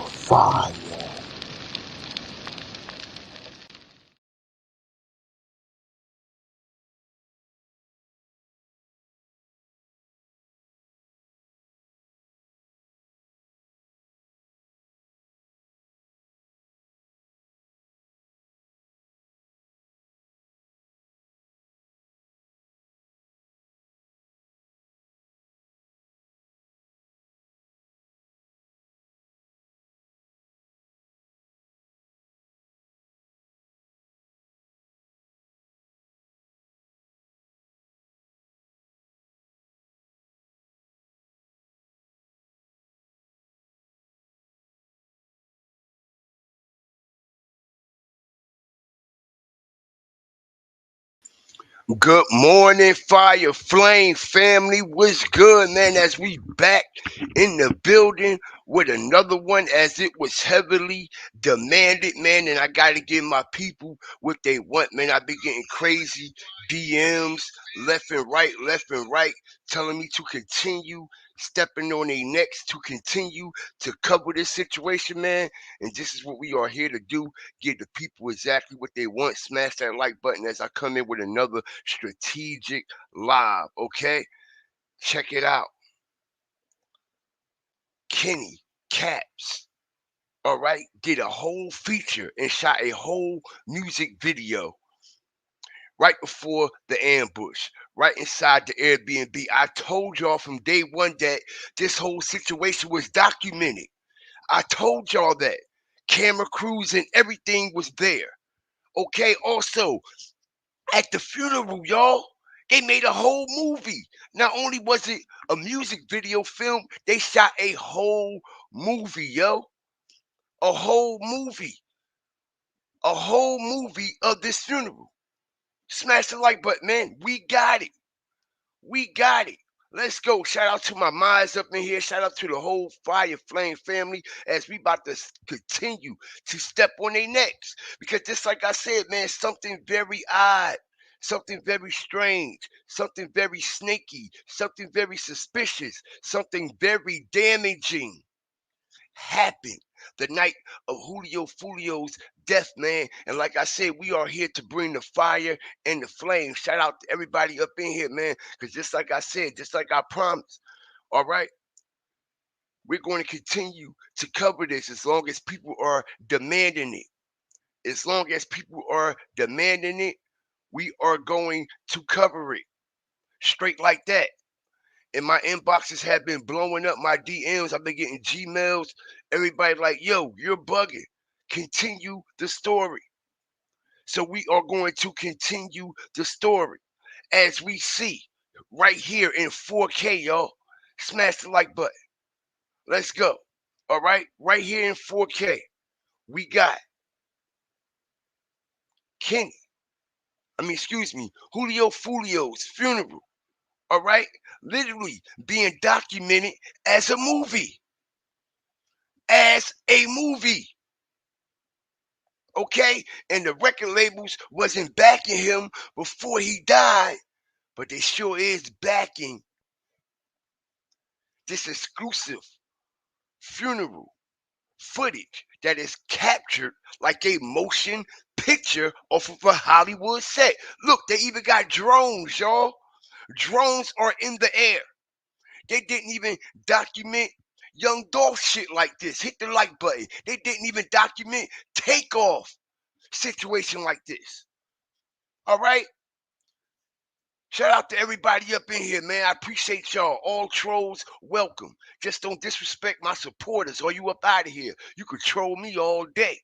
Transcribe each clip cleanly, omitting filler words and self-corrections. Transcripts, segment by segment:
fire. Good morning, fire flame family. What's good, man? As we back in the building with another one, as it was heavily demanded, man. And I gotta give my people what they want, man. I be getting crazy DMs left and right, telling me to continue stepping on their necks, to continue to cover this situation, man. And this is what we are here to do: give the people exactly what they want. Smash that like button as I come in with another strategic live. Okay, check it out. Kenny Caps, all right, did a whole feature and shot a whole music video right before the ambush, right inside the Airbnb. I told y'all from day one that this whole situation was documented. I told y'all that camera crews and everything was there. Okay, also at the funeral, y'all, they made a whole movie. Not only was it a music video film, they shot a whole movie, yo. A whole movie. A whole movie of this funeral. Smash the like button, man. We got it. We got it. Let's go. Shout out to my minds up in here. Shout out to the whole Fire Flame family as we about to continue to step on their necks. Because just like I said, man, something very odd, something very strange, something very snaky, something very suspicious, something very damaging happened the night of Julio Foolio's death, man. And like I said, we are here to bring the fire and the flame. Shout out to everybody up in here, man. Because just like I said, just like I promised, all right, we're going to continue to cover this as long as people are demanding it. As long as people are demanding it, we are going to cover it straight like that. And my inboxes have been blowing up. My DMs, I've been getting Gmails. Everybody like, yo, you're bugging. Continue the story. So we are going to continue the story as we see right here in 4K, y'all. Smash the like button. Let's go. All right, right here in 4K, we got Kenny. Excuse me, Julio Foolio's funeral. All right, literally being documented as a movie. As a movie. Okay? And the record labels wasn't backing him before he died, but they sure is backing this exclusive funeral footage that is captured like a motion picture off of a Hollywood set. Look, they even got drones, y'all. Drones are in the air. They didn't even document Young Dolph shit like this. Hit the like button. They didn't even document Takeoff situation like this. All right? Shout out to everybody up in here, man. I appreciate y'all. All trolls, welcome. Just don't disrespect my supporters or you up out of here. You could troll me all day.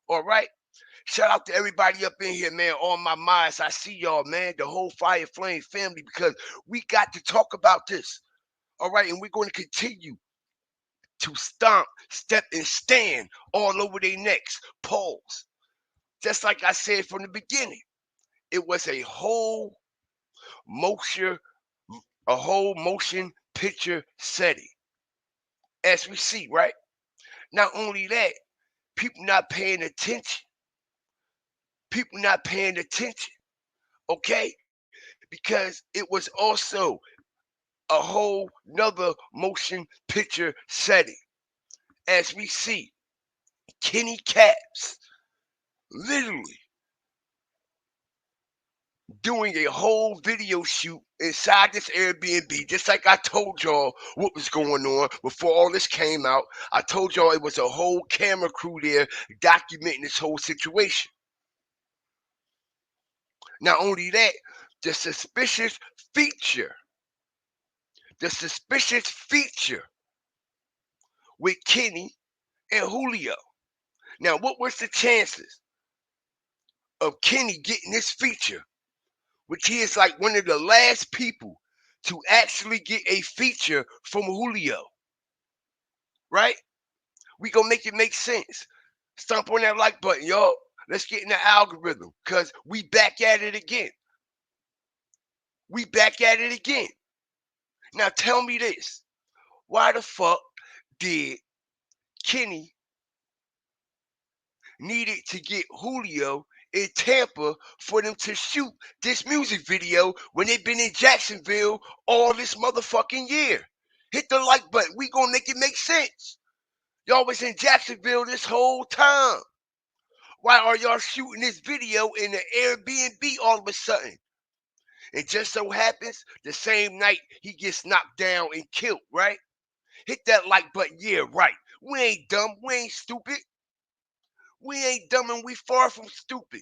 All right? Shout out to everybody up in here, man. All my minds, I see y'all, man. The whole Fire Flame family, because we got to talk about this. All right? And we're going to continue to stomp, step, and stand all over their necks. Pause. Just like I said from the beginning, it was motion a whole motion picture setting. As we see, right? Not only that, people not paying attention. People not paying attention, okay? Because it was also a whole nother motion picture setting. As we see, Kenny Caps, literally doing a whole video shoot inside this Airbnb, just like I told y'all what was going on before all this came out. I told y'all it was a whole camera crew there documenting this whole situation. Not only that, the suspicious feature, the suspicious feature with Kenny and Julio. Now, what was the chances of Kenny getting this feature, which he is like one of the last people to actually get a feature from Julio, right? We gonna make it make sense. Stomp on that like button, y'all. Let's get in the algorithm, because we back at it again. We back at it again. Now tell me this. Why the fuck did Kenny needed to get Julio in Tampa for them to shoot this music video when they've been in Jacksonville all this motherfucking year? Hit the like button. We gonna make it make sense. Y'all was in Jacksonville this whole time. Why are y'all shooting this video in the Airbnb all of a sudden? It just so happens the same night he gets knocked down and killed, right? Hit that like button. Yeah, right. We ain't dumb. We ain't stupid. We ain't dumb, and we far from stupid.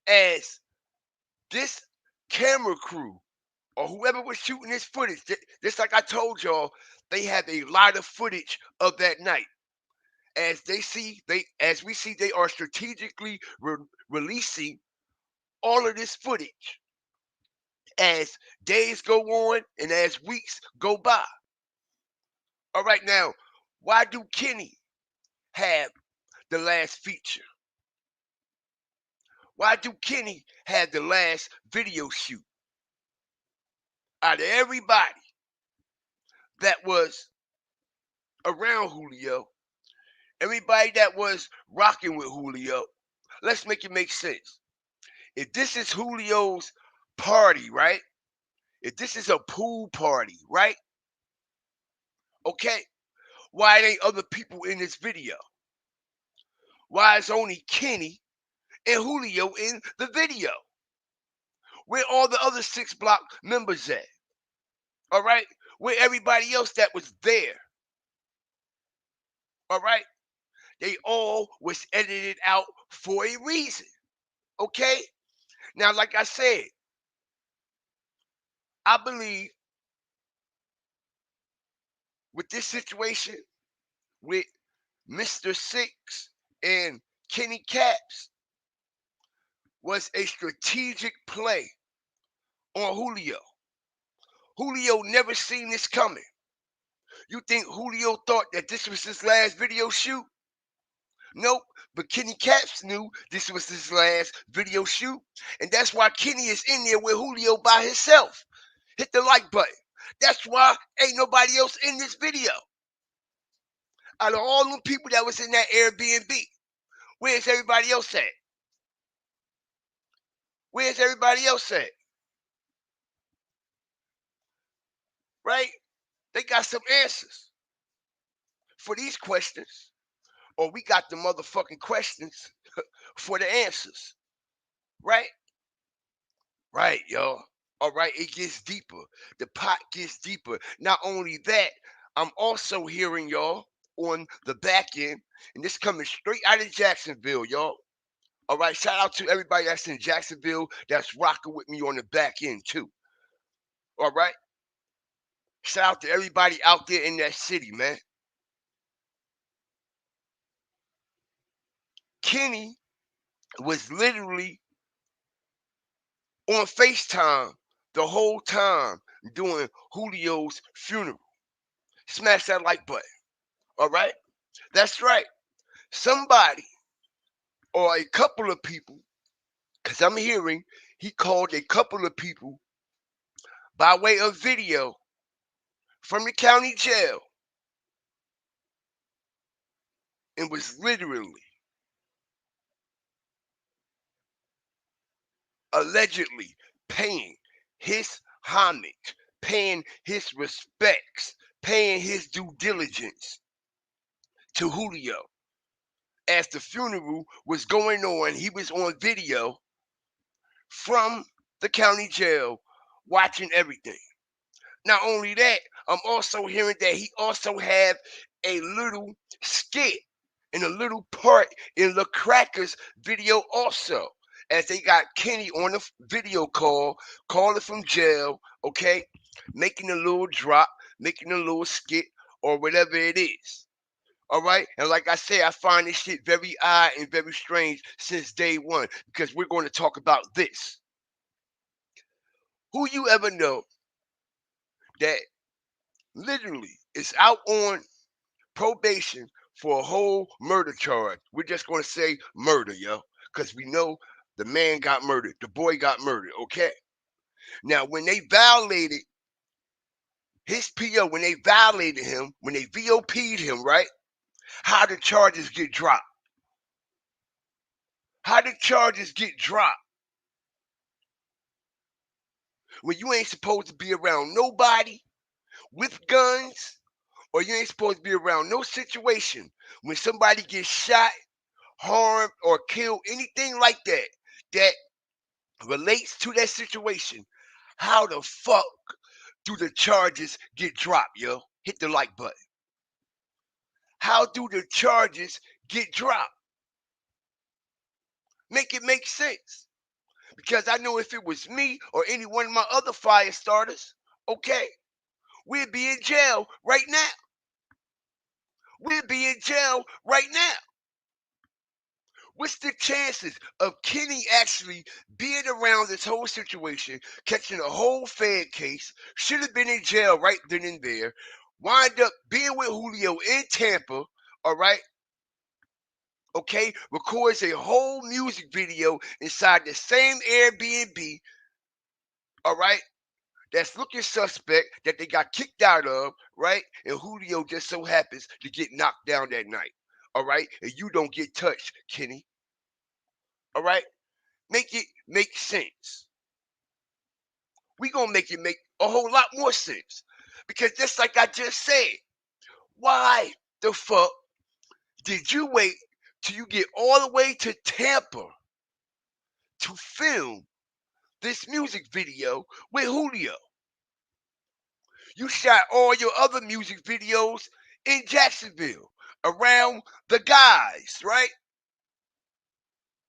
As this camera crew or whoever was shooting this footage, just like I told y'all, they have a lot of footage of that night. As we see, they are strategically releasing all of this footage as days go on and as weeks go by. All right, now, why do Kenny have the last feature? Why do Kenny have the last video shoot? Out of everybody that was around Julio, everybody that was rocking with Julio, let's make it make sense. If this is Julio's party, right? If this is a pool party, right? Okay, why ain't other people in this video? Why is only Kenny and Julio in the video? Where all the other 6 Block members at? All right, where everybody else that was there? All right, they all was edited out for a reason. Okay, now like I said, I believe with this situation with Mr. Six and Kenny Caps was a strategic play on Julio. Julio never seen this coming. You think Julio thought that this was his last video shoot? Nope. But Kenny Caps knew this was his last video shoot. And that's why Kenny is in there with Julio by himself. Hit the like button. That's why ain't nobody else in this video. Out of all the people that was in that Airbnb, where's everybody else at? Where's everybody else at? Right? They got some answers for these questions. Or we got the motherfucking questions for the answers. Right? Right, y'all. All right, it gets deeper. The pot gets deeper. Not only that, I'm also hearing y'all on the back end, and this coming straight out of Jacksonville, y'all. All right, shout out to everybody that's in Jacksonville that's rocking with me on the back end too. All right, shout out to everybody out there in that city, man. Kenny was literally on FaceTime the whole time doing Julio's funeral. Smash that like button. All right, that's right. Somebody or a couple of people, because I'm hearing he called a couple of people by way of video from the county jail and was literally, allegedly paying his homage, paying his respects, paying his due diligence to Julio. As the funeral was going on, he was on video from the county jail watching everything. Not only that, I'm also hearing that he also had a little skit and a little part in the Crackers video also. As they got Kenny on the video call, calling from jail, okay, making a little drop, making a little skit, or whatever it is. All right. And like I said, I find this shit very odd and very strange since day one because we're going to talk about this. Who you ever know that literally is out on probation for a whole murder charge? We're just going to say murder, yo, because we know the man got murdered. The boy got murdered, okay? Now, when they violated his PO, when they violated him, when they VOP'd him, right? How the charges get dropped? How the charges get dropped? When you ain't supposed to be around nobody with guns, or you ain't supposed to be around no situation when somebody gets shot, harmed, or killed, anything like that, that relates to that situation, how the fuck do the charges get dropped, yo? Hit the like button. How do the charges get dropped? Make it make sense. Because I know if it was me or any one of my other fire starters, okay, we'd be in jail right now. We'd be in jail right now. What's the chances of Kenny actually being around this whole situation, catching a whole Fed case, should have been in jail right then and there, wind up being with Julio in Tampa, all right? Okay, records a whole music video inside the same Airbnb, all right? That's looking suspect that they got kicked out of, right? And Julio just so happens to get knocked down that night, all right? And you don't get touched, Kenny, all right? Make it make sense. We gonna make it make a whole lot more sense. Because just like I just said, why the fuck did you wait till you get all the way to Tampa to film this music video with Julio? You shot all your other music videos in Jacksonville around the guys, right?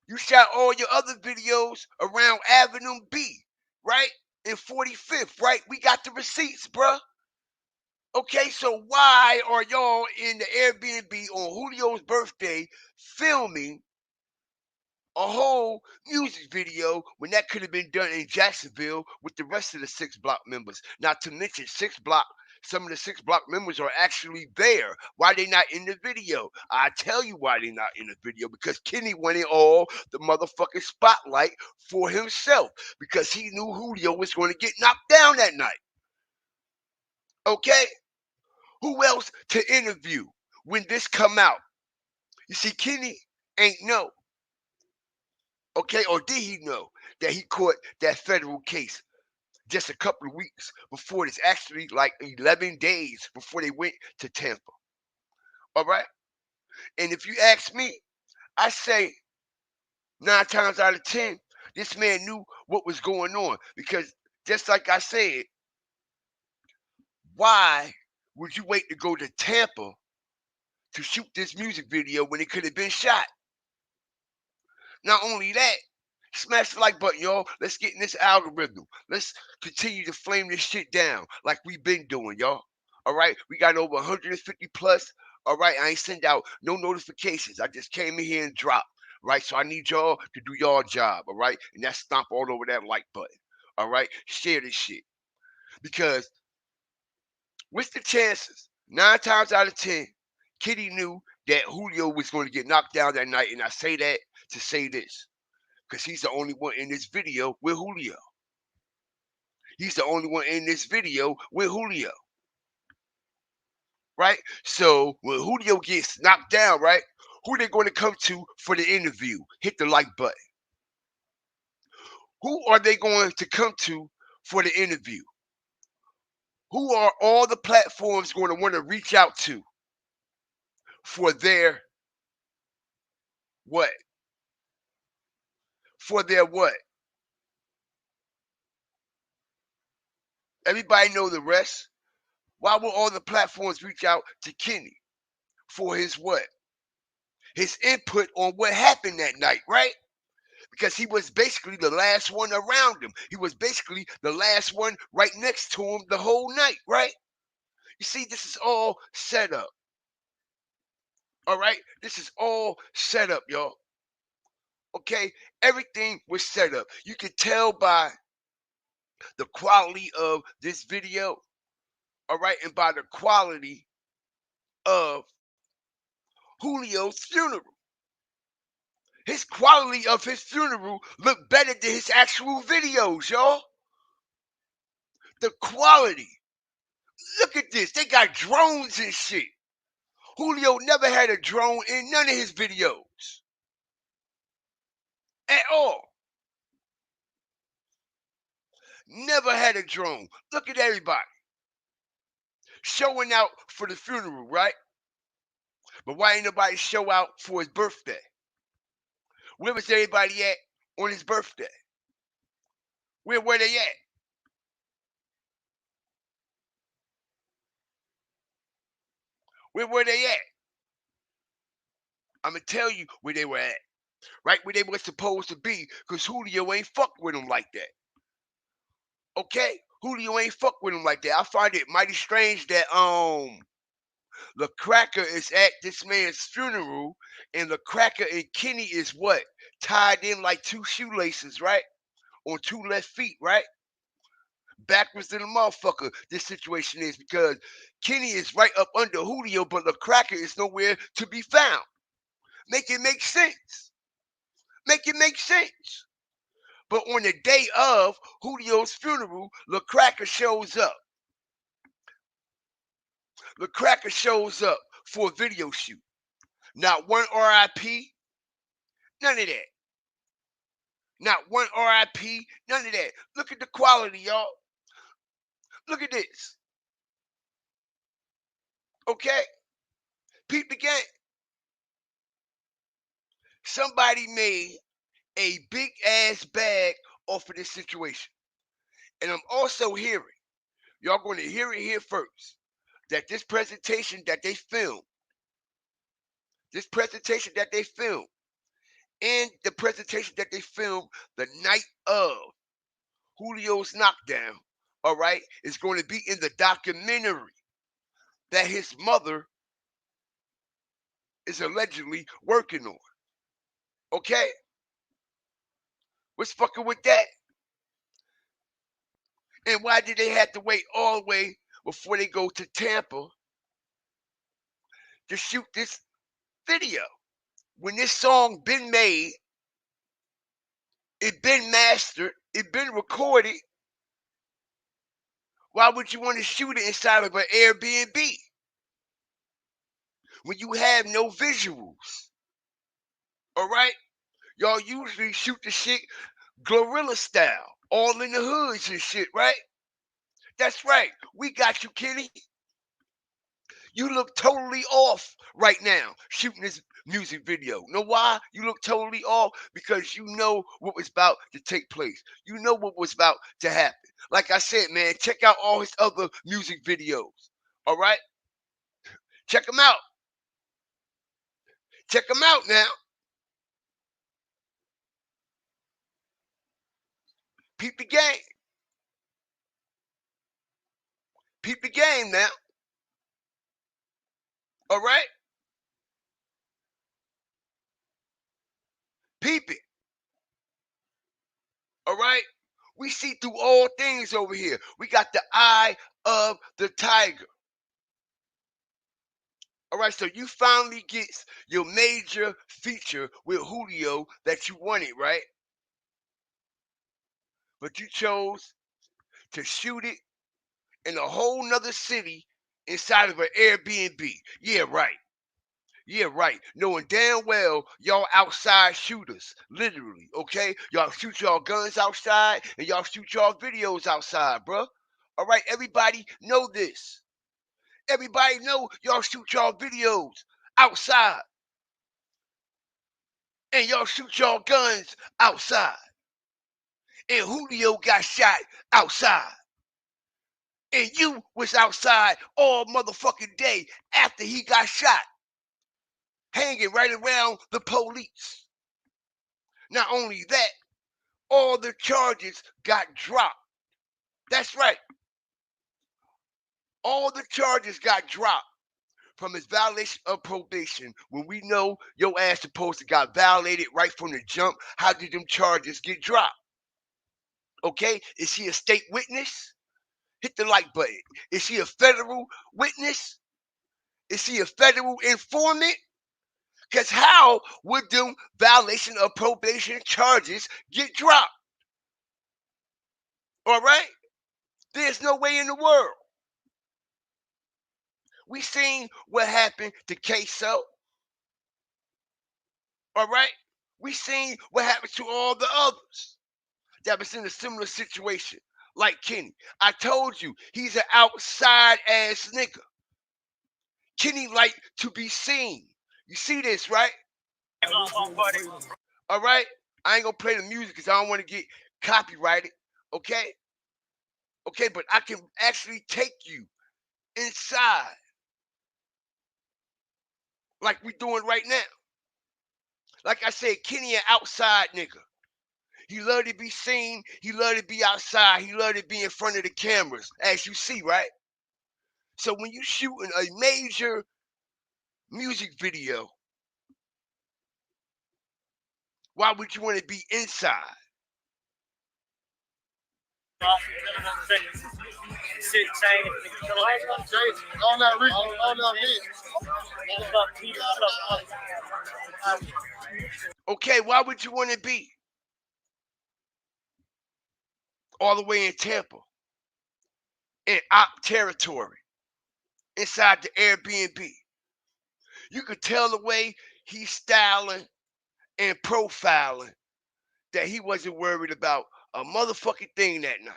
You shot all your other videos around Avenue B, right? In 45th, right? We got the receipts, bruh. Okay, so why are y'all in the Airbnb on Julio's birthday filming a whole music video when that could have been done in Jacksonville with the rest of the 6 Block members? Not to mention 6 Block, some of the 6 Block members are actually there. Why they not in the video? I tell you why they not in the video. Because Kenny wanted all the motherfucking spotlight for himself. Because he knew Julio was going to get knocked down that night. Okay? Who else to interview when this come out? You see, Kenny ain't know, okay, or did he know that he caught that federal case just a couple of weeks before this? Actually, like 11 days before they went to Tampa. All right, and if you ask me, I say 9 times out of 10, this man knew what was going on because just like I said, why would you wait to go to Tampa to shoot this music video when it could have been shot? Not only that, smash the like button, y'all. Let's get in this algorithm. Let's continue to flame this shit down like we've been doing, y'all. All right, we got over 150 plus. All right, I ain't send out no notifications. I just came in here and dropped. Right, so I need y'all to do y'all job. All right, and that's stomp all over that like button. All right, share this shit because what's the chances? 9 times out of 10, Kitty knew that Julio was going to get knocked down that night, and I say that to say this because he's the only one in this video with Julio. He's the only one in this video with Julio. Right? So when Julio gets knocked down, right? Who they going to come to for the interview? Hit the like button. Who are they going to come to for the interview? Who are all the platforms going to want to reach out to for their what? For their what? Everybody know the rest. Why will all the platforms reach out to Kenny for his what? His input on what happened that night, right? Because he was basically the last one around him. He was basically the last one right next to him the whole night, right? You see, this is all set up. All right? This is all set up, y'all. Okay? Everything was set up. You can tell by the quality of this video, all right, and by the quality of Julio's funeral. His quality of his funeral looked better than his actual videos, y'all. The quality. Look at this. They got drones and shit. Julio never had a drone in none of his videos. At all. Never had a drone. Look at everybody. Showing out for the funeral, right? But why ain't nobody show out for his birthday? Where was everybody at on his birthday? Where were they at? Where were they at? I'm going to tell you where they were at. Right where they were supposed to be, because Julio ain't fuck with them like that. Okay? Julio ain't fuck with him like that. I find it mighty strange that the cracker is at this man's funeral, and the cracker and Kenny is what? Tied in like two shoelaces, right? On two left feet, right? Backwards than a motherfucker, this situation is, because Kenny is right up under Julio, but the cracker is nowhere to be found. Make it make sense. Make it make sense. But on the day of Julio's funeral, LaCracker shows up. LaCracker shows up for a video shoot. Not one RIP, none of that. Not one RIP, none of that. Look at the quality, y'all. Look at this. Okay? Peep the game. Somebody made a big ass bag off of this situation. And I'm also hearing, y'all going to hear it here first, that this presentation that they filmed, and the presentation that they filmed the night of Julio's knockdown, all right, is going to be in the documentary that his mother is allegedly working on. Okay? What's fucking with that? And why did they have to wait all the way before they go to Tampa to shoot this video? When this song been made, it been mastered, it been recorded, why would you want to shoot it inside of an Airbnb when you have no visuals? All right? Y'all usually shoot the shit guerrilla style, all in the hoods and shit, right? That's right. We got you, Kenny. You look totally off right now shooting this music video. Know why? You look totally off because you know what was about to take place. You know what was about to happen. Like I said, man, check out all his other music videos. All right? Check them out. Check them out now. Peep the game. Peep the game now. All right? Peep it. All right? We see through all things over here. We got the eye of the tiger. All right, so you finally get your major feature with Julio that you wanted, right? But you chose to shoot it in a whole nother city inside of an Airbnb. Yeah, right. Yeah, right. Knowing damn well y'all outside shooters, literally, okay? Y'all shoot y'all guns outside and y'all shoot y'all videos outside, bruh. All right, everybody know this. Everybody know y'all shoot y'all videos outside. And y'all shoot y'all guns outside. And Julio got shot outside. And you was outside all motherfucking day after he got shot, hanging right around the police. Not only that, all the charges got dropped. That's right. All the charges got dropped from his violation of probation. When we know your ass supposed to got violated right from the jump, how did them charges get dropped? Okay, is he a state witness? Hit the like button. Is he a federal witness? Is he a federal informant? Because how would them violation of probation charges get dropped? All right? There's no way in the world. We seen what happened to Queso. All right? We seen what happened to all the others that was in a similar situation, like Kenny. I told you, he's an outside ass nigga. Kenny like to be seen. You see this, right? All right? I ain't gonna play the music because I don't want to get copyrighted. Okay? Okay, but I can actually take you inside like we doing right now. Like I said, Kenny an outside nigga. He love to be seen. He love to be outside. He love to be in front of the cameras, as you see, right? So when you shooting a major music video, why would you want to be inside? Okay, why would you want to be all the way in Tampa, in op territory, inside the Airbnb? You could tell the way he's styling and profiling that he wasn't worried about a motherfucking thing that night.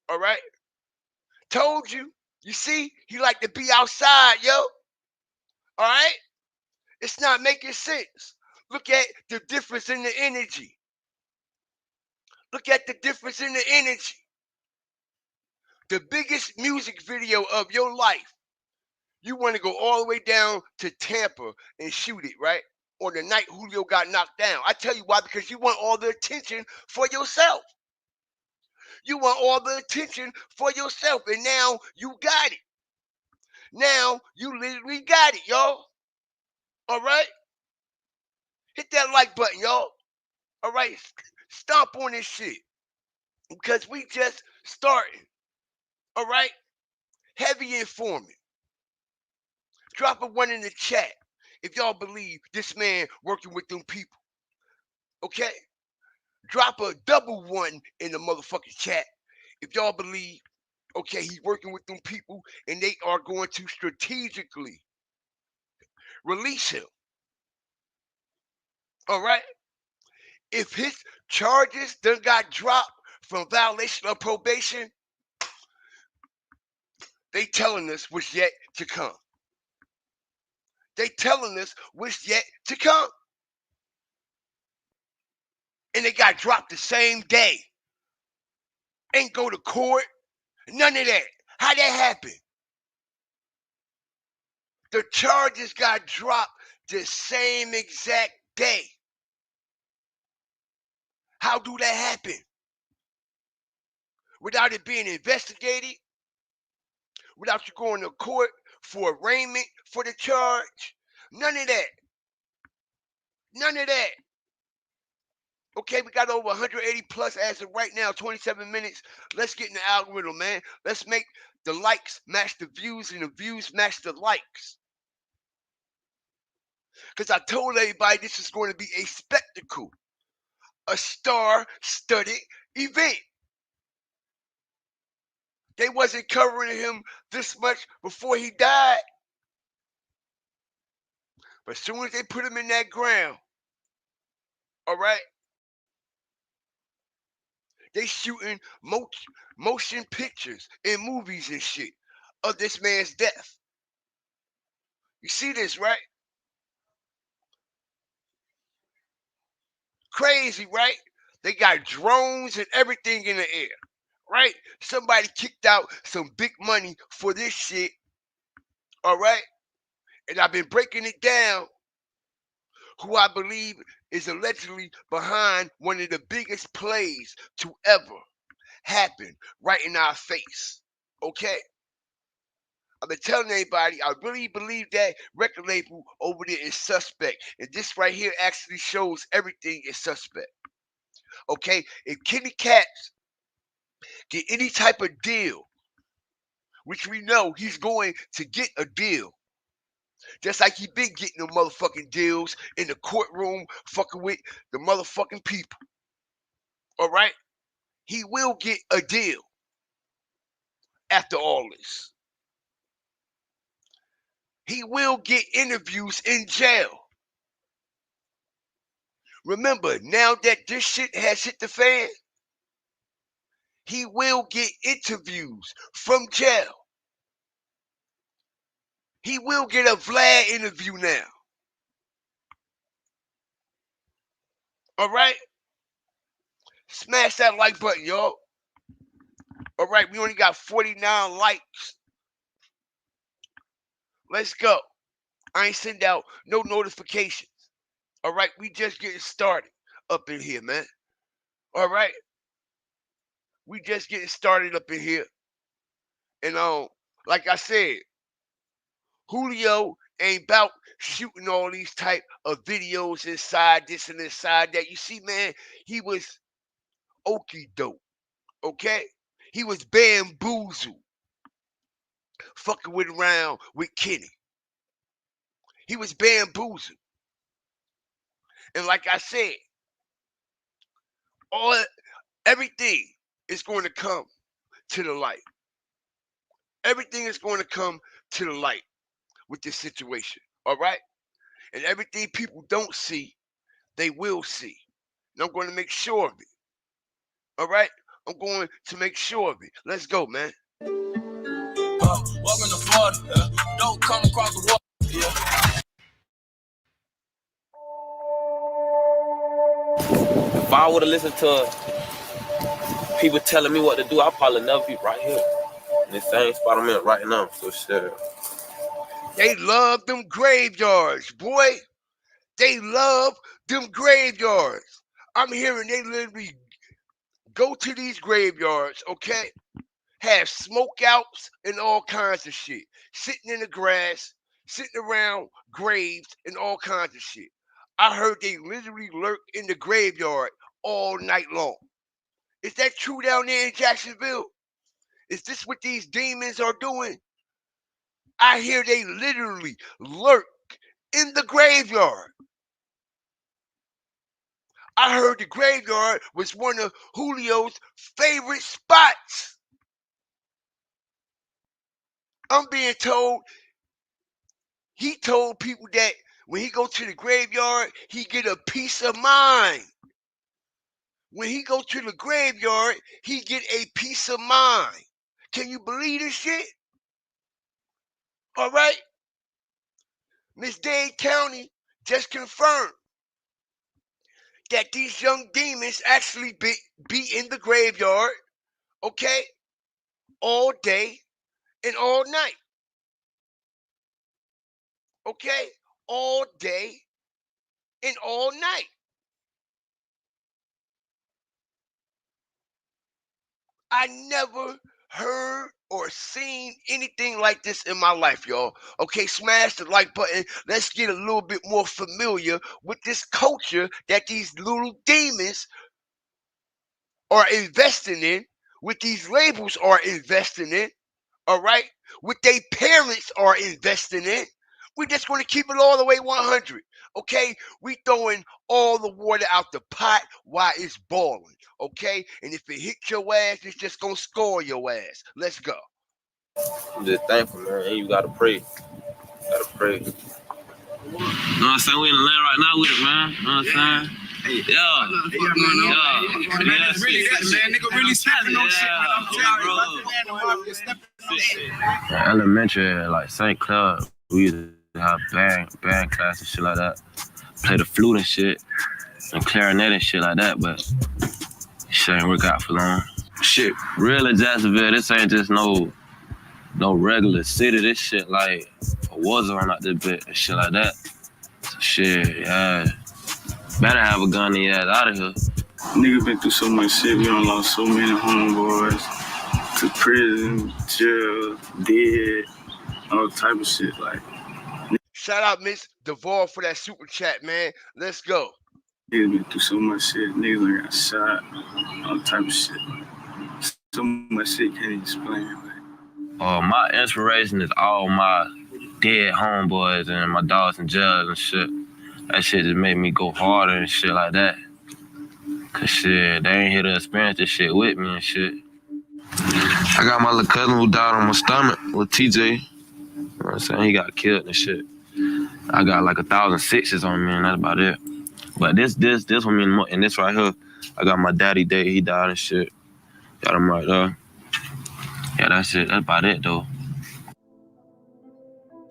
All right? Told you. You see, he like to be outside, yo. All right? It's not making sense. Look at the difference in the energy. Look at the difference in the energy. The biggest music video of your life. You want to go all the way down to Tampa and shoot it, right? On the night Julio got knocked down. I tell you why, because you want all the attention for yourself. You want all the attention for yourself. And now you got it. Now you literally got it, y'all. All right? Hit that like button, y'all. All right? Stomp on this shit. Because we just starting. All right? Heavy informant. Drop a one in the chat if y'all believe this man working with them people. Okay? Drop a double one in the motherfucking chat if y'all believe, okay, he's working with them people and they are going to strategically release him. All right? If his charges done got dropped from violation of probation, they telling us what's yet to come. They telling us what's yet to come. And they got dropped the same day. Ain't go to court. None of that. How that happen? The charges got dropped the same exact day. How do that happen? Without it being investigated? Without you going to court for arraignment for the charge? None of that. None of that. Okay, we got over 180 plus as of right now, 27 minutes. Let's get in the algorithm, man. Let's make the likes match the views and the views match the likes. Because I told everybody this is going to be a spectacle, a star-studded event. They wasn't covering him this much before he died. But as soon as they put him in that ground, all right, they shooting motion pictures and movies and shit of this man's death. You see this, right? Crazy, right? They got drones and everything in the air, right? Somebody kicked out some big money for this shit, all right? And I've been breaking it down who I believe is allegedly behind one of the biggest plays to ever happen right in our face, okay? I've been telling everybody, I really believe that record label over there is suspect. And this right here actually shows everything is suspect. Okay? If Kenny Katz get any type of deal, which we know he's going to get a deal, just like he been getting the motherfucking deals in the courtroom, fucking with the motherfucking people. All right? He will get a deal after all this. He will get interviews in jail. Remember, now that this shit has hit the fan, he will get interviews from jail. He will get a Vlad interview now. All right? Smash that like button, y'all. All right, we only got 49 likes. Let's go. I ain't send out no notifications. All right, we just getting started up in here, man. All right? We just getting started up in here. And like I said, Julio ain't about shooting all these type of videos inside this and inside that. You see, man, he was okie doke, okay? He was bamboozled, fucking with around with Kenny. He was bamboozled. And like I said, everything is going to come to the light. Everything is going to come to the light with this situation, all right? And everything people don't see, they will see. And I'm going to make sure of it, all right? I'm going to make sure of it. Let's go, man. Welcome to Florida. Don't come across the water. Yeah. If I would have listened to people telling me what to do, I'd probably never be right here in the same spot I'm in right now. So shit. They love them graveyards, boy. They love them graveyards. I'm hearing they literally go to these graveyards, okay? Have smoke outs and all kinds of shit. Sitting in the grass, sitting around graves and all kinds of shit. I heard they literally lurk in the graveyard all night long. Is that true down there in Jacksonville? Is this what these demons are doing? I hear they literally lurk in the graveyard. I heard the graveyard was one of Julio's favorite spots. I'm being told he told people that when he go to the graveyard, he get a peace of mind. When he go to the graveyard, he get a peace of mind. Can you believe this shit? All right. Miss Dade County just confirmed that these young demons actually be in the graveyard, okay, all day and all night. Okay? All day and all night. I never heard or seen anything like this in my life, y'all. Okay, smash the like button. Let's get a little bit more familiar with this culture that these little demons are investing in, what these labels are investing in, all right? What they parents are investing in. We're just going to keep it all the way 100, okay? We throwing all the water out the pot while it's boiling, okay? And if it hits your ass, it's just going to score your ass. Let's go. I'm just thankful, man. And you gotta pray. Gotta pray. You know what I'm saying? We in the land right now with it, man. You know what I'm saying? Yeah. Yeah, really that, man. Nigga really stepping on shit, man. I'm telling you, bro. Elementary, like St. Clair, we have band class and shit like that. Play the flute and shit, and clarinet and shit like that, but shit ain't work out for long. Shit, real in Jacksonville, this ain't just no regular city. This shit like a war zone out this bit and shit like that. So shit, yeah. Better have a gun in your ass out of here. Niggas been through so much shit. We done lost so many homeboys to prison, jail, dead, all type of shit. Like, Shout out Miss Duvall for that super chat, man. Let's go. niggas been through so much shit. Niggas done got shot, all type of shit. So much shit can't even explain. Like, My inspiration is all my dead homeboys and my dogs in jail and shit. That shit just made me go harder and shit like that. Cause shit, they ain't here to experience this shit with me and shit. I got my little cousin who died on my stomach with TJ. You know what I'm saying? He got killed and shit. I got like 1,006s on me and that's about it. But this one mean, and this right here, I got my daddy day. He died and shit. Got him right there. Yeah, that's it. That's about it though.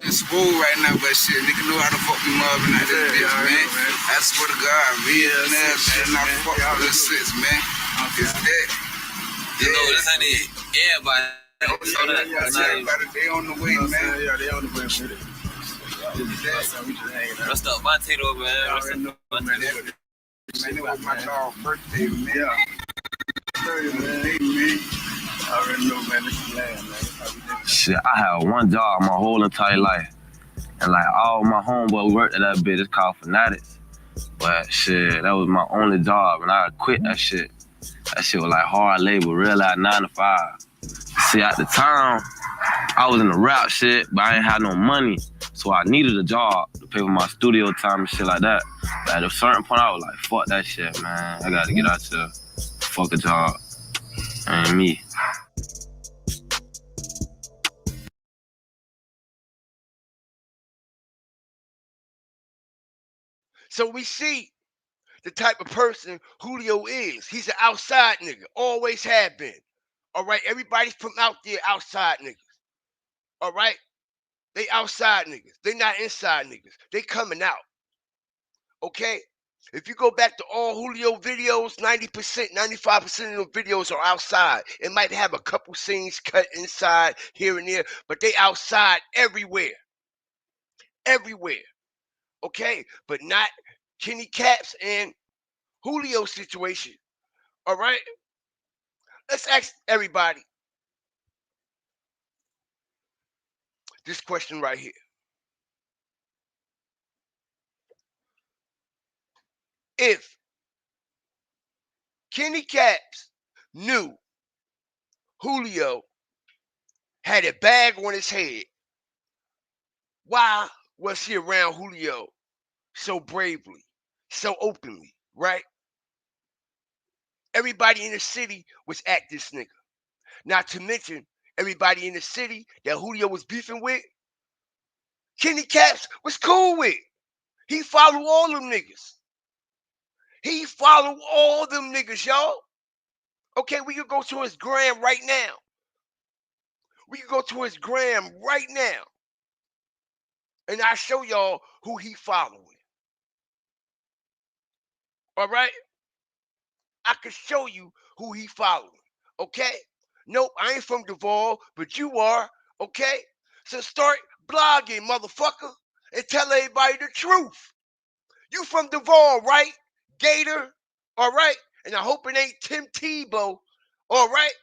It's school right now, but shit, nigga know how to fuck me up and that bitch, man. I swear to God, real man, not fuck with this shit, man. It's that. You know, this ain't it. Everybody. Everybody, they on the way, man. yeah, they on the way with it. What's up, Montano, man? What's up, Man, it was my dog's birthday, man. Yeah. 30, man. Hey, man. I already know, man. This is land, man. Shit, I had one job my whole entire life. And like all my homeboys worked at that bitch. It's called Fanatics. But shit, that was my only job. And I quit that shit. That shit was like hard labor, real like 9 to 5. See, at the time, I was in the rap shit, but I ain't had no money. So I needed a job to pay for my studio time and shit like that. But at a certain point, I was like, fuck that shit, man. I gotta get out here. Fuck a job. Ain't me. So we see the type of person Julio is. He's an outside nigga, always have been. All right, everybody's from out there, outside niggas. All right, they outside niggas. They not inside niggas. They coming out. Okay, if you go back to all Julio videos, 90%, 95% of the videos are outside. It might have a couple scenes cut inside here and there, but they outside everywhere. Everywhere. Okay, but not Kenny Caps and Julio situation. All right, let's ask everybody this question right here. If Kenny Caps knew Julio had a bag on his head, why was he around Julio so bravely, so openly, right? Everybody in the city was at this nigga. Not to mention everybody in the city that Julio was beefing with, Kenny Caps was cool with. He followed all them niggas. He followed all them niggas, y'all. Okay, we could go to his gram right now. We could go to his gram right now. And I show y'all who he following. All right? I can show you who he following. Okay? Nope, I ain't from Duval, but you are. Okay? So start blogging, motherfucker, and tell everybody the truth. You from Duval, right? Gator, all right? And I hope it ain't Tim Tebow, all right?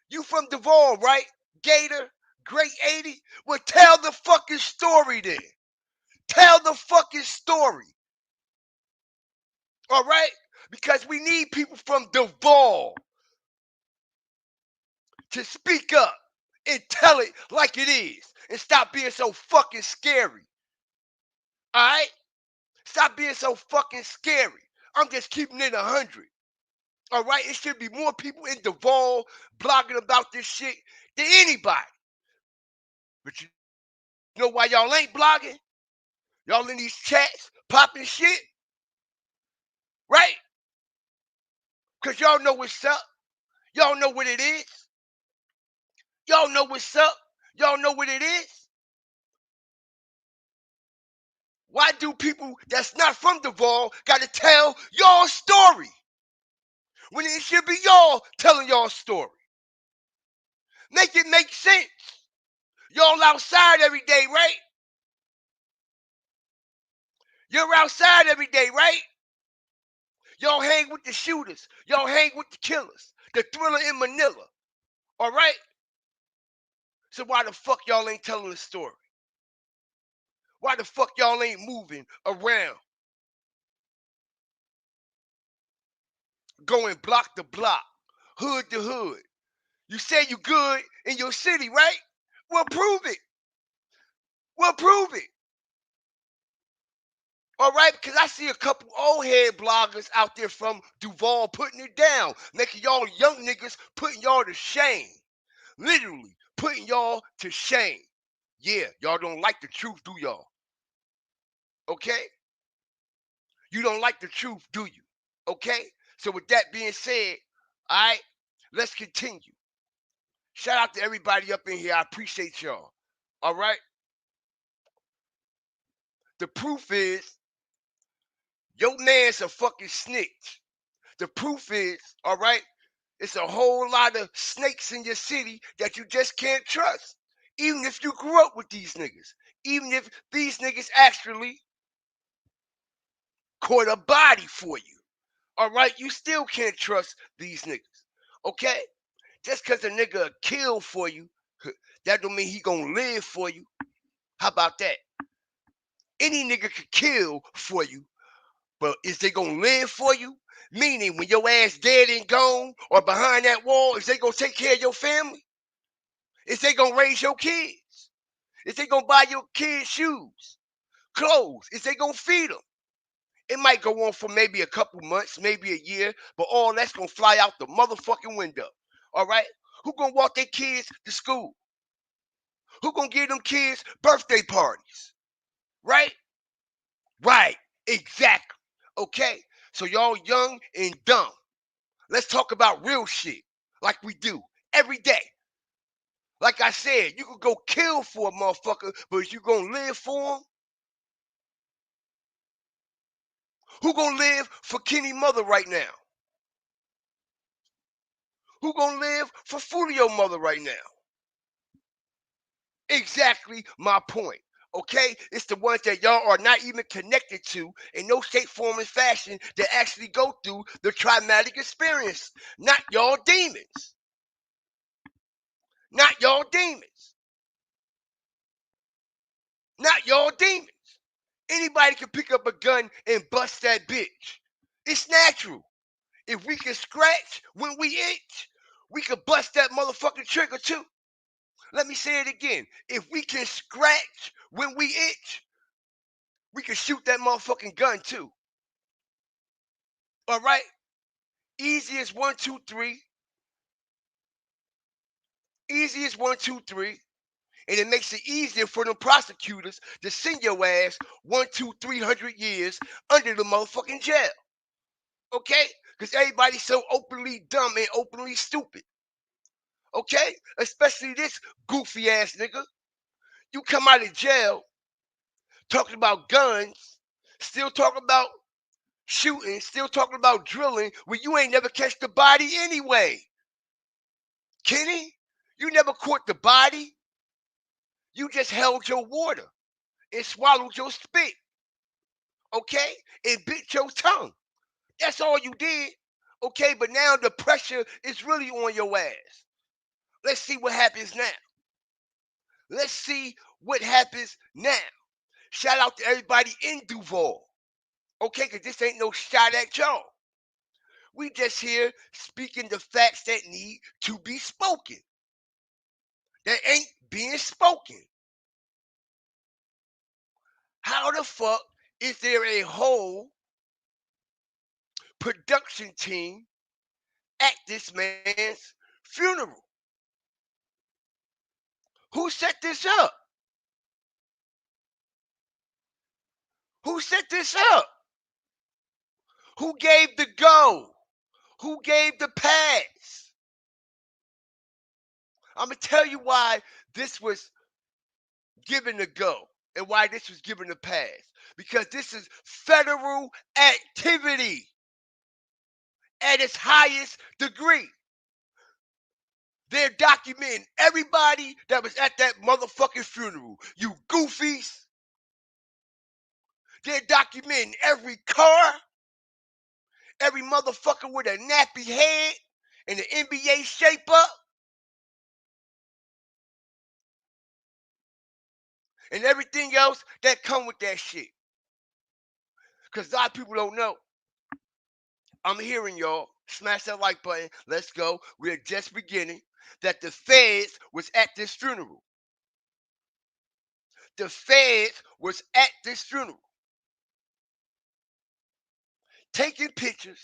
You from Duval, right? Gator, Great 80? Well, tell the fucking story then. Tell the fucking story. All right? Because we need people from Duval to speak up and tell it like it is and stop being so fucking scary. All right? Stop being so fucking scary. I'm just keeping it 100. All right? It should be more people in Duval blogging about this shit than anybody. But you know why y'all ain't blogging? Y'all in these chats popping shit? Right? Because y'all know what's up. Y'all know what it is. Y'all know what's up. Y'all know what it is. Why do people that's not from Duval gotta tell your story when it should be y'all telling your story? Make it make sense. Y'all outside every day, right? You're outside every day, right? Y'all hang with the shooters. Y'all hang with the killers. The Thriller in Manila. All right? So why the fuck y'all ain't telling the story? Why the fuck y'all ain't moving around? Going block to block, hood to hood. You say you good in your city, right? Well, prove it. Well, prove it. All right, because I see a couple old head bloggers out there from Duval putting it down, making y'all young niggas, putting y'all to shame. Literally putting y'all to shame. Yeah, y'all don't like the truth, do y'all? Okay? You don't like the truth, do you? Okay? So with that being said, all right, let's continue. Shout out to everybody up in here. I appreciate y'all. All right? The proof is your man's a fucking snitch. The proof is, all right, it's a whole lot of snakes in your city that you just can't trust. Even if you grew up with these niggas. Even if these niggas actually caught a body for you. All right, you still can't trust these niggas. Okay? Just because a nigga kill for you, that don't mean he gonna live for you. How about that? Any nigga could kill for you, but is they gonna live for you? Meaning when your ass dead and gone or behind that wall, is they gonna take care of your family? Is they gonna raise your kids? Is they gonna buy your kids shoes, clothes? Is they gonna feed them? It might go on for maybe a couple months, maybe a year, but all that's gonna fly out the motherfucking window. All right? Who gonna walk their kids to school? Who gonna give them kids birthday parties? Right? Right. Exactly. Okay? So y'all young and dumb. Let's talk about real shit like we do every day. Like I said, you could go kill for a motherfucker, but is you gonna live for him? Who gonna live for Kenny mother right now? Who gonna live for Foolio mother right now? Exactly my point. Okay? It's the ones that y'all are not even connected to in no shape, form, and fashion that actually go through the traumatic experience. Not y'all demons. Not y'all demons. Not y'all demons. Anybody can pick up a gun and bust that bitch. It's natural. If we can scratch when we itch, we can bust that motherfucking trigger too. Let me say it again. If we can scratch when we itch, we can shoot that motherfucking gun too. All right? Easiest 1, 2, 3. Easiest 1, 2, 3. And it makes it easier for them prosecutors to send your ass 1, 2, 300 years under the motherfucking jail. Okay? Because everybody's so openly dumb and openly stupid. Okay? Especially this goofy ass nigga. You come out of jail talking about guns, still talking about shooting, still talking about drilling when you ain't never catch the body anyway. Kenny, you never caught the body. You just held your water and swallowed your spit. Okay? And bit your tongue. That's all you did. Okay, but now the pressure is really on your ass. Let's see what happens now. Let's see what happens now. Shout out to everybody in Duval. Okay, because this ain't no shot at y'all. We just here speaking the facts that need to be spoken. That ain't being spoken. How the fuck is there a whole production team at this man's funeral? Who set this up? Who set this up? Who gave the go? Who gave the pass? I'm going to tell you why this was given the go. and why this was given a pass. Because this is federal activity at its highest degree. They're documenting everybody that was at that motherfucking funeral. You goofies. They're documenting every car, every motherfucker with a nappy head and the NBA shape up, and everything else that come with that shit. Because a lot of people don't know. I'm hearing y'all. Smash that like button. Let's go. We're just beginning. That the feds was at this funeral. The feds was at this funeral. Taking pictures.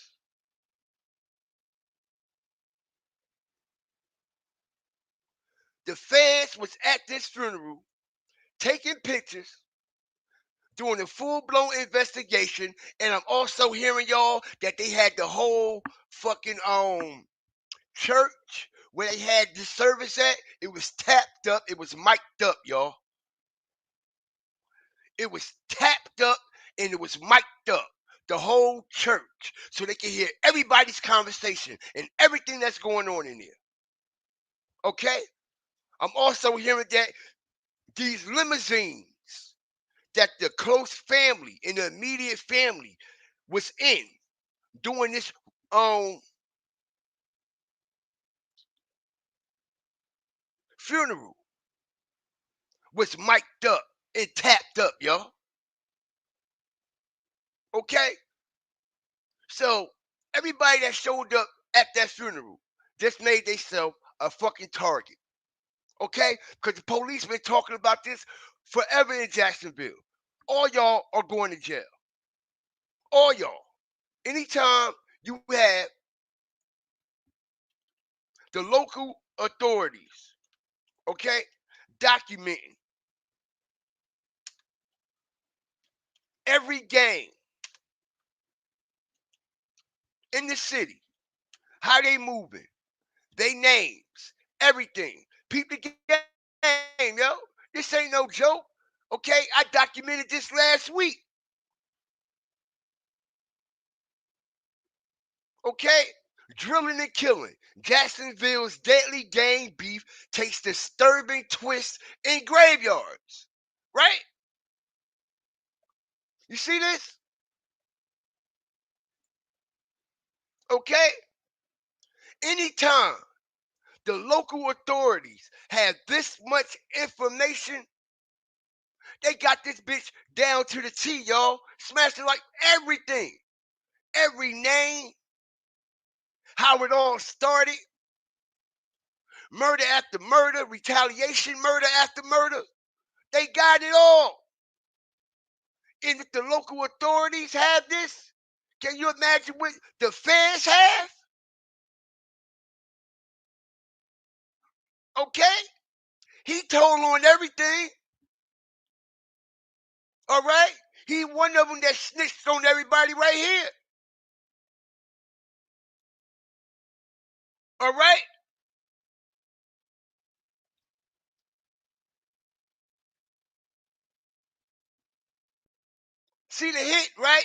The feds was at this funeral. Taking pictures. Doing a full-blown investigation. And I'm also hearing y'all that they had the whole fucking church where they had this service at. It was tapped up. It was mic'd up, y'all. It was tapped up and it was mic'd up. The whole church. So they can hear everybody's conversation and everything that's going on in there. Okay? I'm also hearing that these limousines that the close family and the immediate family was in doing this funeral was mic'd up and tapped up, y'all. Okay? So everybody that showed up at that funeral just made themselves a fucking target. Okay? Because the police been talking about this forever in Jacksonville. All y'all are going to jail. All y'all. Anytime you have the local authorities, okay, documenting every game in the city, how they moving, they names, everything. Peep the game, yo. This ain't no joke. Okay, I documented this last week. Okay, drilling and killing. Jacksonville's deadly gang beef takes disturbing twists in graveyards. Right? You see this? Okay? Anytime the local authorities have this much information, they got this bitch down to the T, y'all. Smashing like everything. Every name, how it all started, murder after murder, retaliation, murder after murder. They got it all. And if the local authorities have this, can you imagine what the feds have? Okay? He told on everything. All right? He one of them that snitched on everybody right here. All right? See the hit, right?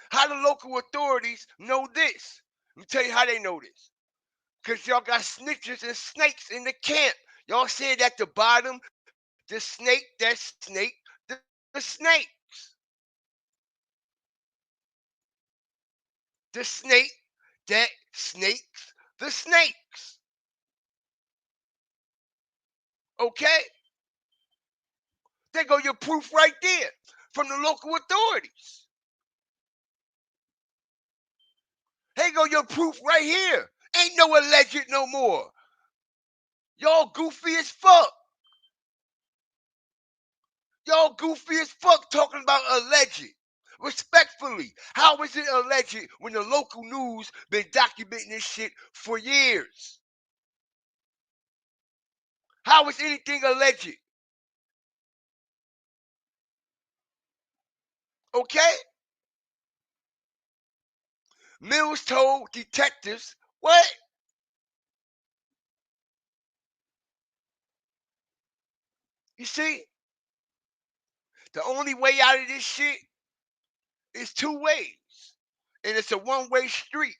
How the local authorities know this? Let me tell you how they know this. Because y'all got snitches and snakes in the camp. Y'all said at the bottom, the snake, that snake, the snakes. The snake, that snakes, the snakes. Okay? There go your proof right there from the local authorities. Here go your proof right here. Ain't no alleged no more. Y'all goofy as fuck. Y'all goofy as fuck talking about alleged. Respectfully, how is it alleged when the local news been documenting this shit for years? How is anything alleged? Okay? Mills told detectives, what? You see, the only way out of this shit is two ways. And it's a one-way street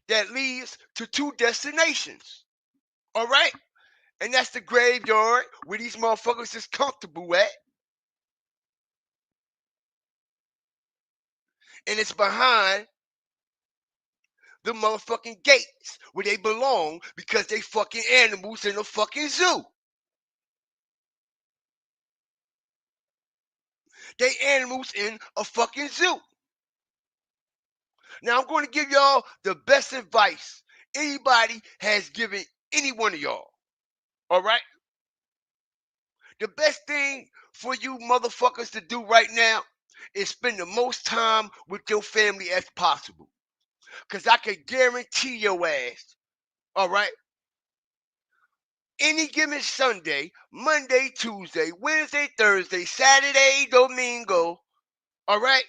that leads to two destinations. All right? And that's the graveyard where these motherfuckers is comfortable at. And it's behind the motherfucking gates where they belong because they fucking animals in a fucking zoo. They animals in a fucking zoo. Now I'm going to give y'all the best advice anybody has given any one of y'all. All right? The best thing for you motherfuckers to do right now is spend the most time with your family as possible. Because I can guarantee your ass, all right, any given Sunday, Monday, Tuesday, Wednesday, Thursday, Saturday, Domingo, all right,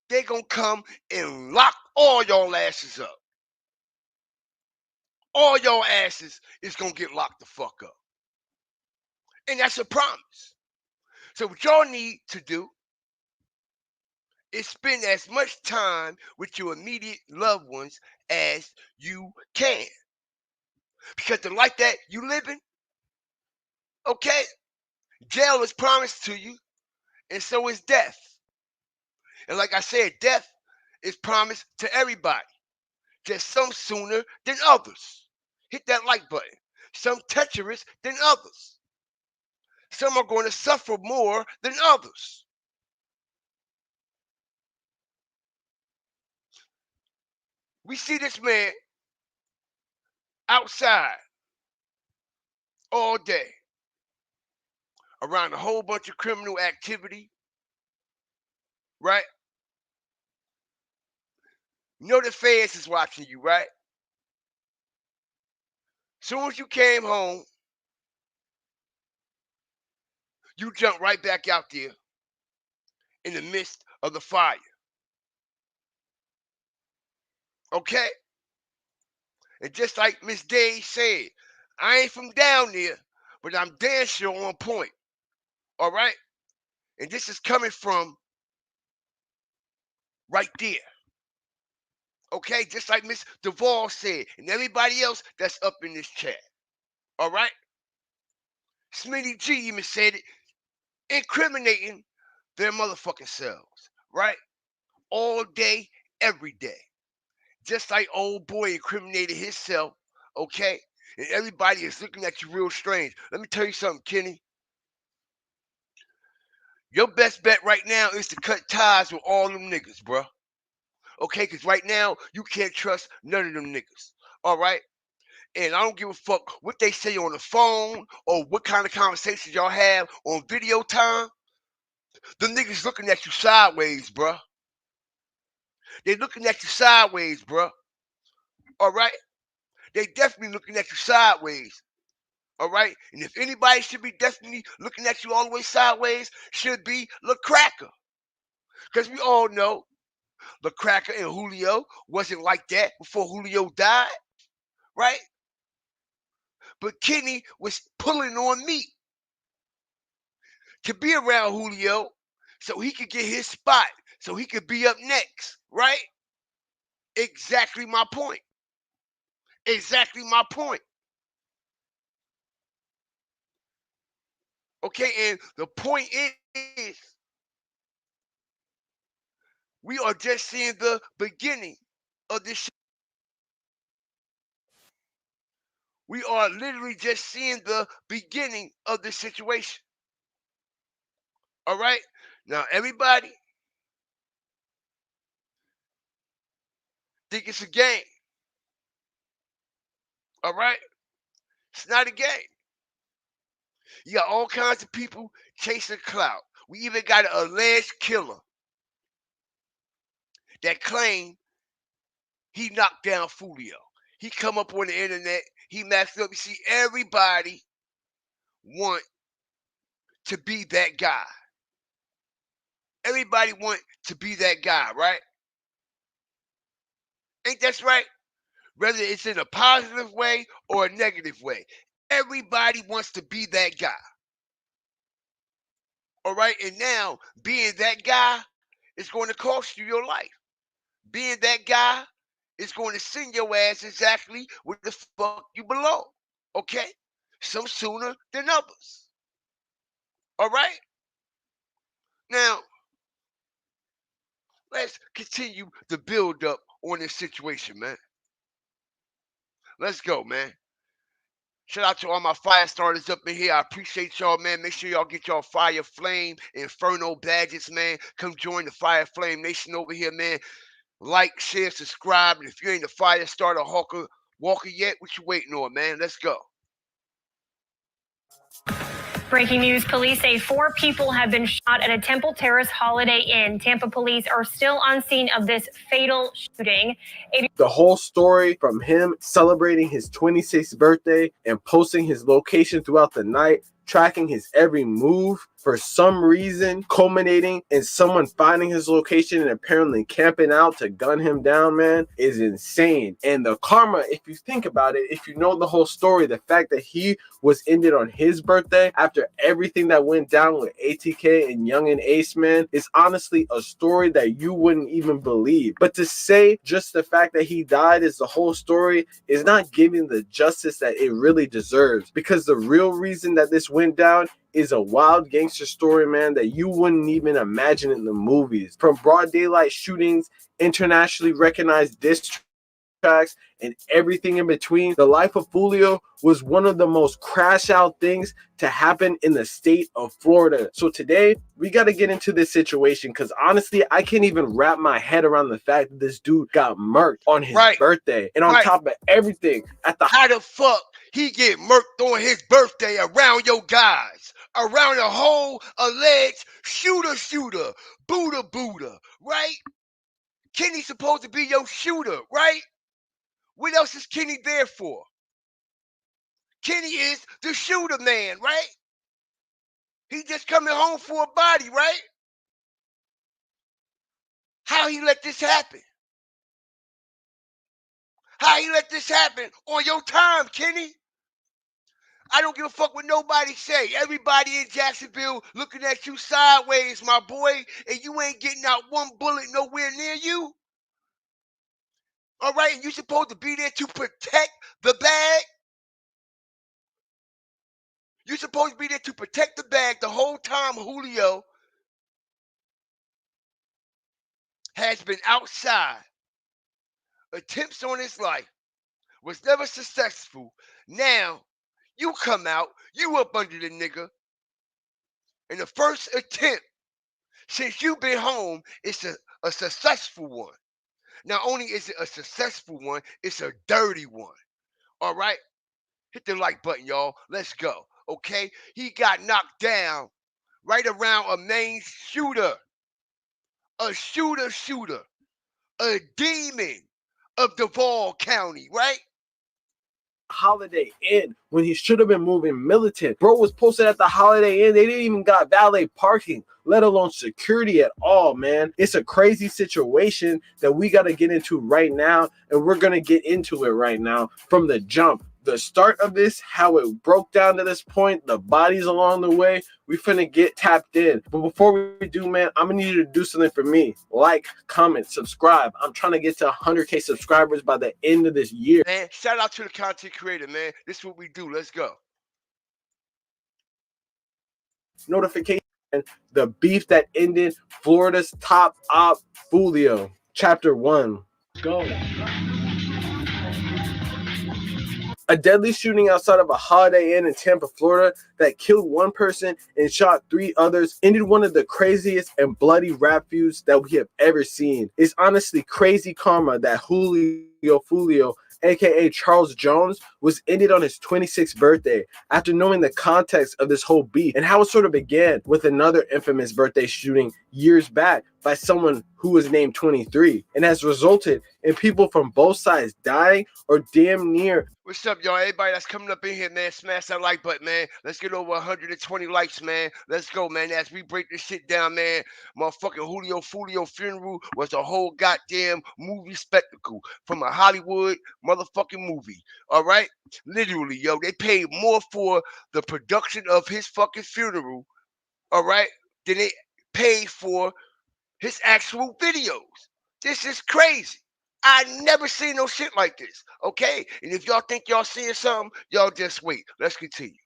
they going to come and lock all y'all asses up. All y'all asses is going to get locked the fuck up. And that's a promise. So what y'all need to do is spend as much time with your immediate loved ones as you can. Because the life that you living, okay, jail is promised to you, and so is death. And like I said, death is promised to everybody, just some sooner than others. Hit that like button. Some treacherous than others. Some are going to suffer more than others. We see this man outside all day around a whole bunch of criminal activity, right? You know the feds is watching you, right? Soon as you came home, you jumped right back out there in the midst of the fire. Okay? And just like Miss Day said, I ain't from down there, but I'm damn sure on point. All right? And this is coming from right there. Okay? Just like Miss Duvall said, and everybody else that's up in this chat. All right? Smitty G even said it, incriminating their motherfucking selves. Right? All day, every day. Just like old boy incriminated himself, okay? And everybody is looking at you real strange. Let me tell you something, Kenny. Your best bet right now is to cut ties with all them niggas, bro. Okay? Because right now, you can't trust none of them niggas. All right? And I don't give a fuck what they say on the phone or what kind of conversations y'all have on video time. The niggas looking at you sideways, bro. They looking at you sideways, bro. All right? They definitely looking at you sideways. All right? And if anybody should be definitely looking at you all the way sideways, should be LaCracker. Because we all know LaCracker and Julio wasn't like that before Julio died, right? But Kenny was pulling on me to be around Julio so he could get his spot, so he could be up next, right? Exactly my point. Exactly my point. Okay, and the point is, we are just seeing the beginning of this shit. We are literally just seeing the beginning of the situation. All right? Now, everybody think it's a game. All right? It's not a game. You got all kinds of people chasing clout. We even got an alleged killer that claimed he knocked down Foolio. He come up on the internet. He maxed up. You see, everybody want to be that guy. Everybody want to be that guy, right? Ain't that right? Whether it's in a positive way or a negative way. Everybody wants to be that guy. All right. And now being that guy is going to cost you your life. Being that guy is going to send your ass exactly where the fuck you belong. Okay? Some sooner than others. All right? Now, let's continue the build up on this situation, man. Let's go, man. Shout out to all my fire starters up in here. I appreciate y'all, man. Make sure y'all get y'all Fire Flame Inferno badges, man. Come join the Fire Flame Nation over here, man. Like, share, subscribe. And if you ain't a fire starter walker yet, what you waiting on, man? Let's go. Breaking news, police say 4 people have been shot at a Temple Terrace Holiday Inn. Tampa police are still on scene of this fatal shooting. The whole story from him celebrating his 26th birthday and posting his location throughout the night, tracking his every move, for some reason culminating in someone finding his location and apparently camping out to gun him down, man, is insane. And the karma, if you think about it, if you know the whole story, the fact that he was ended on his birthday after everything that went down with ATK and Young and Ace, man, is honestly a story that you wouldn't even believe. But to say just the fact that he died is the whole story is not giving the justice that it really deserves, because the real reason that this went down is a wild gangster story, man, that you wouldn't even imagine in the movies. From broad daylight shootings, internationally recognized diss tracks, and everything in between, the life of Foolio was one of the most crash out things to happen in the state of Florida. So today, we got to get into this situation, because honestly, I can't even wrap my head around the fact that this dude got murked on his birthday. And on top of everything, how the fuck he get murked on his birthday around your guys? Around a whole alleged shooter, Buddha, right? Kenny's supposed to be your shooter, right? What else is Kenny there for? Kenny is the shooter man, right? He just coming home for a body, right? How he let this happen? How he let this happen on your time, Kenny? I don't give a fuck what nobody say. Everybody in Jacksonville looking at you sideways, my boy, and you ain't getting out one bullet nowhere near you. All right, and you supposed to be there to protect the bag. You're supposed to be there to protect the bag the whole time Julio has been outside. Attempts on his life was never successful. Now, you come out, you up under the nigga, and the first attempt since you've been home is a successful one. Not only is it a successful one, it's a dirty one. All right? Hit the like button, y'all. Let's go. Okay? He got knocked down right around a main shooter. A shooter. A demon of Duval County, right? Holiday Inn when he should have been moving militant. Bro was posted at the Holiday Inn. They didn't even got valet parking, let alone security at all, man. It's a crazy situation that we got to get into right now, and we're going to get into it right now from the jump. The start of this, how it broke down to this point, the bodies along the way, we finna get tapped in. But before we do, man, I'm gonna need you to do something for me. Like, comment, subscribe. I'm trying to get to 100K subscribers by the end of this year. Man, shout out to the content creator, man. This is what we do. Let's go. Notification, the beef that ended Florida's top op, Foolio. Chapter 1. Go. A deadly shooting outside of a Holiday Inn in Tampa, Florida that killed one person and shot 3 others ended one of the craziest and bloody rap feuds that we have ever seen. It's honestly crazy karma that Foolio, aka Charles Jones, was ended on his 26th birthday after knowing the context of this whole beef and how it sort of began with another infamous birthday shooting years back by someone who was named 23 and has resulted in people from both sides dying or damn near. What's up, y'all? Everybody that's coming up in here, man, smash that like button, man. Let's get over 120 likes, man. Let's go, man. As we break this shit down, man, motherfucking Julio Foolio funeral was a whole goddamn movie spectacle from a Hollywood motherfucking movie, all right? Literally, yo, they paid more for the production of his fucking funeral, all right, than they paid for his actual videos. This is crazy. I never seen no shit like this. Okay? And if y'all think y'all seeing something, y'all just wait. Let's continue.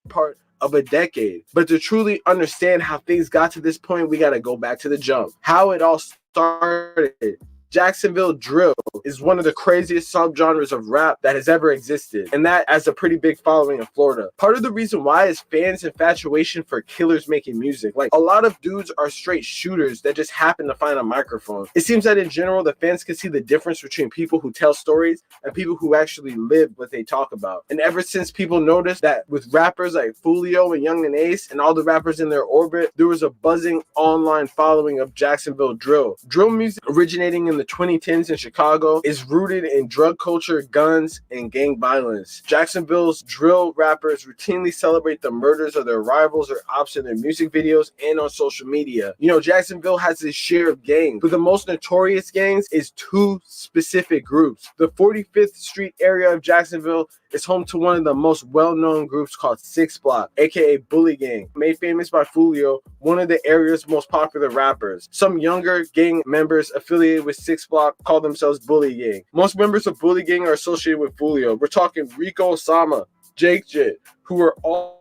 Part of a decade. But to truly understand how things got to this point, we got to go back to the jump. How it all started. Jacksonville drill is one of the craziest subgenres of rap that has ever existed, and that has a pretty big following in Florida. Part of the reason why is fans' infatuation for killers making music. Like, a lot of dudes are straight shooters that just happen to find a microphone. It seems that in general, the fans can see the difference between people who tell stories and people who actually live what they talk about. And ever since people noticed that with rappers like Foolio and Young and Ace and all the rappers in their orbit, there was a buzzing online following of Jacksonville drill. Drill music originating in the 2010s in Chicago is rooted in drug culture, guns, and gang violence. Jacksonville's drill rappers routinely celebrate the murders of their rivals or ops in their music videos and on social media. You know, Jacksonville has its share of gangs, but the most notorious gangs is two specific groups. The 45th Street area of Jacksonville is home to one of the most well-known groups called Six Block, aka Bully Gang, made famous by Foolio, one of the area's most popular rappers. Some younger gang members affiliated with Six Block call themselves Bully Gang. Most members of Bully Gang are associated with Foolio. We're talking Rico Osama, Jake Jit, who are all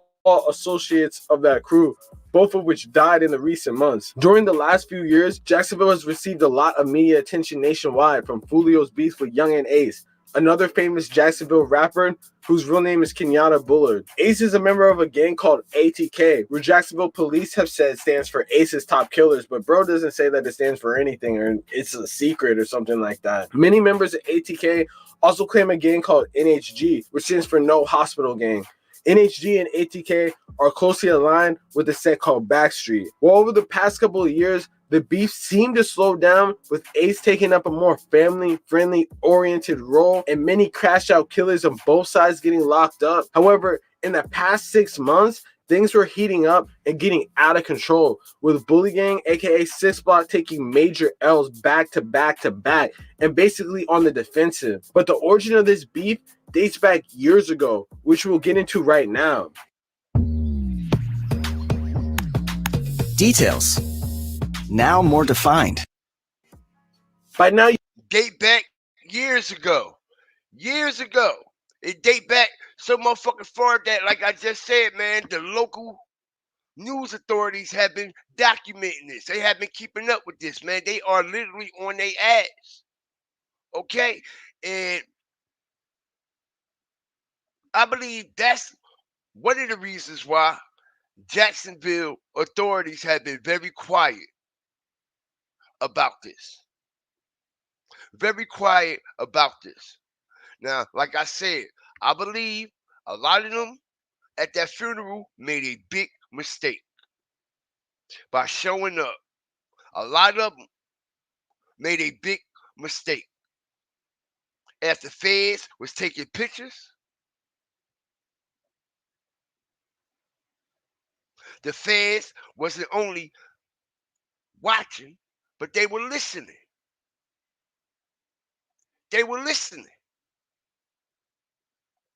associates of that crew, both of which died in the recent months. During the last few years, Jacksonville has received a lot of media attention nationwide from Foolio's beef with Young and Ace, another famous Jacksonville rapper whose real name is Kenyatta Bullard. Ace is a member of a gang called ATK, where Jacksonville police have said stands for Ace's Top Killers, but bro doesn't say that it stands for anything or it's a secret or something like that. Many members of ATK also claim a gang called NHG, which stands for No Hospital Gang. NHG and ATK are closely aligned with a set called Backstreet. Well, over the past couple of years, the beef seemed to slow down, with Ace taking up a more family-friendly oriented role and many crashed-out killers on both sides getting locked up. However, in the past 6 months, things were heating up and getting out of control, with Bully Gang, aka Six Block, taking major L's back to back to back and basically on the defensive. But the origin of this beef dates back years ago, which we'll get into right now. Details now more defined. By now, Date back years ago. Years ago. It date back so motherfucking far that, like I just said, man, the local news authorities have been documenting this. They have been keeping up with this, man. They are literally on their ass. Okay? And I believe that's one of the reasons why Jacksonville authorities have been very quiet about this. Very quiet about this. Now, like I said, I believe a lot of them at that funeral made a big mistake by showing up. A lot of them made a big mistake. After feds was taking pictures, the feds wasn't only watching, but they were listening. They were listening.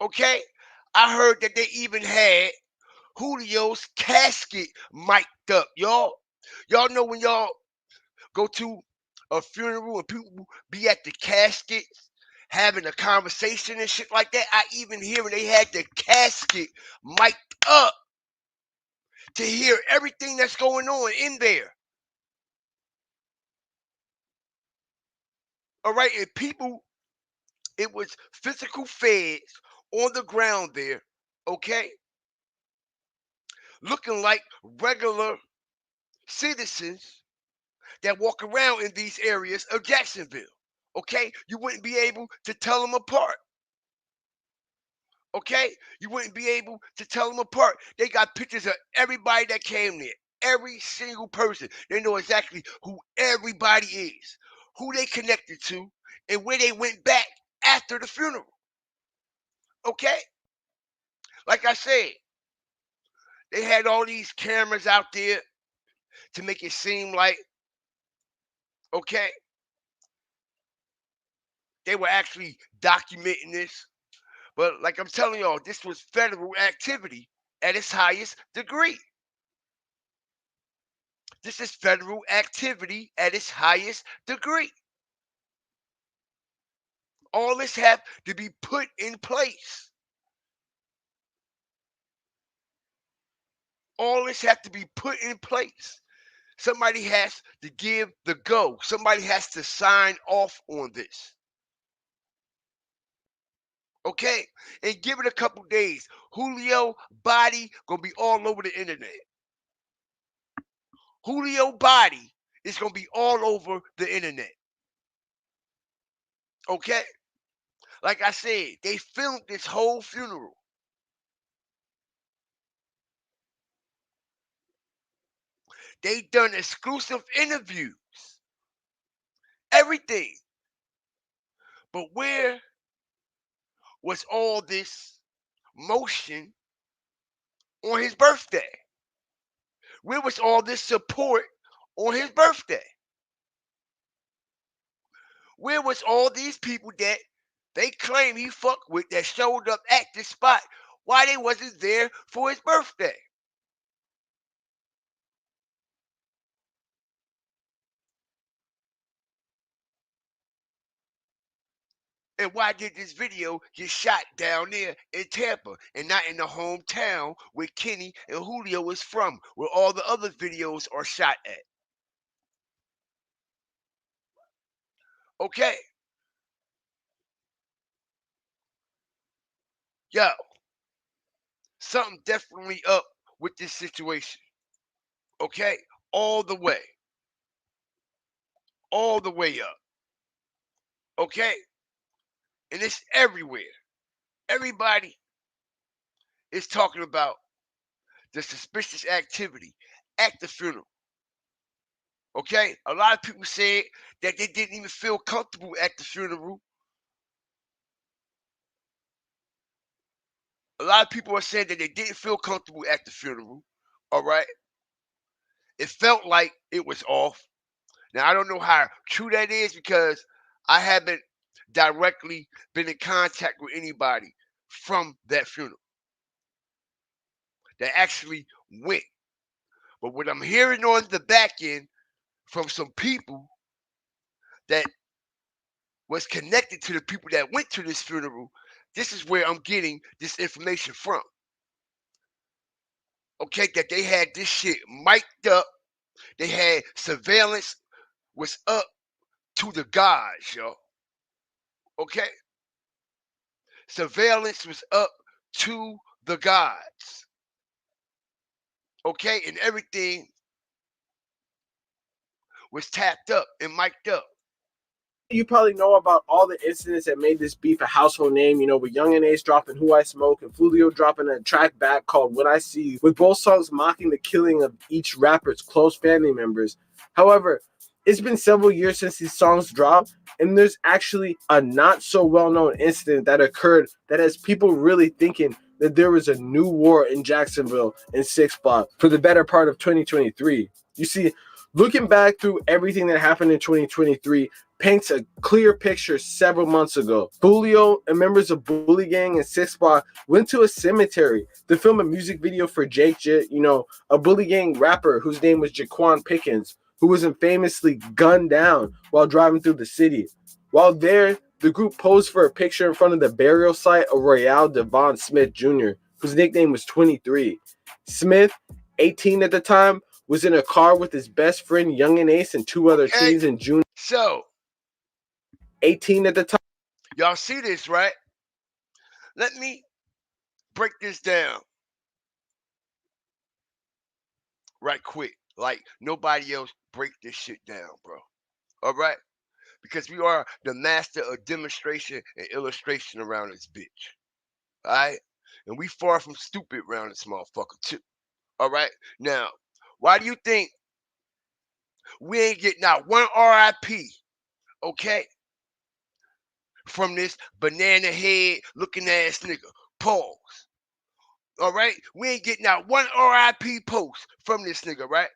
Okay? I heard that they even had Julio's casket mic'd up, y'all. Y'all know when y'all go to a funeral and people be at the casket having a conversation and shit like that? I even hear when they had the casket mic'd up to hear everything that's going on in there. All right, and people, it was physical feds on the ground there, okay? Looking like regular citizens that walk around in these areas of Jacksonville, okay? You wouldn't be able to tell them apart, okay? You wouldn't be able to tell them apart. They got pictures of everybody that came there, every single person. They know exactly who everybody is, who they connected to, and where they went back after the funeral, okay? Like I said, they had all these cameras out there to make it seem like, okay, they were actually documenting this. But like I'm telling y'all, this was federal activity at its highest degree. This is federal activity at its highest degree. All this have to be put in place. All this have to be put in place. Somebody has to give the go. Somebody has to sign off on this. Okay? And give it a couple days. Julio body gonna be all over the internet. Julio body is gonna be all over the internet. Okay? Like I said, they filmed this whole funeral. They done exclusive interviews. Everything. But where was all this motion on his birthday? Where was all this support on his birthday? Where was all these people that they claim he fucked with that showed up at this spot? Why they wasn't there for his birthday? And why did this video get shot down there in Tampa and not in the hometown where Kenny and Julio is from, where all the other videos are shot at? Okay. Yo, something definitely up with this situation. Okay? All the way. All the way up. Okay? And it's everywhere. Everybody is talking about the suspicious activity at the funeral. Okay? A lot of people said that they didn't even feel comfortable at the funeral. A lot of people are saying that they didn't feel comfortable at the funeral. All right? It felt like it was off. Now, I don't know how true that is because I haven't directly been in contact with anybody from that funeral that actually went. But what I'm hearing on the back end from some people that was connected to the people that went to this funeral, this is where I'm getting this information from. Okay, that they had this shit mic'd up. They had surveillance was up to the gods, yo. Okay? Surveillance was up to the gods. Okay? And everything was tapped up and mic'd up. You probably know about all the incidents that made this beef a household name, you know, with Young and Ace dropping Who I Smoke and Foolio dropping a track back called When I See You, with both songs mocking the killing of each rapper's close family members. However, it's been several years since these songs dropped, and there's actually a not so well-known incident that occurred that has people really thinking that there was a new war in Jacksonville in 6 Block for the better part of 2023. You see, looking back through everything that happened in 2023 paints a clear picture several months ago. Foolio and members of Bully Gang and 6 Block went to a cemetery to film a music video for Jake Jit, you know, a Bully Gang rapper whose name was Jaquan Pickens, who was infamously gunned down while driving through the city. While there, the group posed for a picture in front of the burial site of Royale Devon Smith Jr., whose nickname was 23. Smith, 18 at the time, was in a car with his best friend Young and Ace and 2 other teens in June. So, 18 at the time. y'all see this, right? Let me break this down right quick. Like nobody else break this shit down, bro. All right? Because we are the master of demonstration and illustration around this bitch. All right? And we far from stupid around this motherfucker, too. All right? Now, why do you think we ain't getting out one RIP, okay, from this banana head looking ass nigga? Pause. All right? We ain't getting out one RIP post from this nigga, right?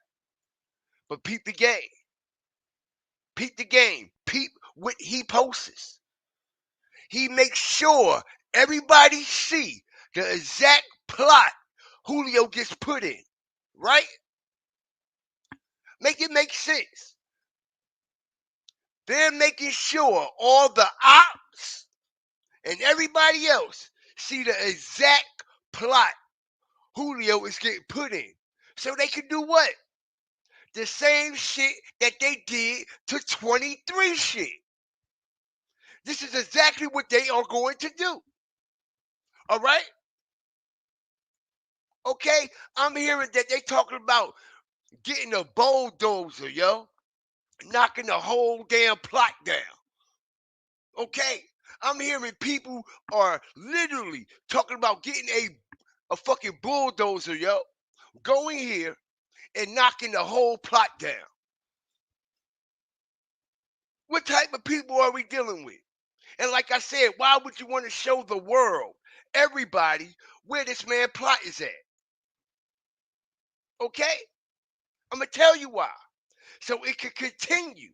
But peep the game. Peep the game. Peep what he posts. He makes sure everybody see the exact plot Julio gets put in, right? make sense. They're making sure all the ops and everybody else see the exact plot Julio is getting put in. So they can do what? The same shit that they did to 23 shit. This is exactly what they are going to do. All right? Okay? I'm hearing that they talking about getting a bulldozer, yo. Knocking the whole damn plot down. Okay? I'm hearing people are literally talking about getting a fucking bulldozer, yo. Going here and knocking the whole plot down. What type of people are we dealing with? And like I said, why would you want to show the world, everybody, where this man plot is at? Okay? I'm gonna tell you why. So it can continue.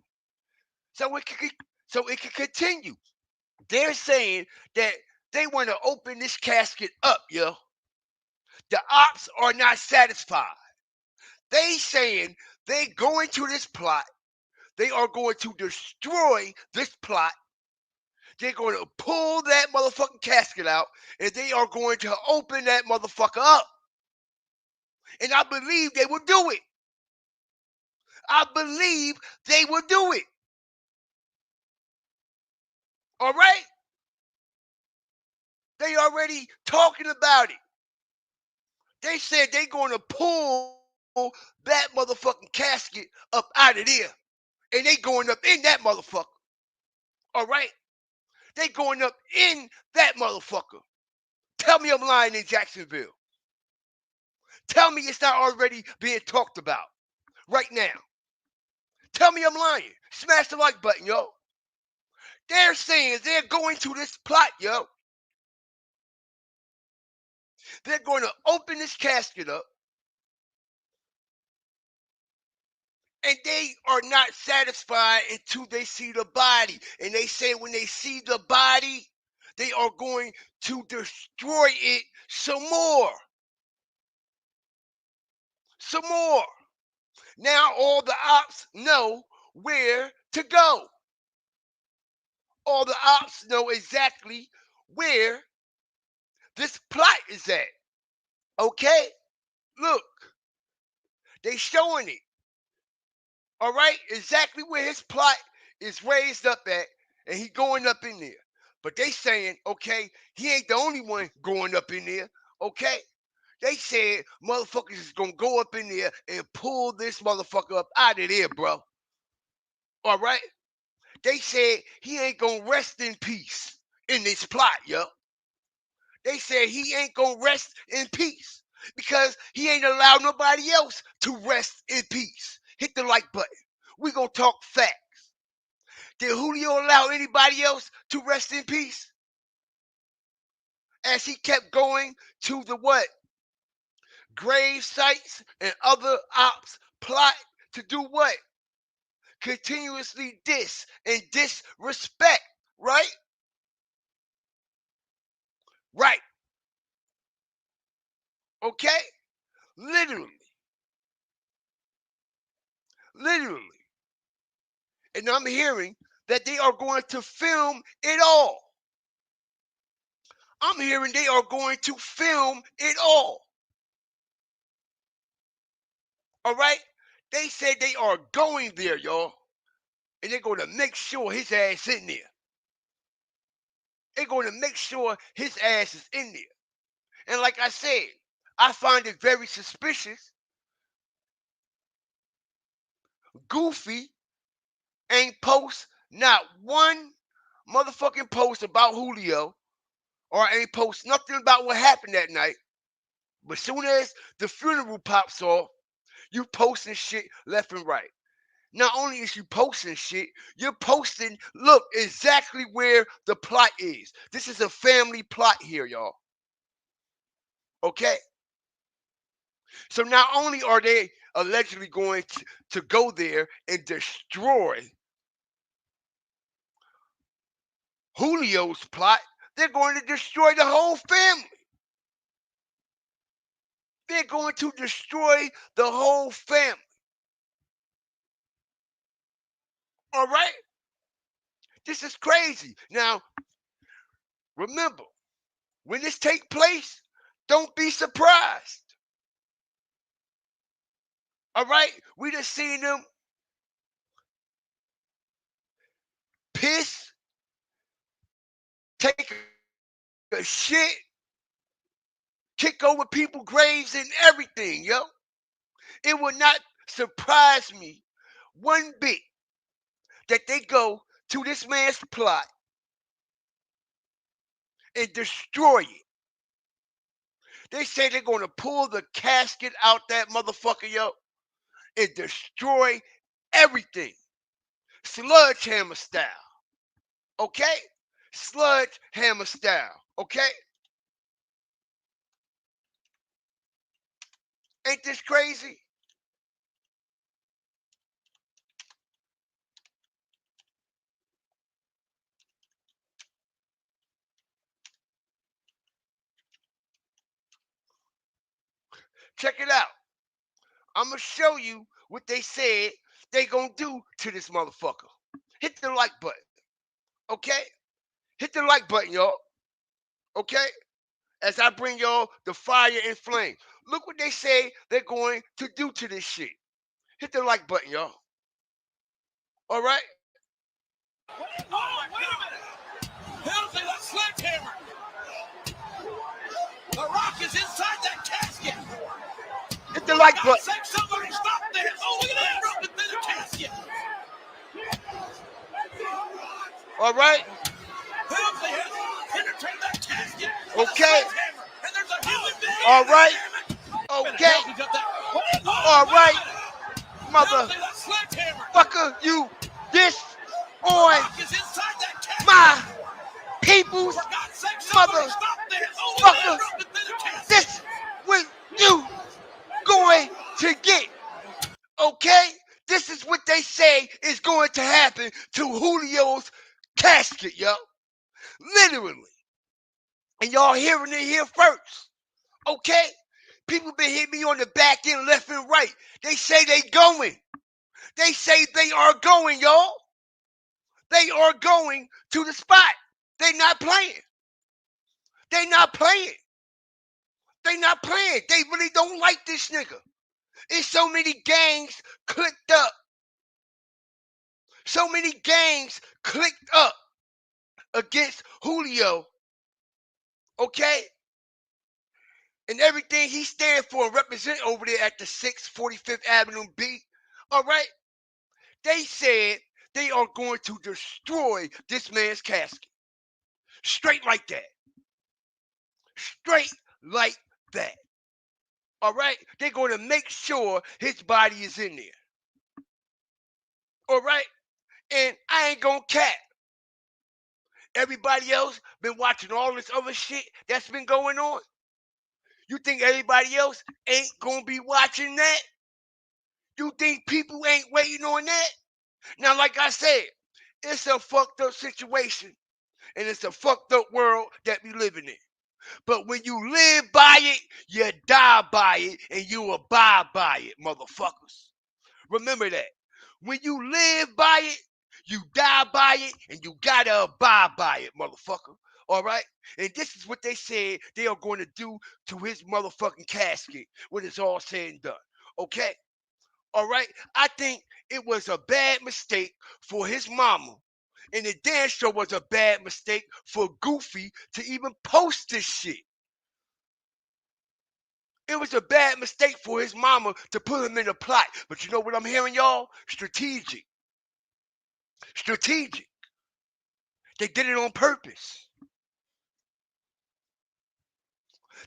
So it can continue. They're saying that they want to open this casket up, yo. The ops are not satisfied. They saying they going to this plot. They are going to destroy this plot. They're going to pull that motherfucking casket out, and they are going to open that motherfucker up. And I believe they will do it. I believe they will do it. All right? They already talking about it. They said they going to pull that motherfucking casket up out of there. And they going up in that motherfucker. All right? They going up in that motherfucker. Tell me I'm lying in Jacksonville. Tell me it's not already being talked about right now. Tell me I'm lying. Smash the like button, yo. They're saying they're going to this plot, yo. They're going to open this casket up. And they are not satisfied until they see the body. And they say when they see the body, they are going to destroy it some more. Some more. Now all the ops know where to go. All the ops know exactly where this plot is at. Okay? Look. They showing it. All right? Exactly where his plot is raised up at, and he going up in there. But they saying, okay, he ain't the only one going up in there. Okay? They said motherfuckers is gonna go up in there and pull this motherfucker up out of there, bro. All right? They said he ain't gonna rest in peace in this plot, yo. They said he ain't gonna rest in peace because he ain't allowed nobody else to rest in peace. Hit the like button. We gonna talk facts. Did Julio allow anybody else to rest in peace? As he kept going to the what? Grave sites and other ops plot to do what? Continuously diss and disrespect, right? Right. Okay? Literally. Literally. And I'm hearing that they are going to film it all. I'm hearing they are going to film it all. All right? They said they are going there, y'all. And they're going to make sure his ass in there. They're going to make sure his ass is in there. And like I said, I find it very suspicious. Goofy ain't post not one motherfucking post about Julio, or ain't post nothing about what happened that night. But soon as the funeral pops off, you posting shit left and right. Not only is you posting shit, you're posting, look, exactly where the plot is. This is a family plot here, y'all. Okay? So not only are they allegedly going to go there and destroy Julio's plot, they're going to destroy the whole family. They're going to destroy the whole family. All right? This is crazy. Now, remember, when this take place, don't be surprised. All right? We just seen them piss, take a shit, kick over people's graves and everything, yo. It would not surprise me one bit that they go to this man's plot and destroy it. They say they're going to pull the casket out that motherfucker, yo, and destroy everything. Sledgehammer style. Okay? Sledgehammer style. Okay? Ain't this crazy? Check it out. I'm going to show you what they said they going to do to this motherfucker. Hit the like button. Okay? Hit the like button, y'all. Okay? As I bring y'all the fire and flame. Look what they say they're going to do to this shit. Hit the like button, y'all. All right? Oh, wait a minute. Penalty, that's sledgehammer. The Rock is inside that casket. Hit the like button. Somebody stop this. Oh, look at that. Broken through the casket. All right? Penalty has penetrated that casket. Okay. And there's a human being. All right. Okay. All right. Motherfucker, you this on my people's motherfucker. This what you going to get. Okay? This is what they say is going to happen to Julio's casket, yo. Literally. And y'all hearing it here first. Okay? People been hitting me on the back end, left and right. They say they going. They say they are going, y'all. They are going to the spot. They not playing. They not playing. They not playing. They really don't like this nigga. It's so many gangs clicked up. So many gangs clicked up against Julio. Okay? And everything he stand for and represent over there at the 645th Avenue B. All right? They said they are going to destroy this man's casket. Straight like that. Straight like that. All right? They're going to make sure his body is in there. All right? And I ain't going to cap. Everybody else been watching all this other shit that's been going on. You think everybody else ain't going to be watching that? You think people ain't waiting on that? Now, like I said, it's a fucked up situation. And it's a fucked up world that we living in. But when you live by it, you die by it, and you abide by it, motherfuckers. Remember that. When you live by it, you die by it, and you gotta abide by it, motherfucker. All right? And this is what they said they are going to do to his motherfucking casket when it's all said and done. Okay? All right? I think it was a bad mistake for his mama. And it damn sure was a bad mistake for Goofy to even post this shit. It was a bad mistake for his mama to put him in a plot. But you know what I'm hearing, y'all? Strategic. Strategic. They did it on purpose.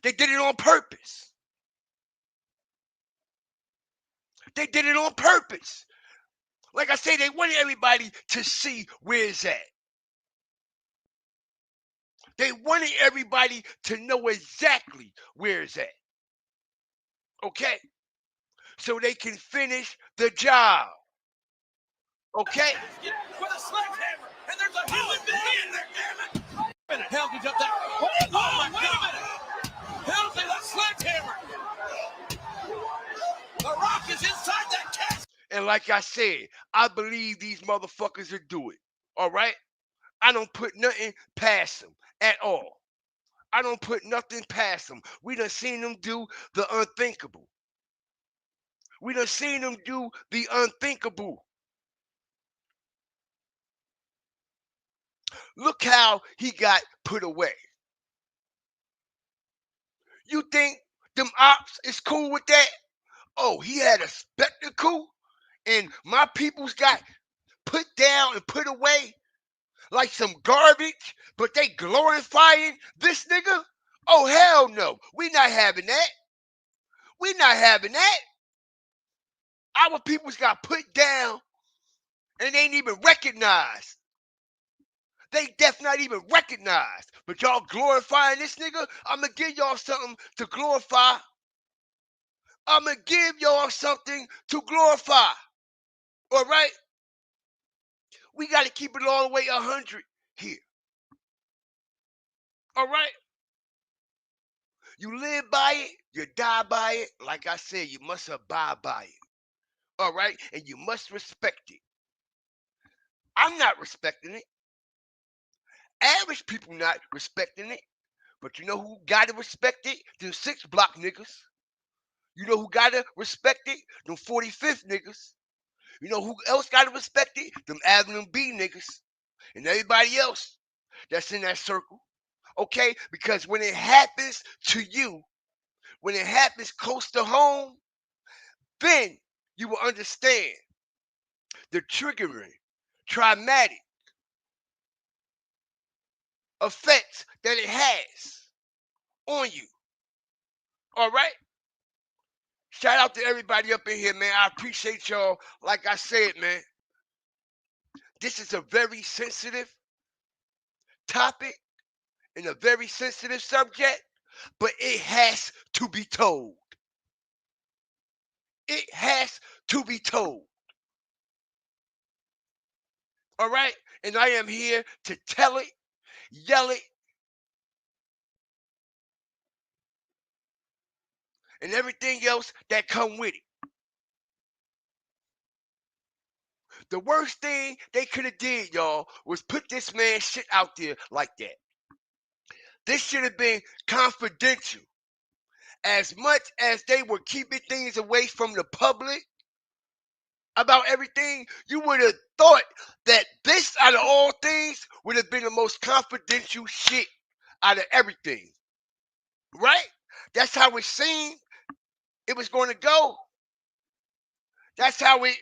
They did it on purpose. They did it on purpose. Like I say, they wanted everybody to see where it's at. They wanted everybody to know exactly where it's at. Okay? So they can finish the job. Okay? With a sledgehammer, and there's a human being in there, damn it. Penalty up there. Oh, wait a minute. Penalty, that's sledgehammer. The Rock is inside that casket. And like I said, I believe these motherfuckers will do it. All right? I don't put nothing past them at all. I don't put nothing past them. We done seen them do the unthinkable. We done seen them do the unthinkable. Look how he got put away. You think them ops is cool with that? Oh, he had a spectacle and my peoples got put down and put away like some garbage, but they glorifying this nigga? Oh, hell no. We not having that. We not having that. Our peoples got put down and they ain't even recognized. They definitely not even recognized. But y'all glorifying this nigga? I'ma give y'all something to glorify. I'ma give y'all something to glorify. All right? We got to keep it all the way 100 here. All right? You live by it, you die by it. Like I said, you must abide by it. All right? And you must respect it. I'm not respecting it. Average people not respecting it. But you know who got to respect it? Them 6 block niggas. You know who got to respect it? Them 45th niggas. You know who else got to respect it? Them Avenue B niggas. And everybody else that's in that circle. Okay? Because when it happens to you, when it happens close to home, then you will understand the triggering, traumatic effects that it has on you. All right? Shout out to everybody up in here, man. I appreciate y'all. Like I said, man, this is a very sensitive topic and a very sensitive subject, but it has to be told. It has to be told. All right? And I am here to tell it, yell it, and everything else that come with it. The worst thing they could have did, y'all, was put this man's shit out there like that. This should have been confidential. As much as they were keeping things away from the public about everything, you would have thought that this, out of all things, would have been the most confidential shit out of everything. Right? That's how it seemed it was going to go. That's how it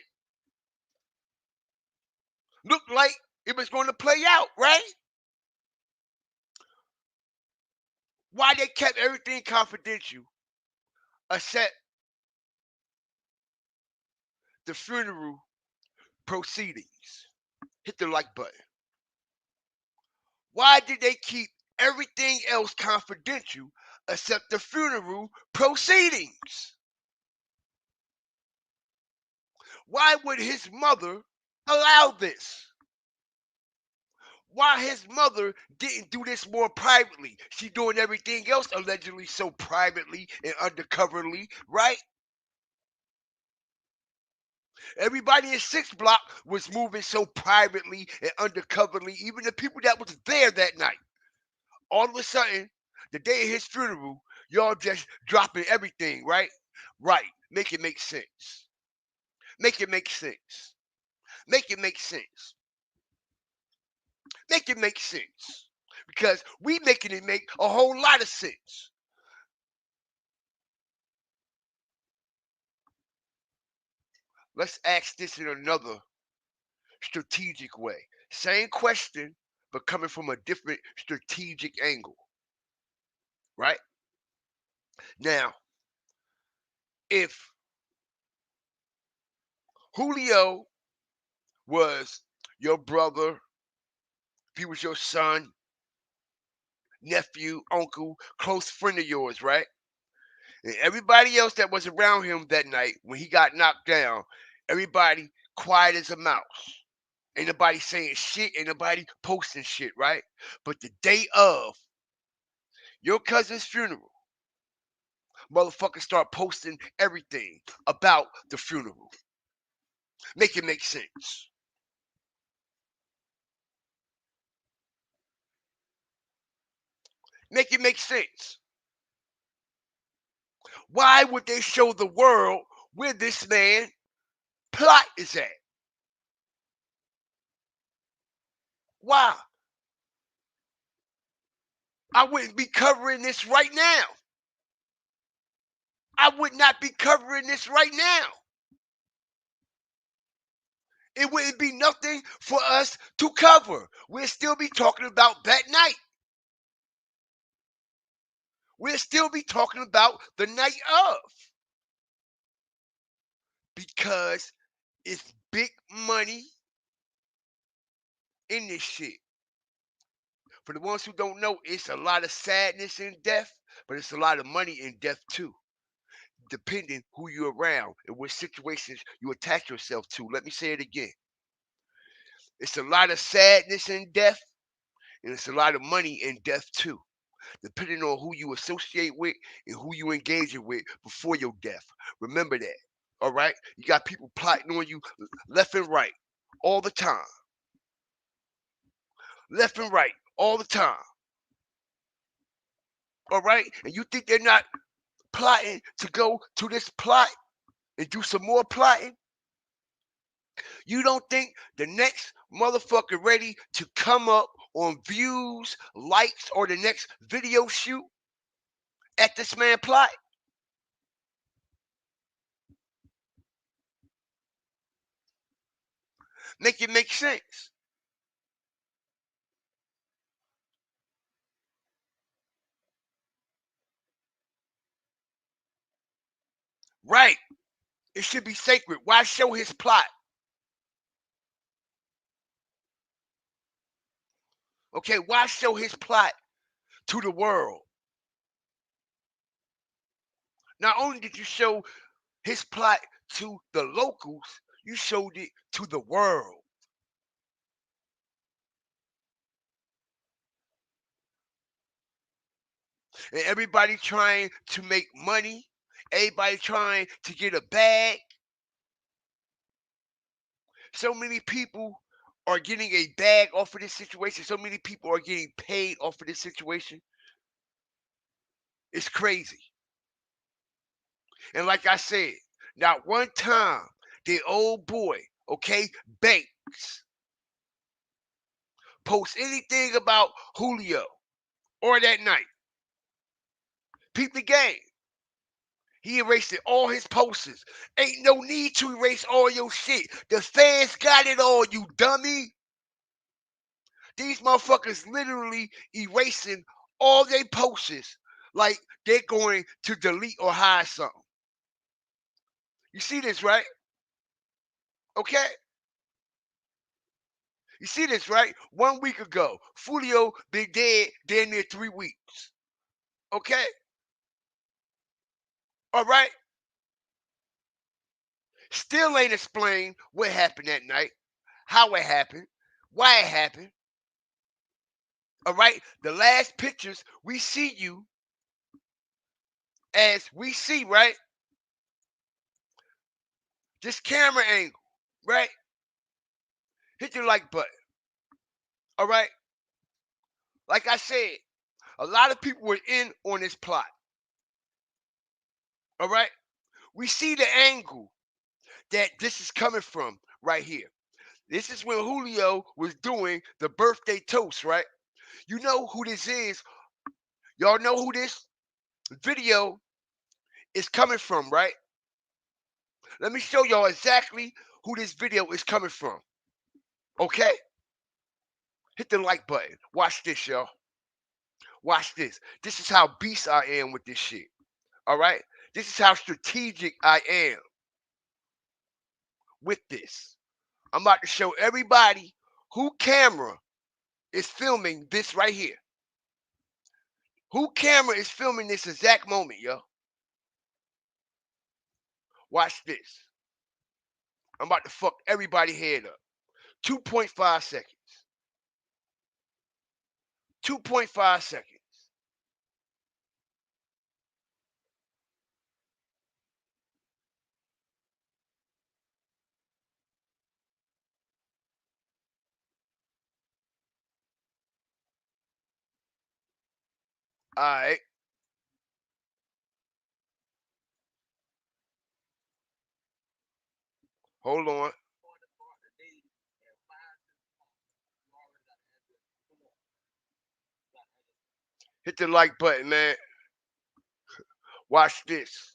looked like it was going to play out, right? Why they kept everything confidential except the funeral proceedings. Hit the like button. Why did they keep everything else confidential except the funeral proceedings? Why would his mother allow this? Why his mother didn't do this more privately? She doing everything else allegedly so privately and undercoverly, right? Everybody in 6 Block was moving so privately and undercoverly, even the people that was there that night. All of a sudden, the day of his funeral, y'all just dropping everything, right? Right. Make it make sense. Make it make sense. Make it make sense. Make it make sense. Because we making it make a whole lot of sense. Let's ask this in another strategic way. Same question, but coming from a different strategic angle. Right? Now, if Julio was your brother, if he was your son, nephew, uncle, close friend of yours, right? And everybody else that was around him that night when he got knocked down, everybody quiet as a mouse. Ain't nobody saying shit, ain't nobody posting shit, right? But the day of your cousin's funeral, motherfuckers start posting everything about the funeral. Make it make sense. Make it make sense. Why would they show the world where this man plot is at? Why? I wouldn't be covering this right now. I would not be covering this right now. It wouldn't be nothing for us to cover. We'll still be talking about that night. We'll still be talking about the night of. Because it's big money in this shit. For the ones who don't know, it's a lot of sadness in death, but it's a lot of money in death too. Depending who you're around and what situations you attach yourself to. Let me say it again. It's a lot of sadness in death, and it's a lot of money in death too. Depending on who you associate with and who you engage with before your death. Remember that. All right? You got people plotting on you left and right all the time. Left and right all the time. All right? And you think they're not plotting to go to this plot and do some more plotting? You don't think the next motherfucker ready to come up on views, likes, or the next video shoot at this man plot? Make it make sense. Right. It should be sacred. Why show his plot? Okay, why show his plot to the world? Not only did you show his plot to the locals, you showed it to the world. And everybody trying to make money, everybody trying to get a bag. So many people are getting a bag off of this situation. So many people are getting paid off of this situation. It's crazy. And like I said, not one time did old boy, okay, Banks, post anything about Julio or that night. Peep the game. He erased all his posters. Ain't no need to erase all your shit. The fans got it all, you dummy. These motherfuckers literally erasing all their posters like they're going to delete or hide something. You see this, right? Okay? You see this, right? 1 week ago, Foolio been dead damn near 3 weeks. Okay? All right? Still ain't explained what happened that night, how it happened, why it happened. All right? The last pictures, we see you as we see, right? This camera angle, right? Hit the like button. All right? Like I said, a lot of people were in on this plot. All right? We see the angle that this is coming from right here. This is when Julio was doing the birthday toast, right? You know who this is. Y'all know who this video is coming from, right? Let me show y'all exactly who this video is coming from. Okay? Hit the like button. Watch this, y'all. Watch this. This is how beast I am with this shit. All right? This is how strategic I am with this. I'm about to show everybody who camera is filming this right here. Who camera is filming this exact moment, yo? Watch this. I'm about to fuck everybody head up. 2.5 seconds. 2.5 seconds. All right. Hold on. Hit the like button, man. Watch this.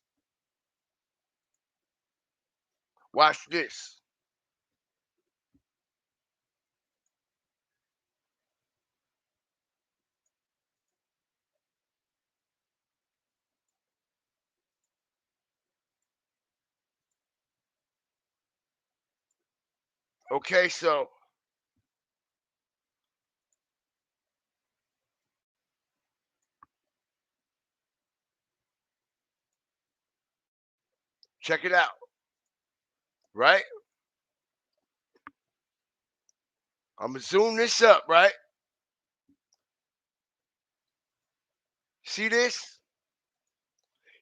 Watch this. Okay, so check it out. Right? I'm going to zoom this up, right? See this?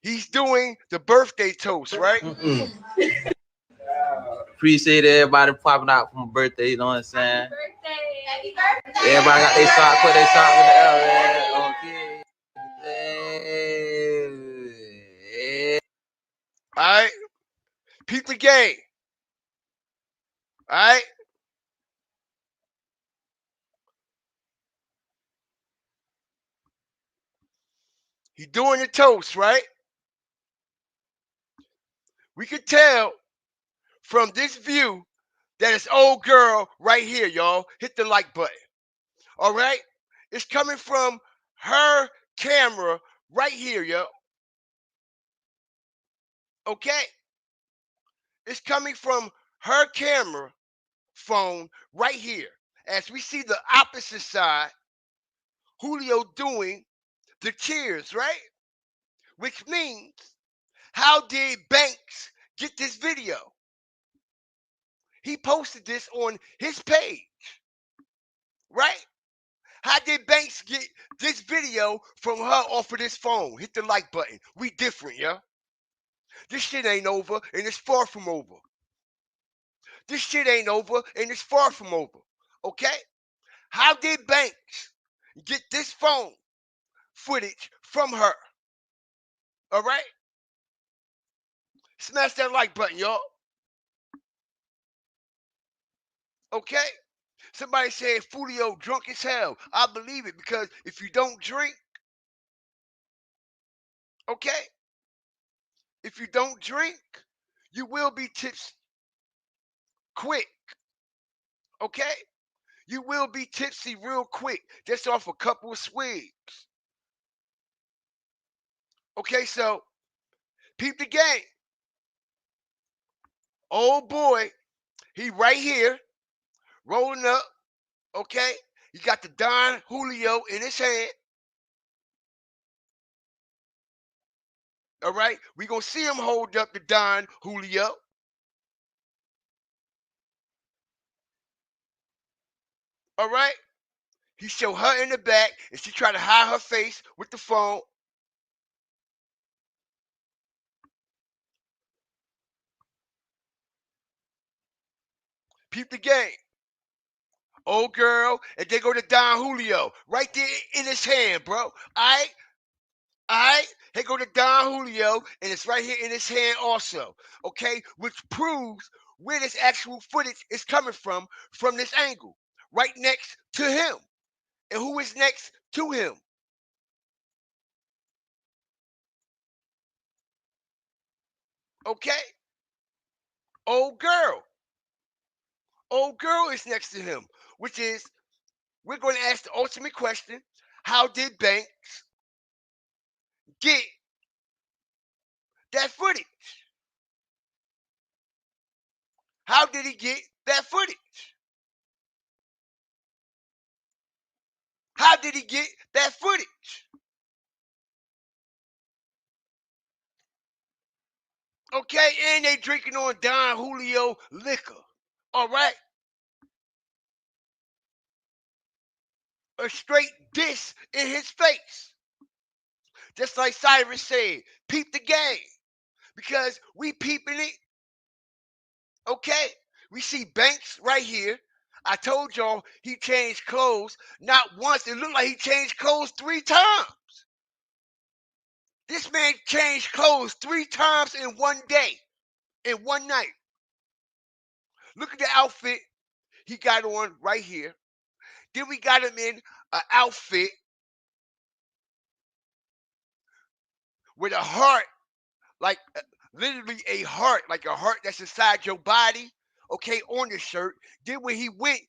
He's doing the birthday toast, right? Appreciate everybody popping out for my birthday, you know what I'm saying? Happy birthday! Everybody got their socks, put their socks in the air, man. Okay. All right? Peep the game. All right? He's doing the toast, right? We could tell from this view that it's old girl right here, y'all. Hit the like button. All right? It's coming from her camera right here, yo. Okay? It's coming from her camera phone right here. As we see the opposite side, Julio doing the cheers, right? Which means, how did Banks get this video? He posted this on his page, right? How did Banks get this video from her off of this phone? Hit the like button. We different, yeah? This shit ain't over, and it's far from over. This shit ain't over, and it's far from over. Okay? How did Banks get this phone footage from her? All right? Smash that like button, y'all. Okay? Somebody said Foolio drunk as hell. I believe it, because if you don't drink, okay? If you don't drink, you will be tipsy quick. Okay? You will be tipsy real quick, just off a couple of swigs. Okay, so peep the game. Old boy, he right here, rolling up. Okay? He got the Don Julio in his hand. All right? We gonna see him hold up the Don Julio. All right? He show her in the back, and she try to hide her face with the phone. Peep the game. Old girl, and they go to Don Julio right there in his hand, bro. All right? All right? They go to Don Julio, and it's right here in his hand also. Okay? Which proves where this actual footage is coming from this angle. Right next to him. And who is next to him? Okay? Old girl. Old girl is next to him, which is, we're going to ask the ultimate question. How did Banks get that footage? How did he get that footage? How did he get that footage? Okay, and they drinking on Don Julio liquor. All right? A straight diss in his face. Just like Cyrus said, peep the game. Because we peeping it. Okay? We see Banks right here. I told y'all he changed clothes not once. It looked like he changed clothes 3 times. This man changed clothes 3 times in one day, in one night. Look at the outfit he got on right here. Then we got him in an outfit with a heart, like literally a heart, like a heart that's inside your body, okay, on the shirt. Then when he went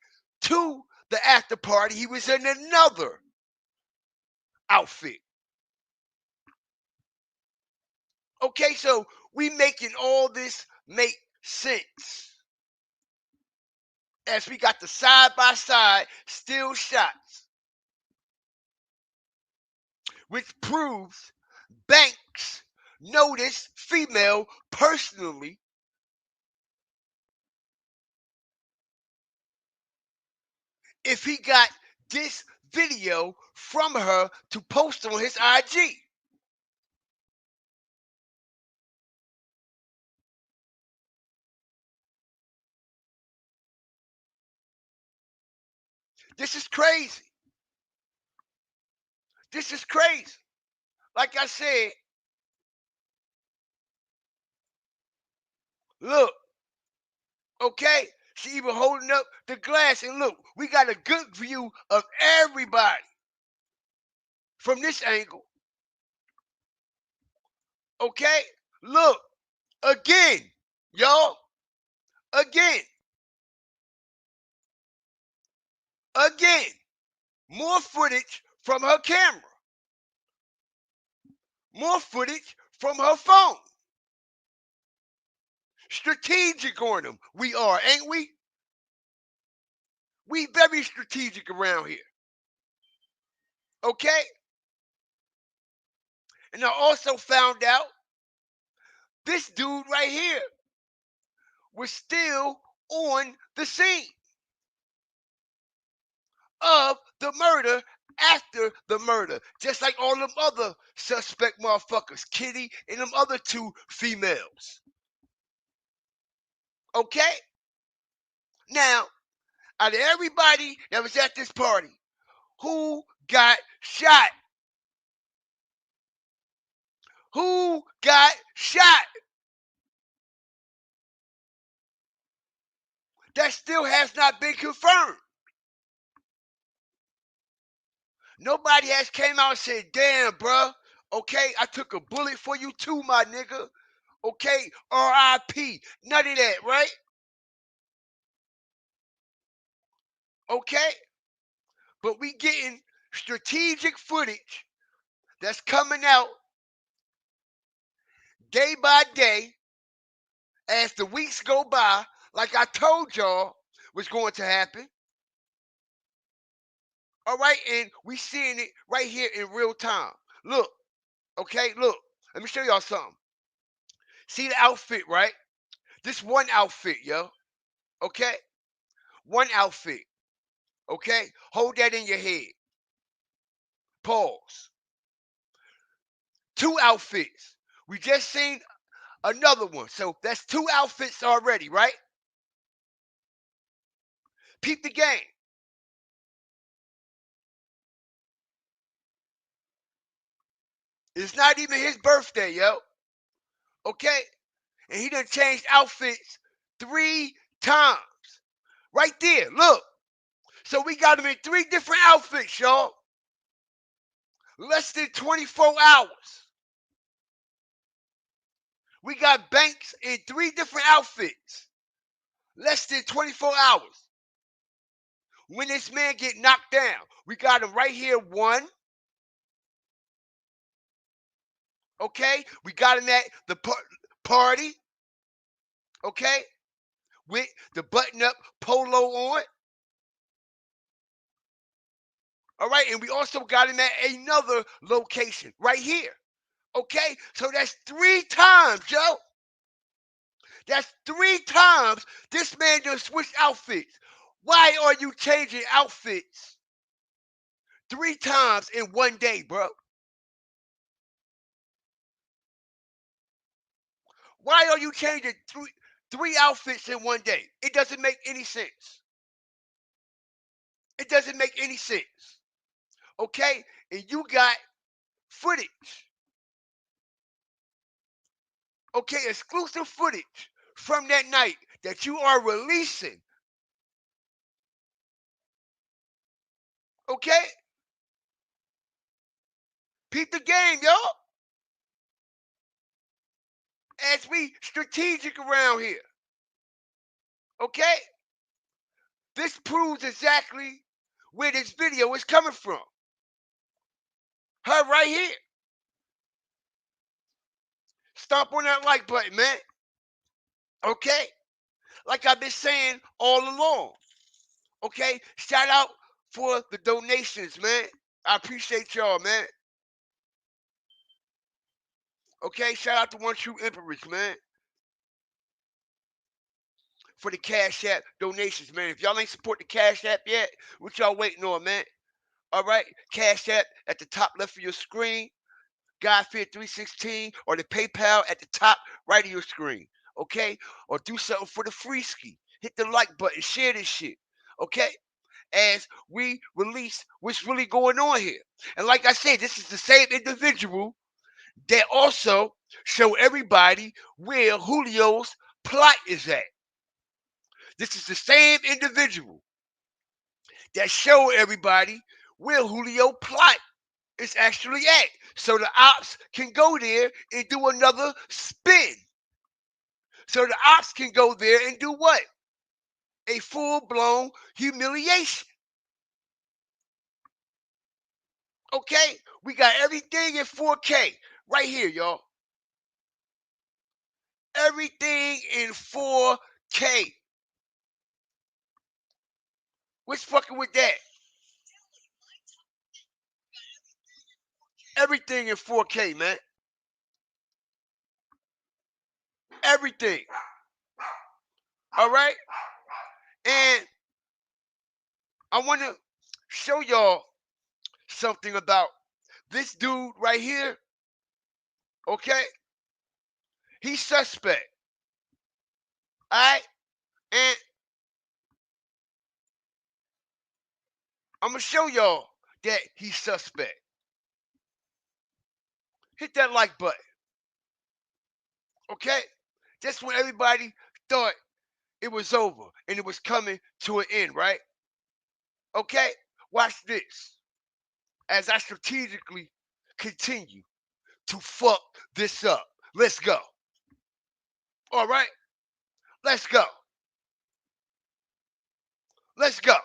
to the after party, he was in another outfit. Okay, so we making all this make sense as we got the side-by-side still shots, which proves Banks noticed female personally if he got this video from her to post on his IG. This is crazy. This is crazy. Like I said, look, okay? She even holding up the glass, and look, we got a good view of everybody from this angle. Okay? Look, again, y'all, again, more footage from her camera, more footage from her phone. Strategic on them, we are, ain't we? We very strategic around here. Okay? And I also found out this dude right here was still on the scene of the murder after the murder, just like all them other suspect motherfuckers, Kitty and them other 2 females. Okay? Now, out of everybody that was at this party, who got shot? Who got shot? That still has not been confirmed. Nobody has came out and said, damn, bruh, okay, I took a bullet for you too, my nigga. Okay, R.I.P. None of that, right? Okay? But we getting strategic footage that's coming out day by day as the weeks go by, like I told y'all was going to happen. All right, and we seeing it right here in real time. Look, okay, look. Let me show y'all something. See the outfit, right? This one outfit, yo. Okay? One outfit. Okay? Hold that in your head. Pause. 2 outfits. We just seen another one. So that's 2 outfits already, right? Peep the game. It's not even his birthday, yo. Okay? And he done changed outfits 3 times. Right there, look. So we got him in 3 different outfits, y'all. Less than 24 hours. We got Banks in 3 different outfits. Less than 24 hours. When this man get knocked down, we got him right here, 1. Okay? We got him at the party. Okay? With the button-up polo on. All right? And we also got him at another location right here. Okay? So that's 3 times, Joe. That's 3 times this man just switched outfits. Why are you changing outfits 3 times in one day, bro? Why are you changing 3 outfits in one day? It doesn't make any sense. It doesn't make any sense. Okay? And you got footage Okay, exclusive footage from that night that you are releasing. Okay? Peep the game, y'all. As we strategic around here. Okay? This proves exactly where this video is coming from. Her right here. Stomp on that like button, man. Okay? Like I've been saying all along. Okay? Shout out for the donations, man. I appreciate y'all, man. Okay? Shout out to One True Empress, man. For the Cash App donations, man. If y'all ain't support the Cash App yet, what y'all waiting on, man? All right? Cash App at the top left of your screen. Godfear316, or the PayPal at the top right of your screen. Okay? Or do something for the free ski. Hit the like button. Share this shit. Okay? As we release what's really going on here. And like I said, this is the same individual that also show everybody where Julio's plot is at. This is the same individual that show everybody where Julio plot is actually at. So the ops can go there and do another spin. So the ops can go there and do what? A full-blown humiliation. Okay? We got everything in 4K right here, y'all. Everything in 4K. What's fucking with that? Everything in 4K, man. Everything. All right? And I want to show y'all something about this dude right here. Okay? He's suspect. All right? And I'm going to show y'all that he's suspect. Hit that like button. Okay? That's when everybody thought it was over and it was coming to an end, right? Okay? Watch this. As I strategically continue to fuck this up. Let's go. All right? Let's go. Let's go.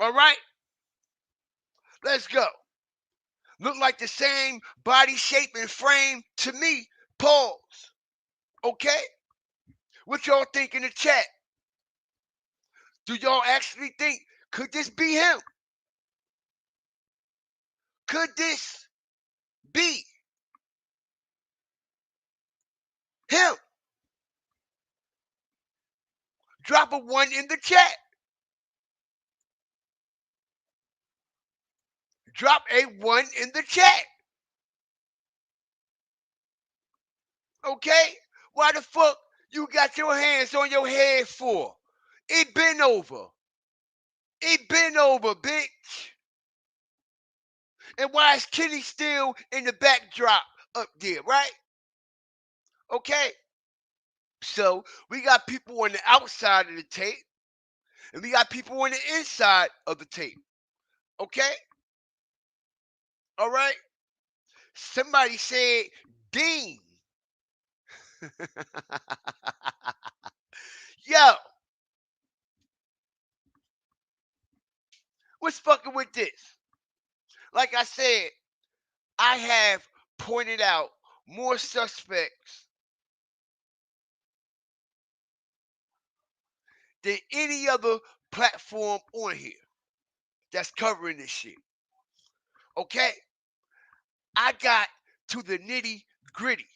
All right? Let's go. Look like the same body shape and frame to me. Pause. Okay? What y'all think in the chat? Do y'all actually think, could this be him? Could this be him? Drop a 1 in the chat. Drop a 1 in the chat. Okay? Why the fuck you got your hands on your head for? It been over. It been over, bitch. And why is Kenny still in the backdrop up there, right? Okay? So we got people on the outside of the tape, and we got people on the inside of the tape. Okay? All right? Somebody said Dean. Yo. What's fucking with this? Like I said, I have pointed out more suspects than any other platform on here that's covering this shit. Okay? I got to the nitty gritty.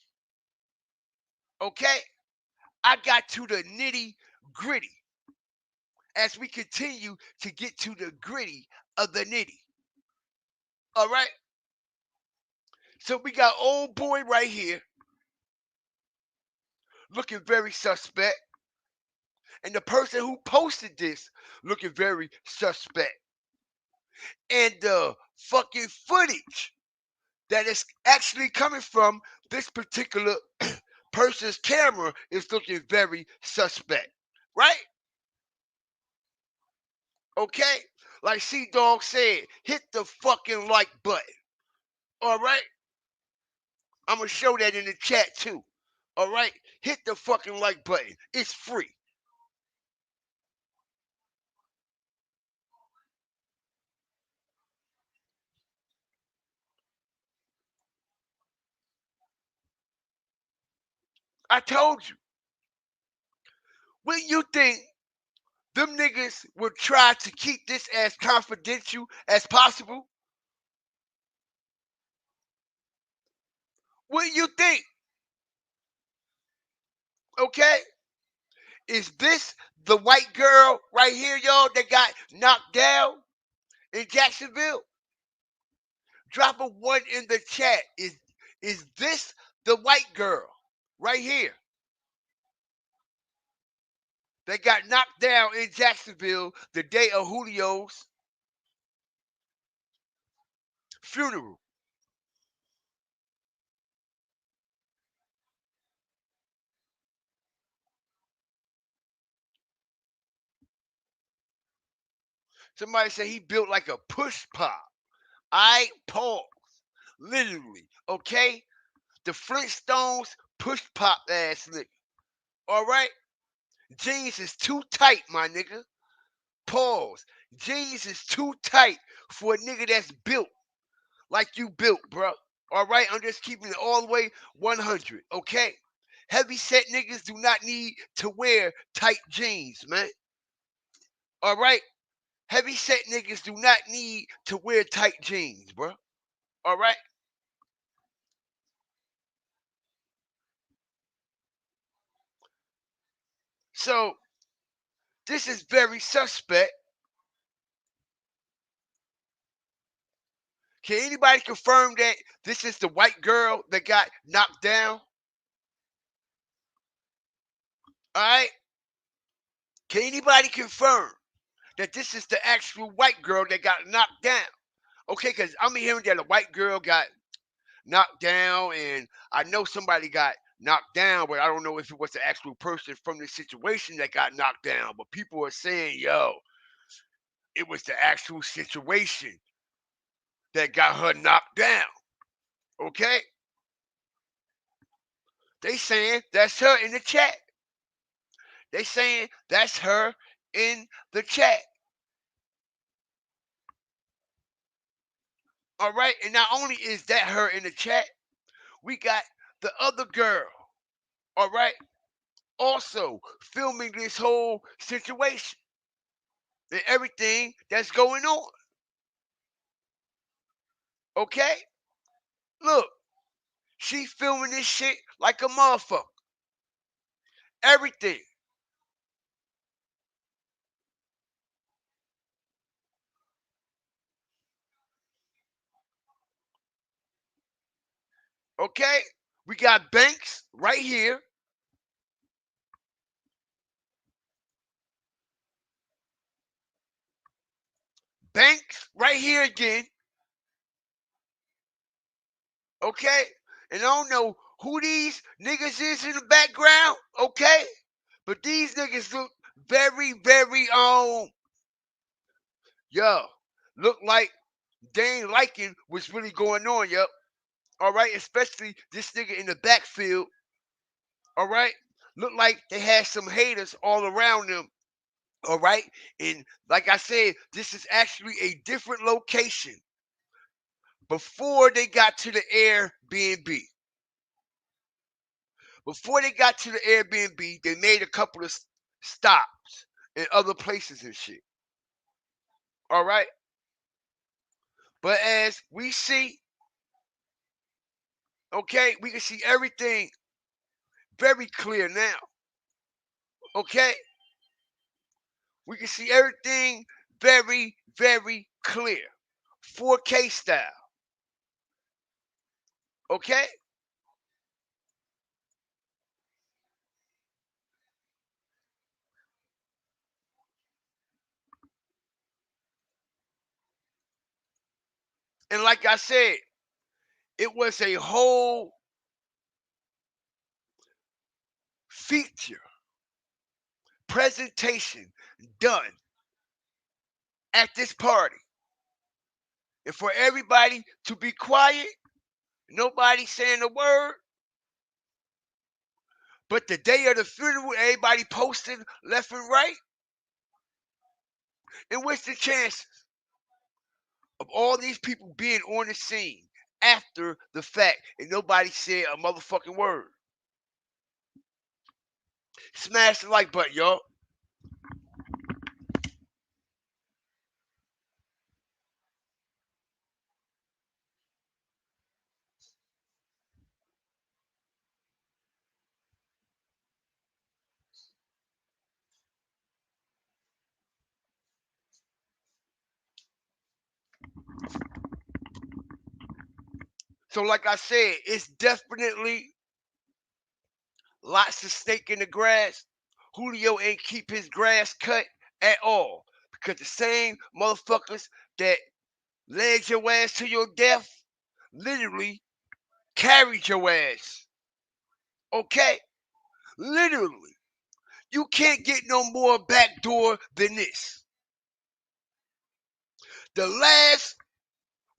Okay? I got to the nitty gritty as we continue to get to the gritty of the nitty. All right? So we got old boy right here looking very suspect. And the person who posted this looking very suspect. And the fucking footage that is actually coming from this particular person's camera is looking very suspect, right? Okay? Like C-Dog said, hit the fucking like button. All right? I'm going to show that in the chat too. All right? Hit the fucking like button. It's free. I told you. When you think them niggas will try to keep this as confidential as possible? What you think? Okay? Is this the white girl right here, y'all, that got knocked down in Jacksonville? Drop a 1 in the chat. Is this the white girl right here that got knocked down in Jacksonville the day of Julio's funeral? Somebody said he built like a push pop. I pause. Literally, okay? The Flintstones push pop ass nigga. All right? Jeans is too tight, my nigga. Pause. Jeans is too tight for a nigga that's built like you built, bro. All right? I'm just keeping it all the way 100, okay? Heavy set niggas do not need to wear tight jeans, man. All right? Heavy set niggas do not need to wear tight jeans, bro. All right? So, this is very suspect. Can anybody confirm that this is the white girl that got knocked down? All right? Can anybody confirm that this is the actual white girl that got knocked down? Okay, because I'm hearing that a white girl got knocked down, and I know somebody got knocked down, but I don't know if it was the actual person from the situation that got knocked down. But people are saying, yo, it was the actual situation that got her knocked down. Okay? They saying that's her in the chat. They saying that's her in the chat. All right? And not only is that her in the chat, we got the other girl, all right, also filming this whole situation and everything that's going on. Okay? Look, she filming this shit like a motherfucker. Everything. Okay? We got Banks right here. Banks right here again. Okay? And I don't know who these niggas is in the background, okay? But these niggas look very, very yo, look like they ain't liking what's really going on, yo. All right, especially this nigga in the backfield. All right, look like they had some haters all around them. All right, and like I said, this is actually a different location before they got to the Airbnb. Before they got to the Airbnb, they made a couple of stops in other places and shit. All right, but as we see, okay, we can see everything very clear now. Okay, we can see everything very, very clear. 4K style. Okay? And like I said, It was a whole feature presentation done at this party. And for everybody to be quiet, nobody saying a word. But the day of the funeral, everybody posting left and right. And what's the chances of all these people being on the scene after the fact and nobody said a motherfucking word? Smash the like button, y'all. So like I said, it's definitely lots of snake in the grass. Julio ain't keep his grass cut at all. Because the same motherfuckers that led your ass to your death literally carried your ass. Okay? Literally. You can't get no more backdoor than this. The last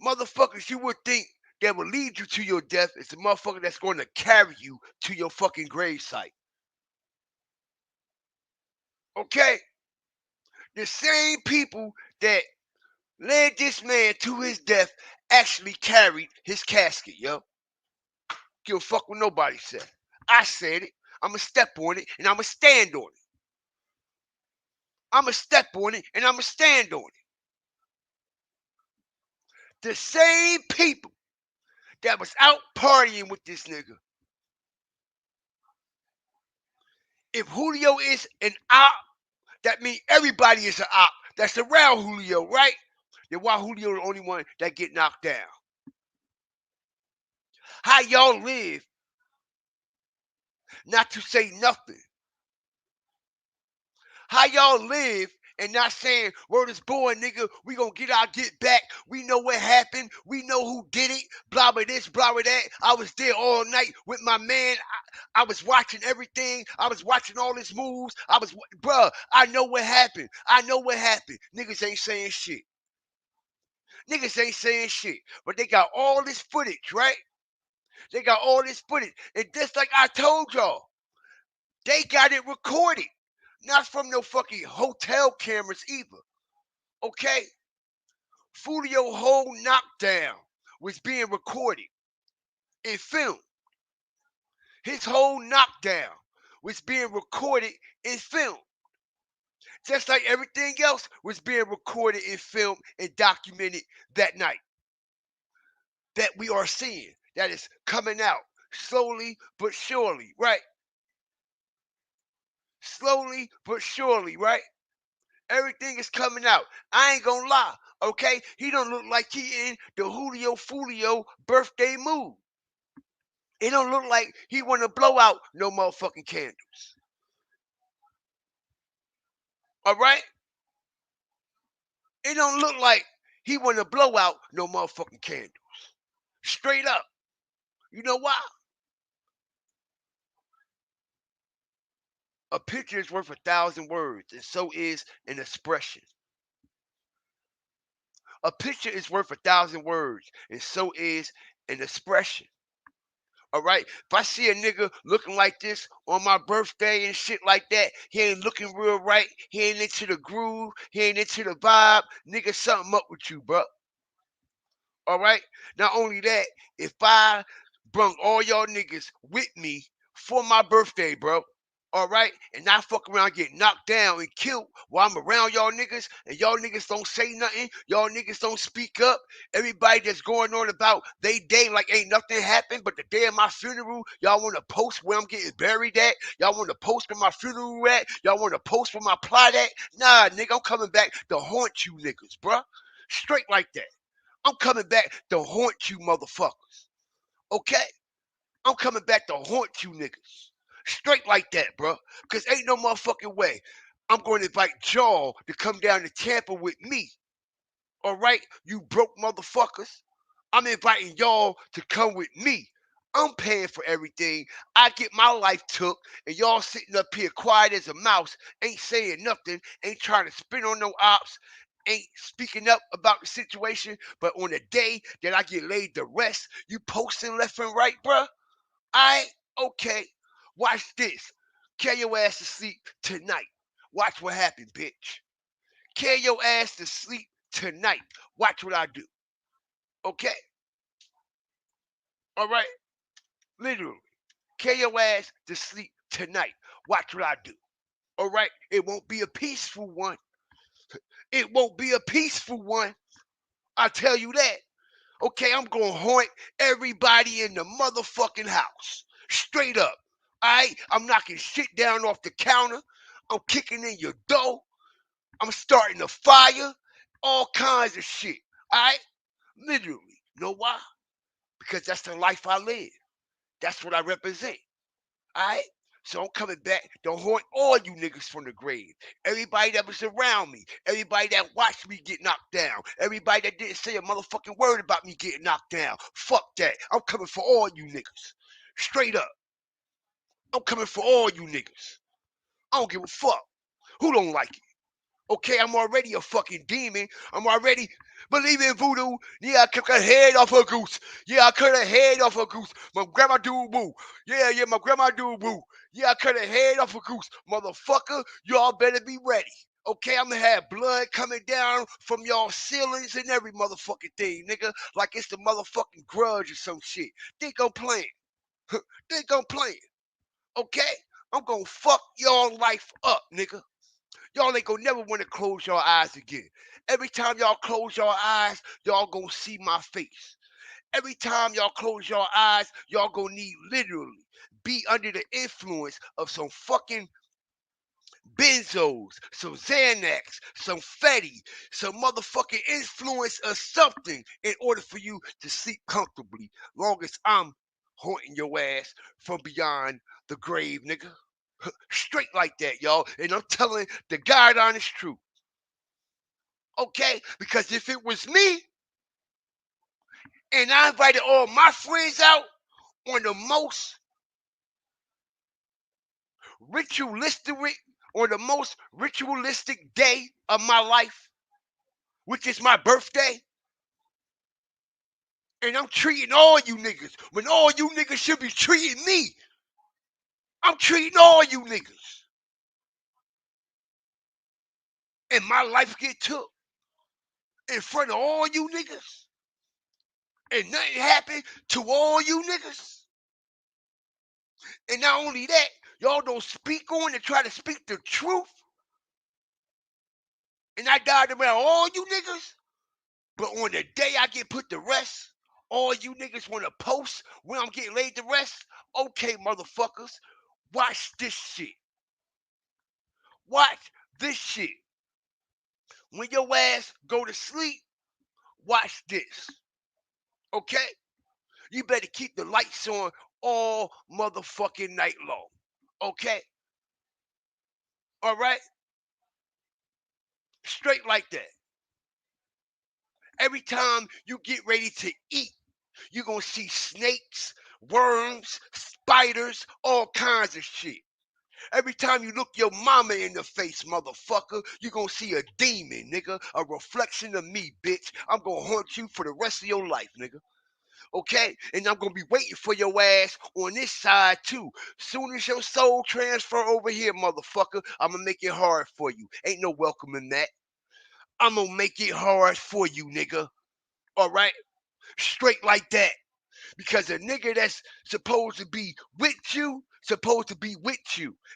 motherfuckers you would think that will lead you to your death is the motherfucker that's going to carry you to your fucking gravesite. Okay? The same people that led this man to his death actually carried his casket, yo. Give a fuck what nobody said. I said it. I'ma step on it and I'ma stand on it. I'ma step on it and I'ma stand on it. The same people that was out partying with this nigga. If Julio is an op, that means everybody is an op that's around Julio, right? Then why Julio the only one that get knocked down? How y'all live not to say nothing? How y'all live and not saying, word is born, nigga, we gonna get our get back. We know what happened. We know who did it. Blah, blah, this, blah, blah, that. I was there all night with my man. I was watching everything. I was watching all his moves. Bruh, I know what happened. I know what happened. Niggas ain't saying shit. Niggas ain't saying shit. But they got all this footage, right? They got all this footage. And just like I told y'all, they got it recorded. Not from no fucking hotel cameras either. Okay? Foolio whole knockdown was being recorded and filmed. His whole knockdown was being recorded and filmed. Just like everything else was being recorded and filmed and documented that night. That we are seeing. That is coming out slowly but surely, right? Slowly but surely, right? Everything is coming out. I ain't gonna lie, okay? He don't look like he in the Julio Foolio birthday mood. It don't look like he want to blow out no motherfucking candles. All right? It don't look like he want to blow out no motherfucking candles. Straight up. You know why? A picture is worth 1,000 words, and so is an expression. A picture is worth 1,000 words, and so is an expression. All right. If I see a nigga looking like this on my birthday and shit like that, he ain't looking real right. He ain't into the groove. He ain't into the vibe. Nigga, something up with you, bro. All right. Not only that, if I brung all y'all niggas with me for my birthday, bro. All right, and not fuck around, get knocked down and killed while I'm around y'all niggas, and y'all niggas don't say nothing. Y'all niggas don't speak up. Everybody that's going on about they day like ain't nothing happened, but the day of my funeral, y'all want to post where I'm getting buried at. Y'all want to post where my funeral at. Y'all want to post where my plot at. Nah, nigga, I'm coming back to haunt you niggas, bruh. Straight like that. I'm coming back to haunt you motherfuckers. Okay? I'm coming back to haunt you niggas. Straight like that, bro. Because ain't no motherfucking way I'm going to invite y'all to come down to Tampa with me. All right? You broke motherfuckers. I'm inviting y'all to come with me. I'm paying for everything. I get my life took, and y'all sitting up here quiet as a mouse, ain't saying nothing, ain't trying to spin on no ops, ain't speaking up about the situation. But on the day that I get laid to rest, you posting left and right, bruh. Okay. Watch this. Carry your ass to sleep tonight. Watch what happens, bitch. Carry your ass to sleep tonight. Watch what I do. Okay? All right? Literally. Carry your ass to sleep tonight. Watch what I do. All right? It won't be a peaceful one. It won't be a peaceful one. I tell you that. Okay, I'm going to haunt everybody in the motherfucking house. Straight up. All right? I'm knocking shit down off the counter. I'm kicking in your door. I'm starting a fire. All kinds of shit. All right? Literally. Know why? Because that's the life I live. That's what I represent. All right? So I'm coming back to haunt all you niggas from the grave. Everybody that was around me. Everybody that watched me get knocked down. Everybody that didn't say a motherfucking word about me getting knocked down. Fuck that. I'm coming for all you niggas. Straight up. I'm coming for all you niggas. I don't give a fuck. Who don't like it? Okay, I'm already a fucking demon. I'm already believing in voodoo. Yeah, I cut the head off a goose. Yeah, I cut a head off a goose. My grandma do boo. Yeah, my grandma do boo. Yeah, I cut a head off a goose. Motherfucker, y'all better be ready. Okay, I'm gonna have blood coming down from y'all ceilings and every motherfucking thing, nigga. Like it's the motherfucking Grudge or some shit. Think I'm playing. Think I'm playing. Okay? I'm gonna fuck y'all life up, nigga. Y'all ain't gonna never want to close your eyes again. Every time y'all close your eyes, y'all gonna see my face. Every time y'all close your eyes, y'all gonna need literally be under the influence of some fucking benzos, some Xanax, some Fetty, some motherfucking influence or something in order for you to sleep comfortably. Long as I'm haunting your ass from beyond the grave, nigga. Straight like that, y'all. And I'm telling the God honest truth. Okay? Because if it was me and I invited all my friends out on the most ritualistic day of my life, which is my birthday, and I'm treating all you niggas when all you niggas should be treating me. I'm treating all you niggas. And my life get took in front of all you niggas. And nothing happened to all you niggas. And not only that, y'all don't speak on and try to speak the truth. And I died around all you niggas. But on the day I get put to rest, all you niggas want to post when I'm getting laid to rest. Okay, motherfuckers, watch this shit. Watch this shit. When your ass go to sleep, watch this. Okay? You better keep the lights on all motherfucking night long. Okay? All right? Straight like that. Every time you get ready to eat, you're going to see snakes, worms, spiders, all kinds of shit. Every time you look your mama in the face, motherfucker, you're going to see a demon, nigga. A reflection of me, bitch. I'm going to haunt you for the rest of your life, nigga. Okay? And I'm going to be waiting for your ass on this side, too. Soon as your soul transfer over here, motherfucker, I'm going to make it hard for you. Ain't no welcome in that. I'm going to make it hard for you, nigga. All right? Straight like that. Because a nigga that's supposed to be with you,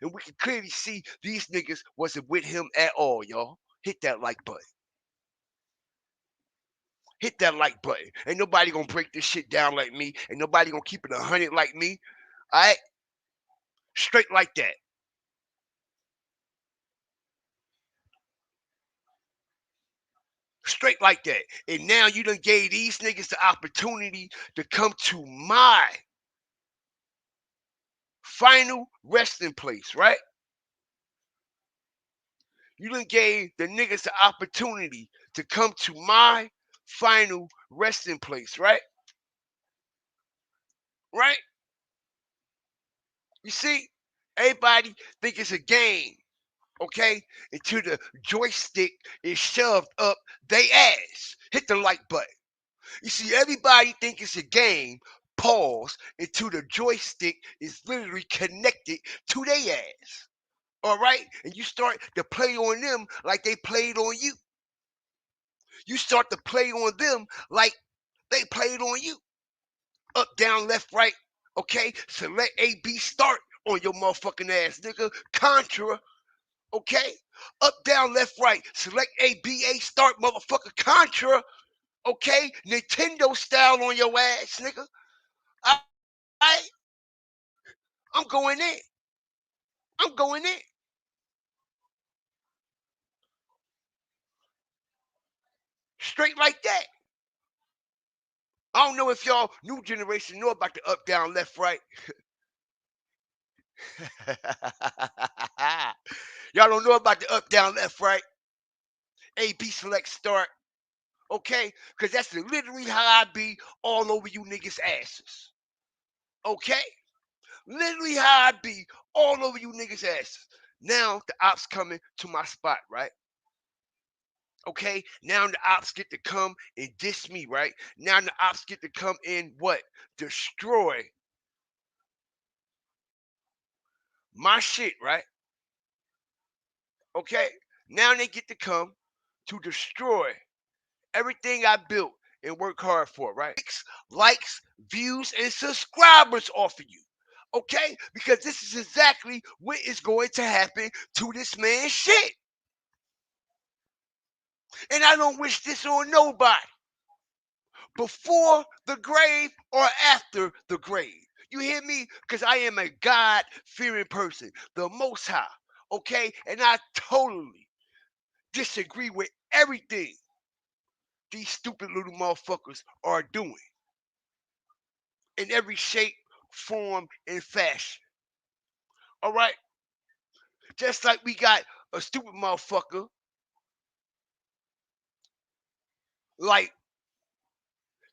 And we can clearly see these niggas wasn't with him at all, y'all. Hit that like button. Hit that like button. Ain't nobody gonna break this shit down like me. Ain't nobody gonna keep it 100 like me. All right? Straight like that. Straight like that. And now you done gave these niggas the opportunity to come to my final resting place, right? You done gave the niggas the opportunity to come to my final resting place, right? Right? You see, everybody think it's a game, okay? Until the joystick is shoved up they ass. Hit the like button. You see, everybody think it's a game. Pause until the joystick is literally connected to their ass. All right? And you start to play on them like they played on you. You start to play on them like they played on you. Up, down, left, right. Okay? Select A, B, start on your motherfucking ass, nigga. Contra. Okay? Up, down, left, right. Select A, B, A, start, motherfucker. Contra. Okay? Nintendo style on your ass, nigga. I, I'm going in. I'm going in. Straight like that. I don't know if y'all new generation know about the up, down, left, right. Y'all don't know about the up, down, left, right. A, B, select, start. Okay? Because that's literally how I be all over you niggas' asses. Okay? Literally how I be all over you niggas' asses. Now the ops coming to my spot, right? Okay? Now the ops get to come and diss me, right? Now the ops get to come in what? Destroy my shit, right? Okay? Now they get to come to destroy everything I built and work hard for, right? Likes, views, and subscribers off of you. Okay? Because this is exactly what is going to happen to this man's shit. And I don't wish this on nobody. Before the grave or after the grave. You hear me? Because I am a God-fearing person, the Most High. Okay? And I totally disagree with everything these stupid little motherfuckers are doing in every shape, form, and fashion. All right? Just like we got a stupid motherfucker like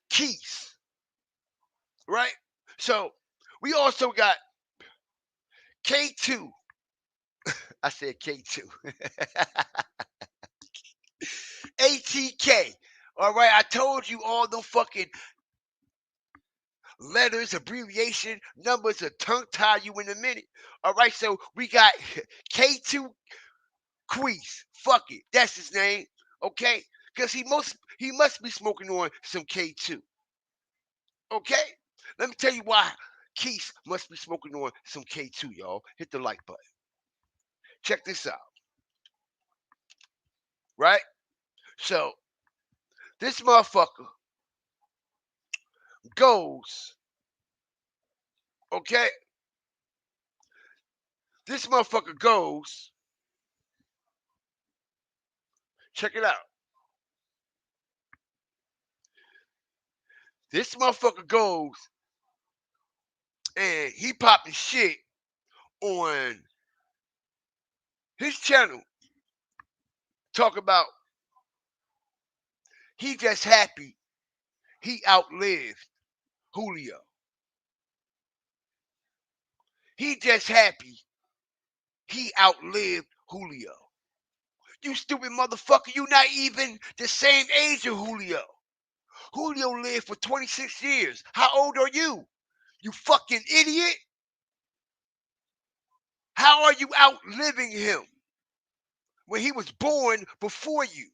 Keith, right? So we also got K2. I said K2. ATK. All right, I told you all the fucking letters, abbreviation, numbers will tongue tie you in a minute. All right, so we got K2 Queez. Fuck it, that's his name. Okay, because he must be smoking on some K2. Okay, let me tell you why Keith must be smoking on some K2, y'all. Hit the like button. Check this out. Right? So this motherfucker goes, okay? This motherfucker goes, check it out. This motherfucker goes and he popping shit on his channel. Talk about he just happy he outlived Julio. He just happy he outlived Julio. You stupid motherfucker, you not even the same age of Julio. Julio lived for 26 years. How old are you? You fucking idiot. How are you outliving him when he was born before you?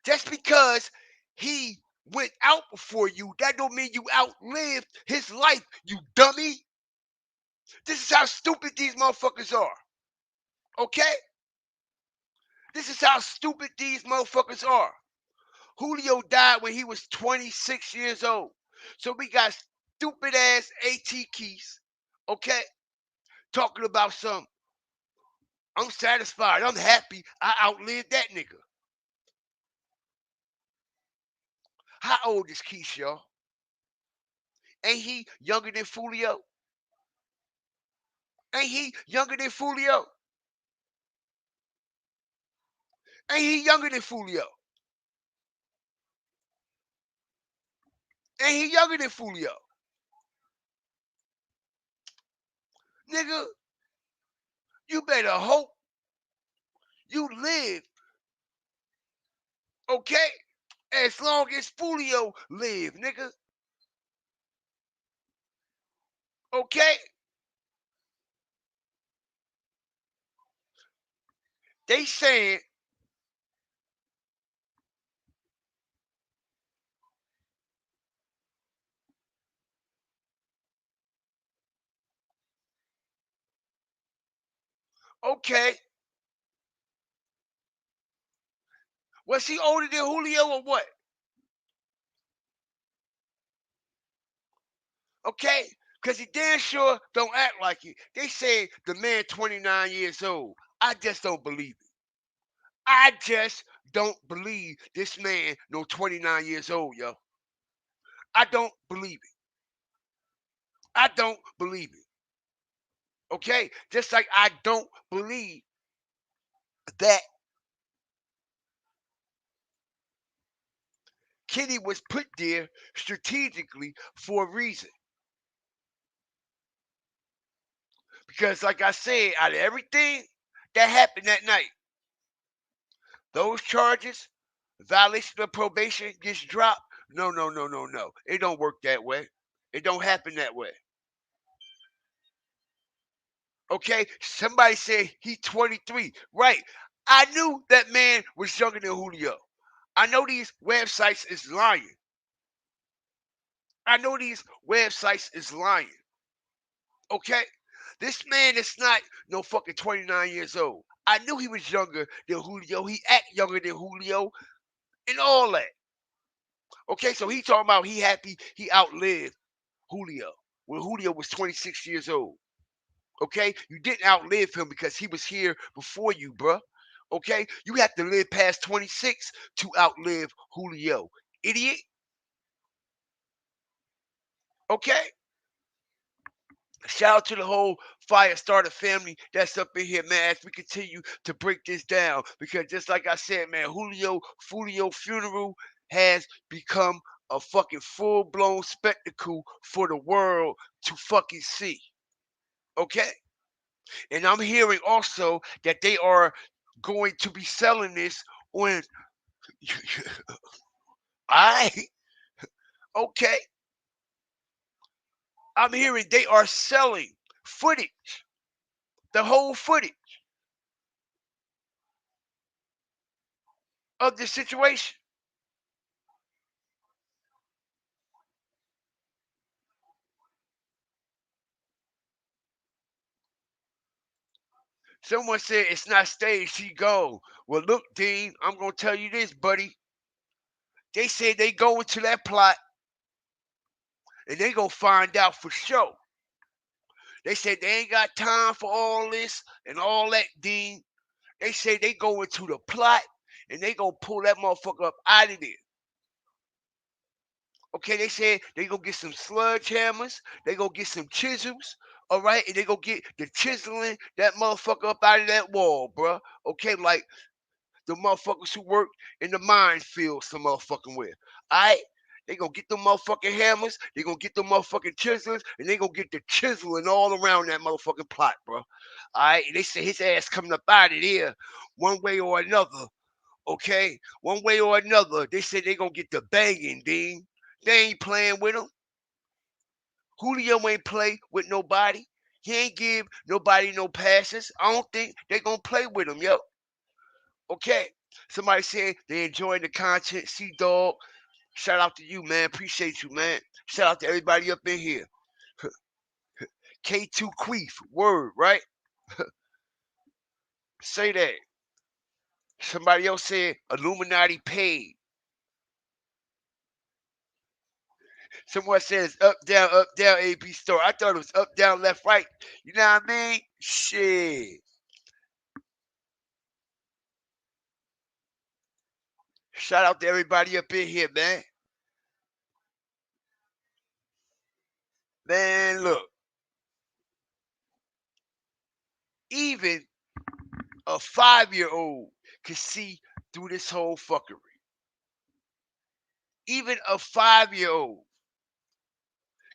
Just because he went out before you, that don't mean you outlived his life, you dummy. This is how stupid these motherfuckers are. Okay? This is how stupid these motherfuckers are. Julio died when he was 26 years old. So we got stupid ass AT Keys, okay? Talking about some, I'm satisfied, I'm happy, I outlived that nigga. How old is Keith, y'all? Ain't he younger than Foolio? Ain't he younger than Foolio? Ain't he younger than Foolio? And he younger than Foolio. Nigga, you better hope you live, okay? As long as Foolio live, nigga. Okay? They saying, okay, was he older than Julio or what? Okay? Because he damn sure don't act like it. They say the man 29 years old. I just don't believe it. I just don't believe this man no 29 years old, yo. I don't believe it. I don't believe it. Okay? Just like I don't believe that Kenny was put there strategically for a reason. Because, like I said, out of everything that happened that night, those charges, violation of probation gets dropped. No. It don't work that way. It don't happen that way. Okay? Somebody said he's 23. Right. I knew that man was younger than Julio. I know these websites is lying. I know these websites is lying. Okay? This man is not no fucking 29 years old. I knew he was younger than Julio. He act younger than Julio and all that. Okay, so he talking about he happy he outlived Julio when Julio was 26 years old. Okay, you didn't outlive him because he was here before you, bruh. Okay, you have to live past 26 to outlive Julio, idiot. Okay, shout out to the whole fire starter family that's up in here, man. As we continue to break this down, because just like I said, man, Foolio funeral has become a fucking full-blown spectacle for the world to fucking see. Okay? And I'm hearing also that they are going to be selling this on I okay. I'm hearing they are selling footage, the whole footage of the situation. Someone said it's not staged, he go. Well, look, Dean, I'm gonna tell you this, buddy. They said they go into that plot and they gonna find out for sure. They said they ain't got time for all this and all that, Dean. They say they go into the plot and they gonna pull that motherfucker up out of there. Okay, they said they gonna get some sludge hammers, they gonna get some chisels, all right, and they gonna get the chiseling that motherfucker up out of that wall, bruh. Okay, like the motherfuckers who work in the minefield some motherfucking way. Alright? They gonna get the motherfucking hammers, they gonna get the motherfucking chisels, and they gonna get the chiseling all around that motherfucking plot, bro. Alright? They say his ass coming up out of there one way or another. Okay? One way or another. They say they gonna get the banging, Dean. They ain't playing with him. Julio ain't play with nobody. He ain't give nobody no passes. I don't think they gonna play with him, yo. Okay. Somebody said they enjoying the content. C-Dog, shout out to you, man. Appreciate you, man. Shout out to everybody up in here. K2 Queef, word, right? Say that. Somebody else said Illuminati paid. Someone says up, down, AB store. I thought it was up, down, left, right. You know what I mean? Shit. Shout out to everybody up in here, man. Man, look. Even a 5-year-old can see through this whole fuckery. Even a 5-year-old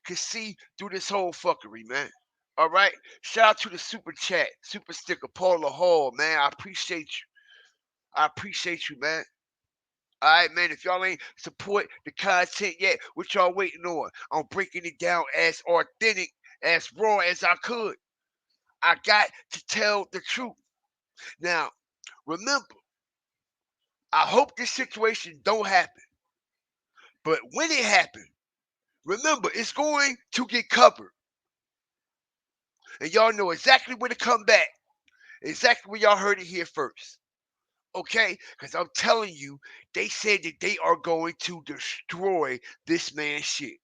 can see through this whole fuckery, man. All right. Shout out to the super chat, super sticker, Paula Hall, man. I appreciate you. I appreciate you, man. All right, man. If y'all ain't support the content yet, what y'all waiting on? I'm breaking it down as authentic, as raw as I could. I got to tell the truth. Now, remember, I hope this situation don't happen. But when it happens, remember, it's going to get covered. And y'all know exactly where to come back. Exactly where y'all heard it here first. Okay? Because I'm telling you, they said that they are going to destroy this man's shit.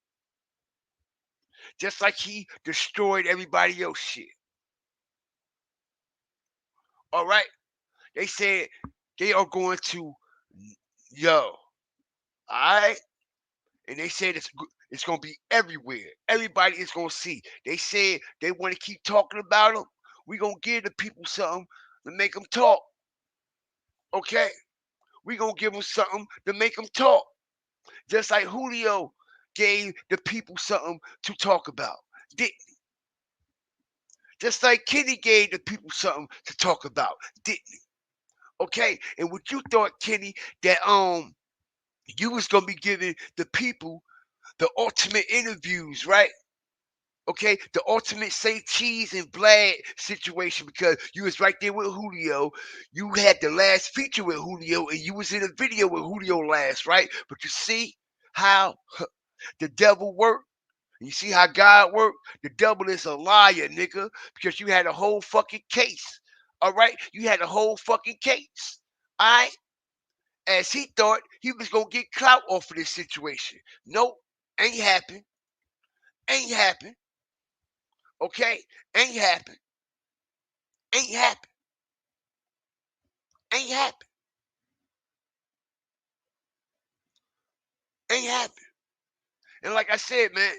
Just like he destroyed everybody else's shit. All right? They said they are going to, all right? And they said it's going to be everywhere. Everybody is going to see. They said they want to keep talking about them. We're going to give the people something to make them talk. Okay? We're going to give them something to make them talk. Just like Julio gave the people something to talk about. Didn't he? Just like Kenny gave the people something to talk about. Didn't he? Okay? And what you thought, Kenny, that you was going to be giving the people the ultimate interviews, right? Okay, the ultimate say cheese and Vlad situation, because you was right there with Julio. You had the last feature with Julio, and you was in a video with Julio last, right? But you see how the devil worked? You see how God worked? The devil is a liar, nigga, because you had a whole fucking case. All right? You had a whole fucking case. All right? As he thought he was going to get clout off of this situation. Nope, ain't happen. Ain't happen. Okay? Ain't happen. Ain't happen. Ain't happen. Ain't happen. And like I said, man,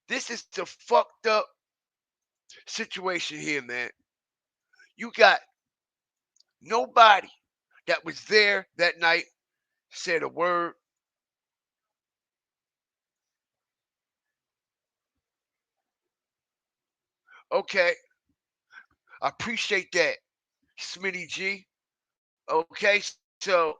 this is the fucked up situation here, man. You got nobody that was there that night said a word. Okay. I appreciate that, Smitty G. Okay, so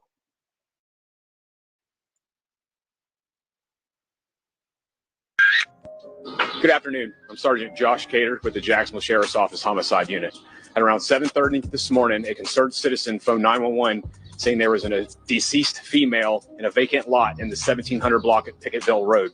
Good afternoon. I'm Sergeant Josh Cater with the Jacksonville Sheriff's Office Homicide Unit. At around 7:30 this morning, a concerned citizen phoned 911 saying there was a deceased female in a vacant lot in the 1700 block at Picketville Road.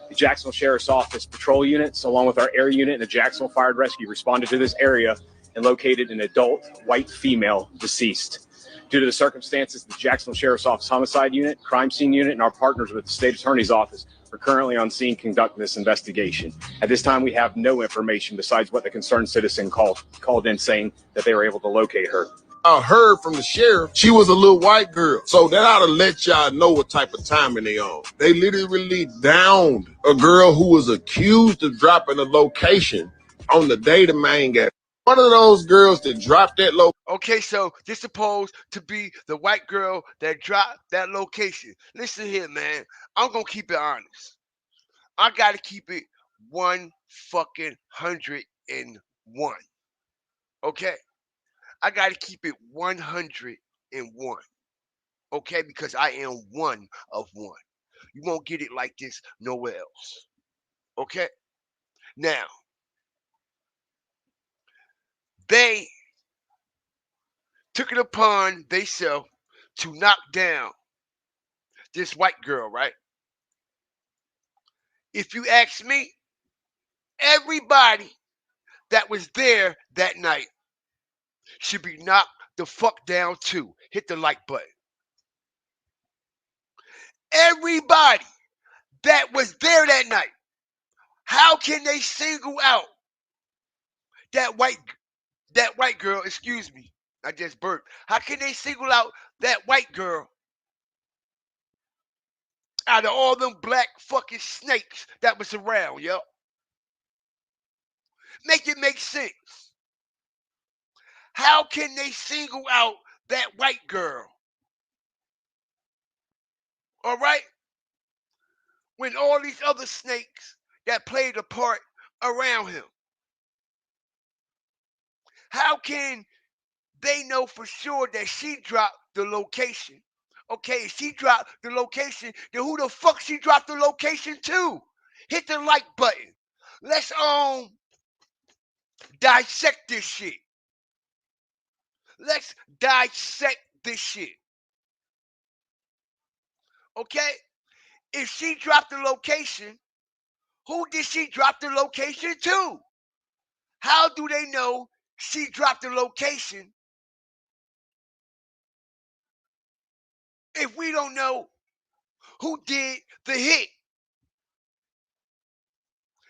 The Jacksonville Sheriff's Office patrol units, along with our air unit and the Jacksonville Fire and Rescue, responded to this area and located an adult white female deceased. Due to the circumstances, the Jacksonville Sheriff's Office Homicide Unit, Crime Scene Unit, and our partners with the State Attorney's Office are currently on scene conducting this investigation. At this time, we have no information besides what the concerned citizen called in saying that they were able to locate her. I heard from the sheriff she was a little white girl. So that ought to let y'all know what type of timing they on. They literally downed a girl who was accused of dropping a location on the day the man got. One of those girls that dropped that location. Okay, so this supposed to be the white girl that dropped that location. Listen here, man. I'm gonna keep it honest. I gotta keep it 101. Okay? I gotta keep it 101. Okay, because I am one of one. You won't get it like this nowhere else. Okay? Now, they took it upon themselves to knock down this white girl, right? If you ask me, everybody that was there that night should be knocked the fuck down too. Hit the like button. Everybody that was there that night, how can they single out that white girl? Excuse me, I just burped. How can they single out that white girl out of all them black fucking snakes that was around, yo? Make it make sense. How can they single out that white girl? All right? When all these other snakes that played a part around him? How can they know for sure that she dropped the location? Okay, if she dropped the location, then who the fuck she dropped the location to? Hit the like button. Let's dissect this shit. Let's dissect this shit. Okay? If she dropped the location, who did she drop the location to? How do they know she dropped the location if we don't know who did the hit?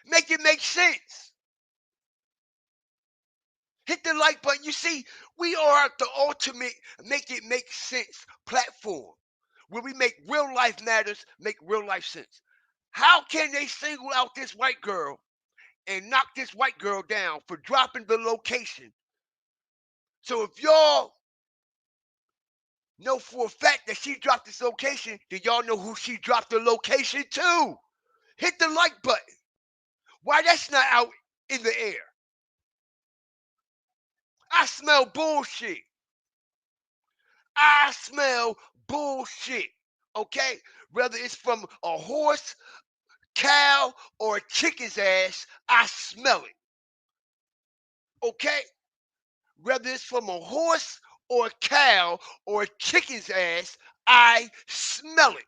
Make it make sense. Hit the like button. You see, we are the ultimate make it make sense platform where we make real life matters make real life sense. How can they single out this white girl and knock this white girl down for dropping the location? So if y'all know for a fact that she dropped this location, then y'all know who she dropped the location to. Hit the like button. Why that's not out in the air? I smell bullshit. I smell bullshit. Okay? Whether it's from a horse, cow, or a chicken's ass, I smell it. Okay? Whether it's from a horse or a cow or a chicken's ass, I smell it.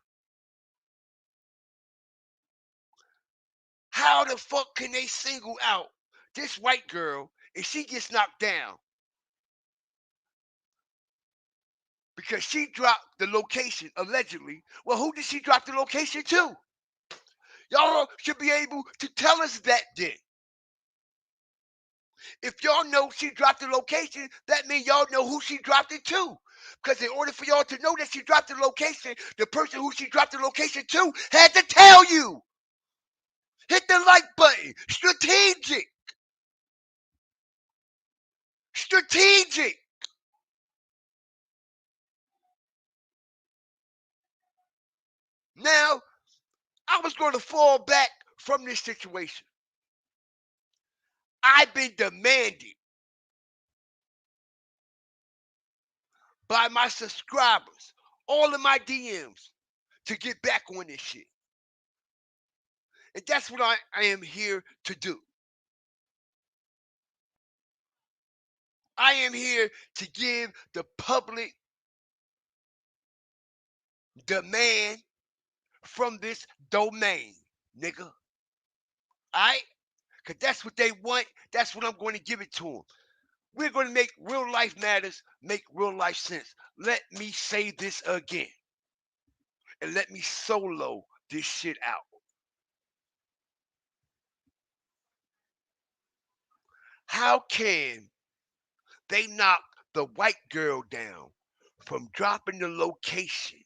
How the fuck can they single out this white girl if she gets knocked down because she dropped the location allegedly? Well, who did she drop the location to? Y'all should be able to tell us that then. If y'all know she dropped the location, that means y'all know who she dropped it to. Because in order for y'all to know that she dropped the location, the person who she dropped the location to had to tell you. Hit the like button. Strategic. Strategic. Now, I was going to fall back from this situation. I've been demanded by my subscribers, all of my DMs, to get back on this shit. And that's what I am here to do. I am here to give the public demand from this domain, nigga. Alright? Because that's what they want. That's what I'm going to give it to them. We're going to make real life matters make real life sense. Let me say this again. And let me solo this shit out. How can they knock the white girl down from dropping the location?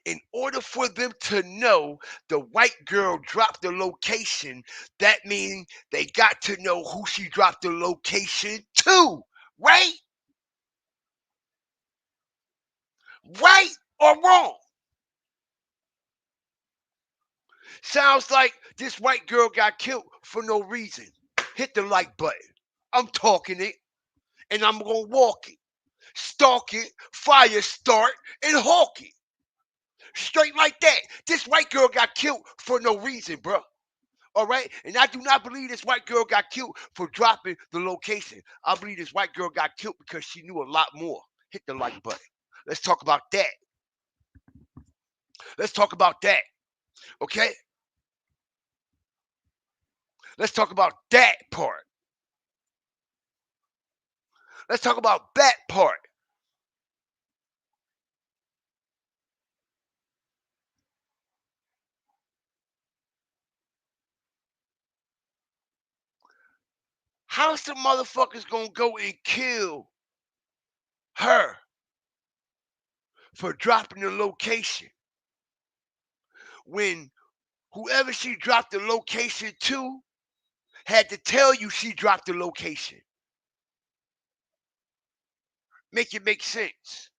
In order for them to know the white girl dropped the location, that means they got to know who she dropped the location to, right? Right or wrong? Sounds like this white girl got killed for no reason. Hit the like button. I'm talking it, and I'm gonna walk it, stalk it, fire start, and hawk it. Straight like that. This white girl got killed for no reason, bro. All right? And I do not believe this white girl got killed for dropping the location. I believe this white girl got killed because she knew a lot more. Hit the like button. Let's talk about that. Let's talk about that. Okay? Let's talk about that part. Let's talk about that part. How's the motherfuckers gonna go and kill her for dropping the location when whoever she dropped the location to had to tell you she dropped the location? Make it make sense.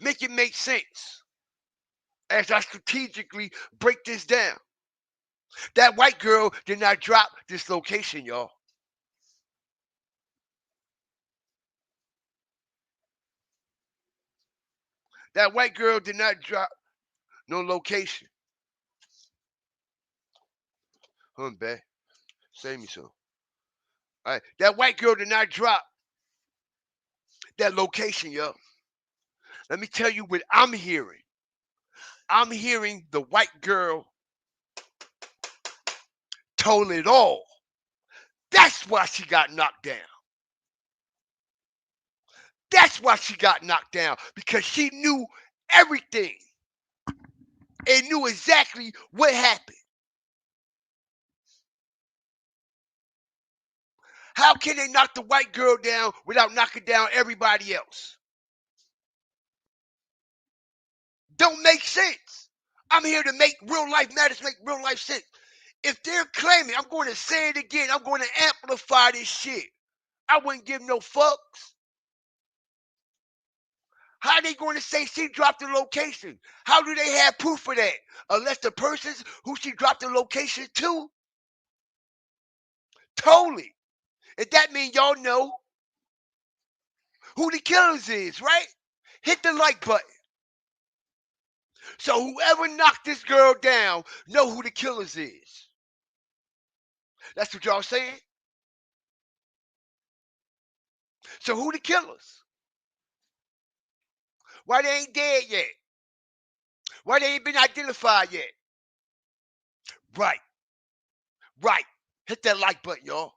Make it make sense. as I strategically break this down. That white girl did not drop this location, y'all. That white girl did not drop no location. Babe. Save me some. All right. That white girl did not drop that location, yo. Let me tell you what I'm hearing. I'm hearing the white girl told it all. That's why she got knocked down. That's why she got knocked down, because she knew everything and knew exactly what happened. How can they knock the white girl down without knocking down everybody else? Don't make sense. I'm here to make real life matters, make real life sense. If they're claiming, I'm going to say it again, I'm going to amplify this shit. I wouldn't give no fucks. How are they going to say she dropped the location? How do they have proof of that? Unless the persons who she dropped the location to told it. And that means y'all know who the killers is, right? Hit the like button. So whoever knocked this girl down know who the killers is. That's what y'all saying? So who the killers? Why they ain't dead yet? Why they ain't been identified yet? Right. Right. Hit that like button, y'all.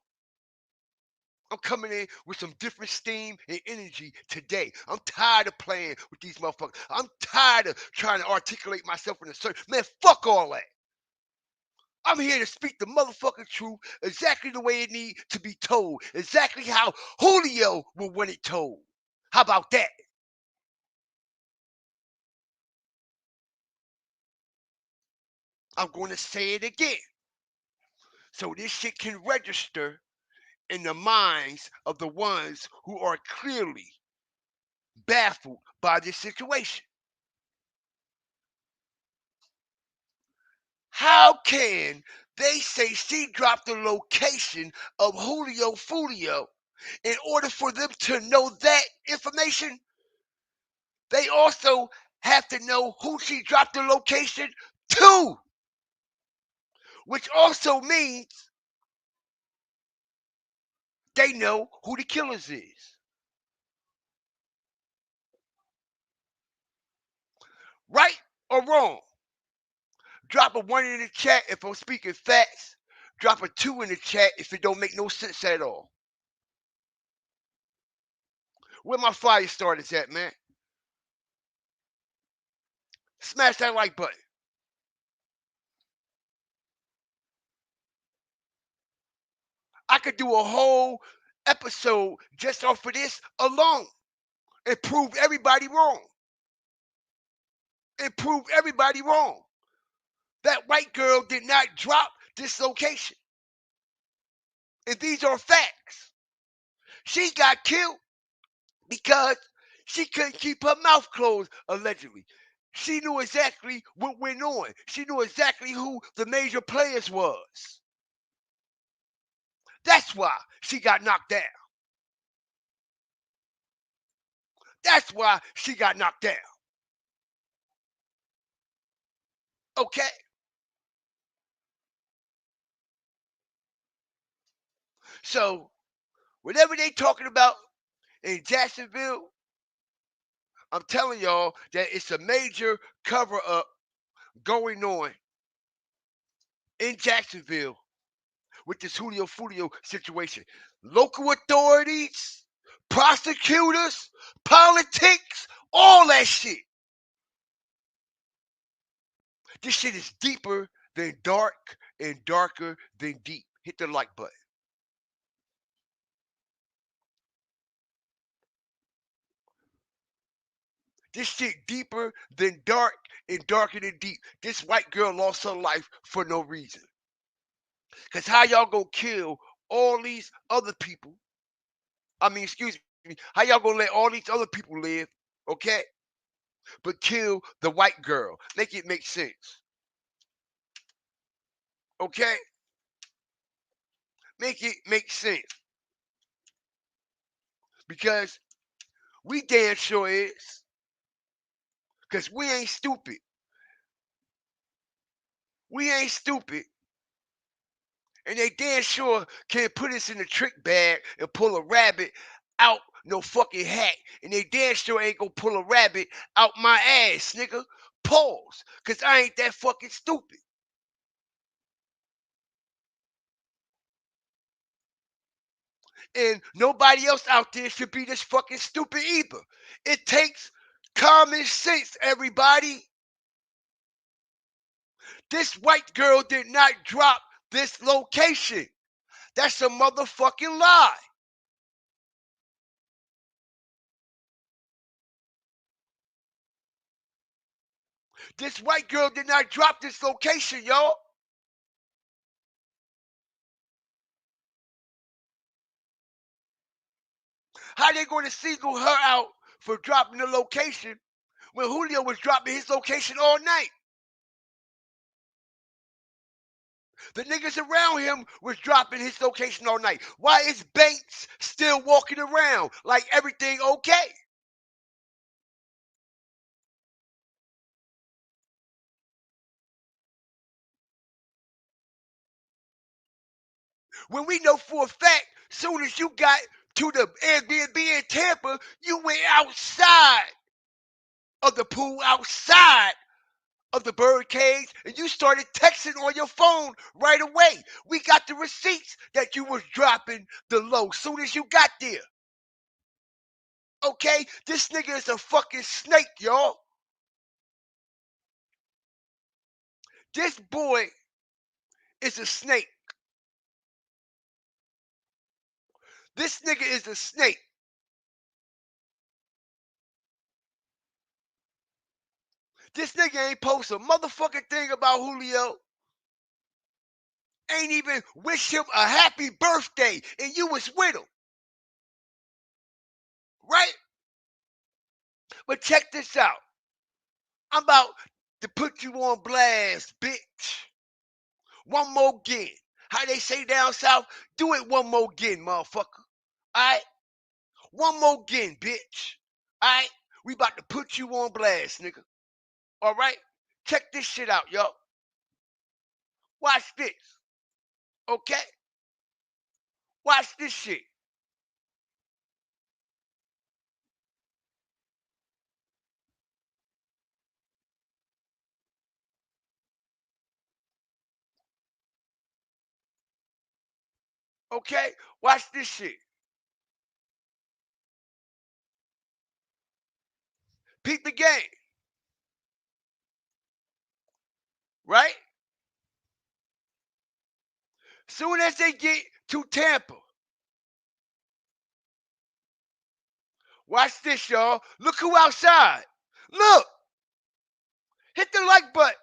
I'm coming in with some different steam and energy today. I'm tired of playing with these motherfuckers. I'm tired of trying to articulate myself in a certain... Man, fuck all that. I'm here to speak the motherfucking truth exactly the way it needs to be told. Exactly how Julio will want it told. How about that? I'm going to say it again, so this shit can register in the minds of the ones who are clearly baffled by this situation. How can they say she dropped the location of Julio Foolio in order for them to know that information? They also have to know who she dropped the location to, which also means they know who the killers is. Right or wrong? Drop a 1 in the chat if I'm speaking facts. Drop a 2 in the chat if it don't make no sense at all. Where my fire starters at, man? Smash that like button. I could do a whole episode just off of this alone and prove everybody wrong. And prove everybody wrong. That white girl did not drop this location. And these are facts. She got killed because she couldn't keep her mouth closed, allegedly. She knew exactly what went on. She knew exactly who the major players was. That's why she got knocked down. That's why she got knocked down. Okay? So, whatever they talking about in Jacksonville, I'm telling y'all that it's a major cover-up going on in Jacksonville with this Julio Foolio situation. Local authorities, prosecutors, politics, all that shit. This shit is deeper than dark and darker than deep. Hit the like button. This shit deeper than dark and darker than deep. This white girl lost her life for no reason. Because how y'all gonna kill all these other people? I mean, excuse me. How y'all gonna let all these other people live? Okay? but kill the white girl. Make it make sense. Okay? Make it make sense. Because we damn sure is. Because we ain't stupid. We ain't stupid. And they damn sure can't put us in a trick bag and pull a rabbit out no fucking hat. And they damn sure ain't gonna pull a rabbit out my ass, nigga. Pause. Because I ain't that fucking stupid. And nobody else out there should be this fucking stupid either. It takes common sense, everybody. This white girl did not drop this location. That's a motherfucking lie. This white girl did not drop this location, y'all. How they going to single her out for dropping the location when Julio was dropping his location all night? The niggas around him was dropping his location all night. Why is Banks still walking around like everything okay? When we know for a fact, soon as you got to the Airbnb in Tampa, you went outside of the pool, outside of the bird cage, and you started texting on your phone right away. We got the receipts that you was dropping the low soon as you got there. Okay? This nigga is a fucking snake, y'all. This boy is a snake. This nigga is a snake. This nigga ain't post a motherfucking thing about Julio. Ain't even wish him a happy birthday, and you was with him. Right? But check this out. I'm about to put you on blast, bitch. One more again. How they say down south, do it one more again, motherfucker. Alright? One more again, bitch. Alright? We about to put you on blast, nigga. Alright? Check this shit out, yo. Watch this. Okay? Watch this shit. Okay? Watch this shit. Peep the game. Right? Soon as they get to Tampa. Watch this, y'all. Look who outside. Look. Hit the like button.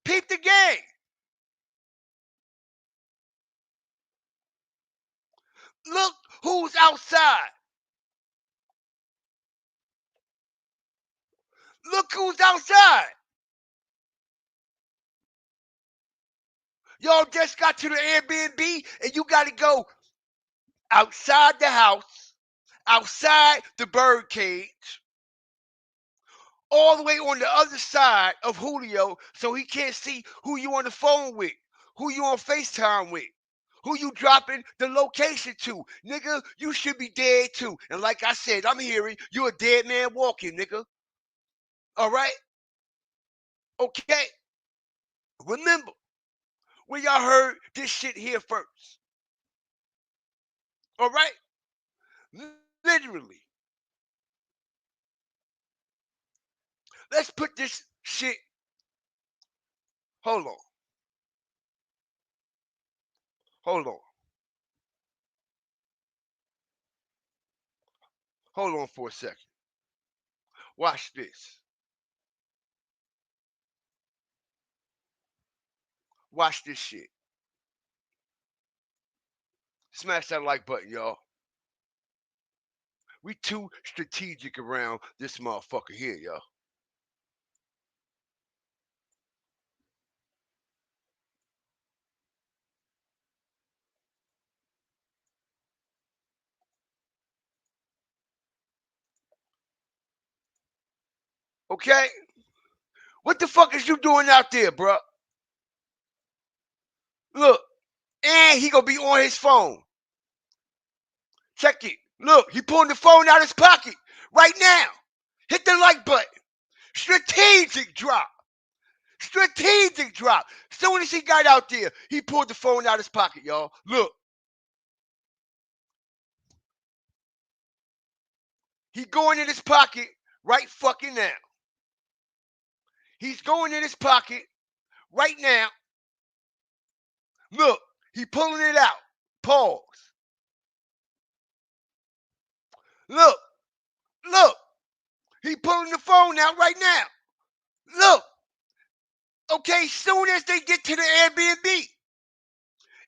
Peep the game. Look who's outside. Look who's outside. Y'all just got to the Airbnb and you got to go outside the house, outside the bird cage, all the way on the other side of Julio so he can't see who you on the phone with, who you on FaceTime with, who you dropping the location to. Nigga, you should be dead too. And like I said, I'm hearing you a dead man walking, nigga. All right? Okay? Remember, when y'all heard this shit here first. All right? Literally. Let's put this shit. Hold on. Hold on. Hold on for a second. Watch this. Watch this shit. Smash that like button, y'all. We too strategic around this motherfucker here, yo. Okay? What the fuck is you doing out there, bro? Look, and he gonna be on his phone. Check it. Look, he pulling the phone out of his pocket right now. Hit the like button. Strategic drop. Strategic drop. Soon as he got out there, he pulled the phone out of his pocket, y'all. Look. He going in his pocket right fucking now. He's going in his pocket right now. Look, he pulling it out. Pause. Look. Look. He pulling the phone out right now. Look. Okay, soon as they get to the Airbnb.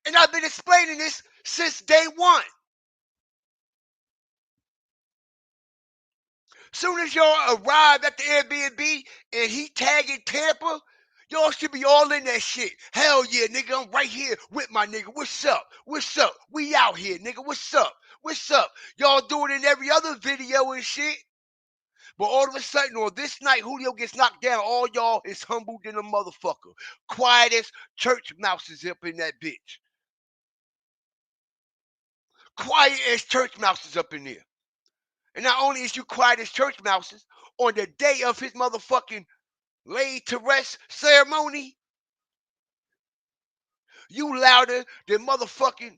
And I've been explaining this since day one. Soon as y'all arrive at the Airbnb and he tagging Tampa, y'all should be all in that shit. Hell yeah, nigga, I'm right here with my nigga. What's up? What's up? We out here, nigga. What's up? What's up? Y'all do it in every other video and shit. But all of a sudden, on this night, Julio gets knocked down. All y'all is humbled in a motherfucker. Quiet as church mouses up in that bitch. Quiet as church mouses up in there. And not only is you quiet as church mouses, on the day of his motherfucking laid to rest ceremony, you louder than motherfucking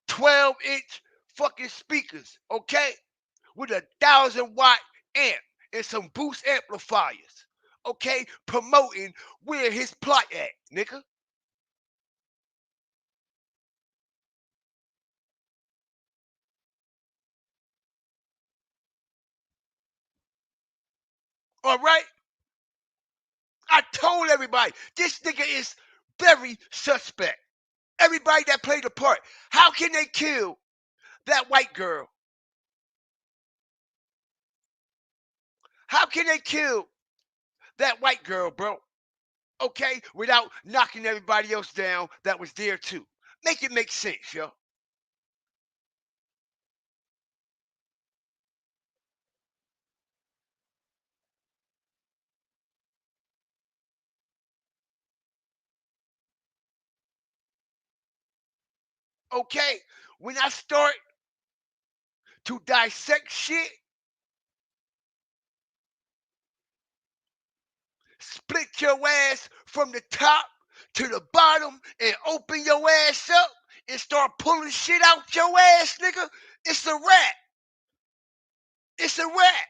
12-inch fucking speakers, okay? With 1,000-watt amp and some boost amplifiers, okay? Promoting where his plot at, nigga. All right? I told everybody, this nigga is very suspect. Everybody that played the part. How can they kill that white girl? How can they kill that white girl, bro? Okay? Without knocking everybody else down that was there too. Make it make sense, yo. Okay? When I start to dissect shit, split your ass from the top to the bottom and open your ass up and start pulling shit out your ass, nigga, it's a wrap. It's a wrap.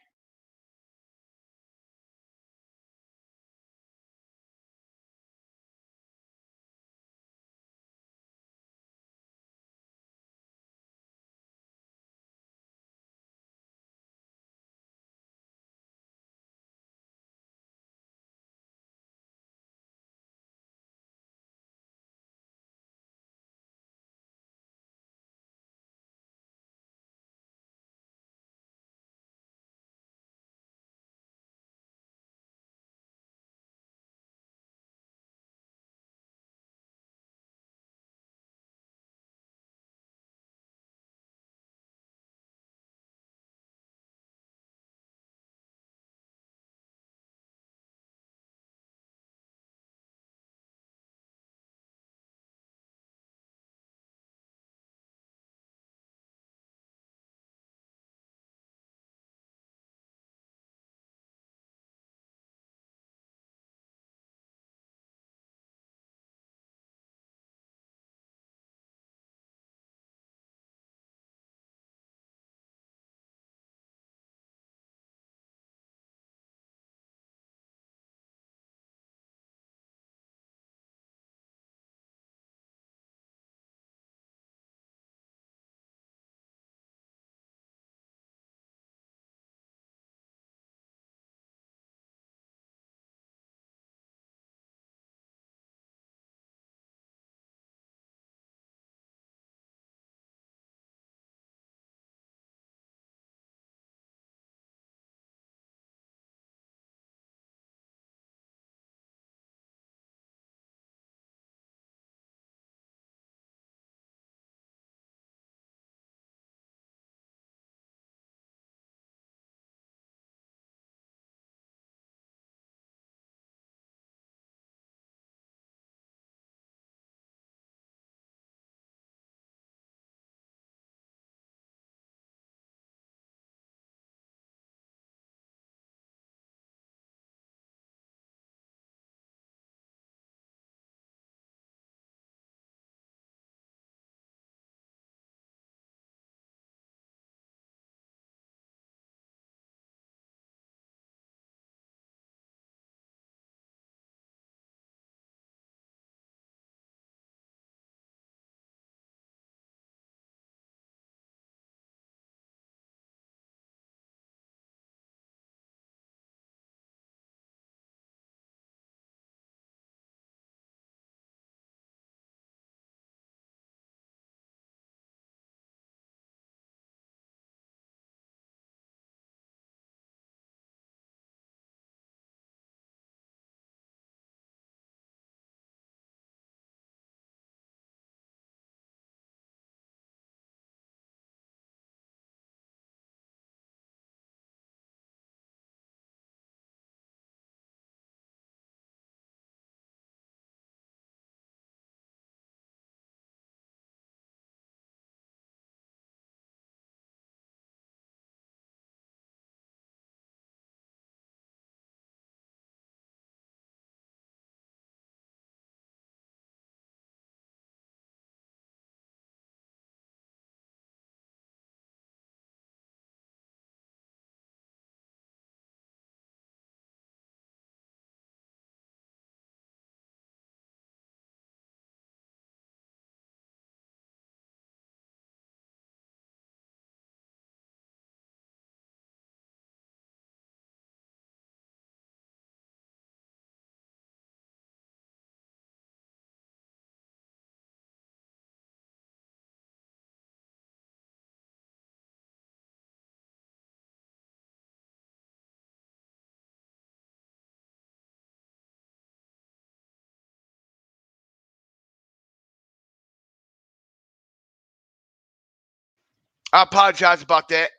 I apologize about that.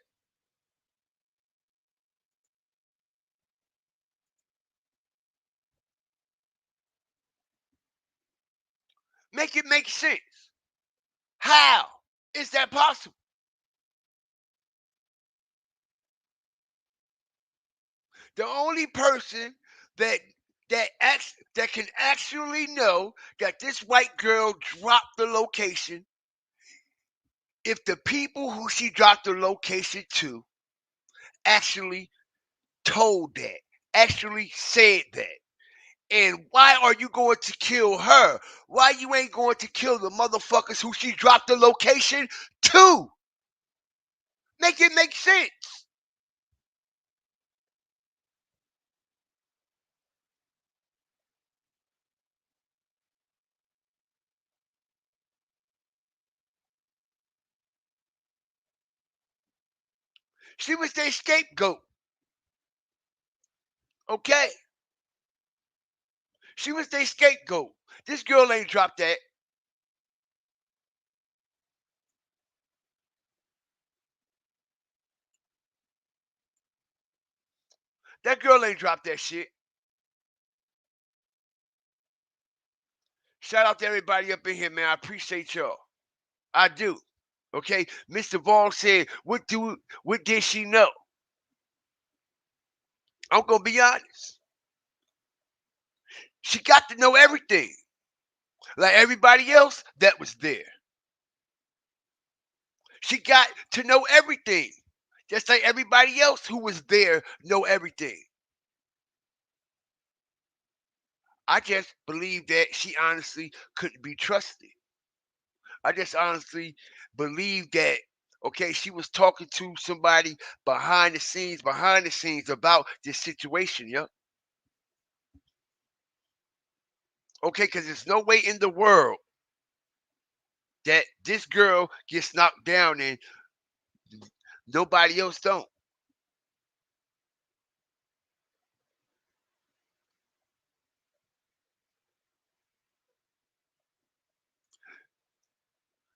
Make it make sense. How is that possible? The only person that that can actually know that this white girl dropped the location, if the people who she dropped the location to actually told that, actually said that. And why are you going to kill her? Why you ain't going to kill the motherfuckers who she dropped the location to? Make it make sense. She was their scapegoat. Okay? She was their scapegoat. This girl ain't dropped that. That girl ain't dropped that shit. Shout out to everybody up in here, man. I appreciate y'all. I do. Okay? Mr. Vaughn said, what did she know? I'm gonna be honest. She got to know everything. Like everybody else that was there. She got to know everything. Just like everybody else who was there know everything. I just believe that she honestly couldn't be trusted. I just honestly believe that, okay, she was talking to somebody behind the scenes about this situation, yeah. Okay, because there's no way in the world that this girl gets knocked down and nobody else don't.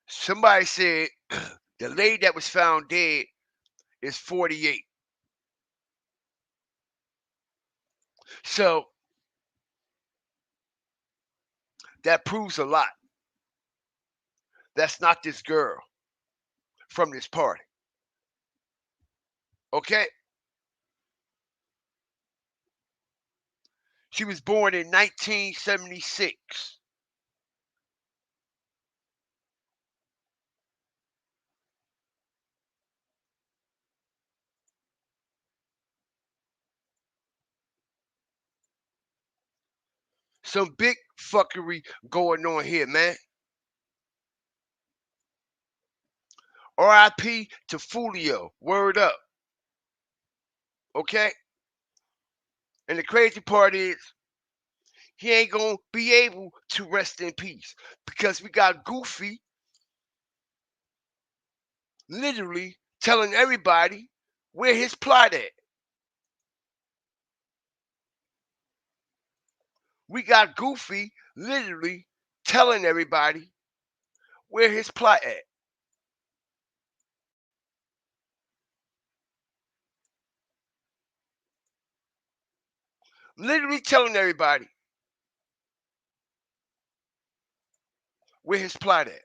Somebody said the lady that was found dead is 48. So that proves a lot. That's not this girl from this party. Okay? She was born in 1976. Some big fuckery going on here, man. RIP to Foolio. Word up. Okay? And the crazy part is, he ain't gonna be able to rest in peace because we got Goofy literally telling everybody where his plot at. We got Goofy literally telling everybody where his plot at. Literally telling everybody where his plot at.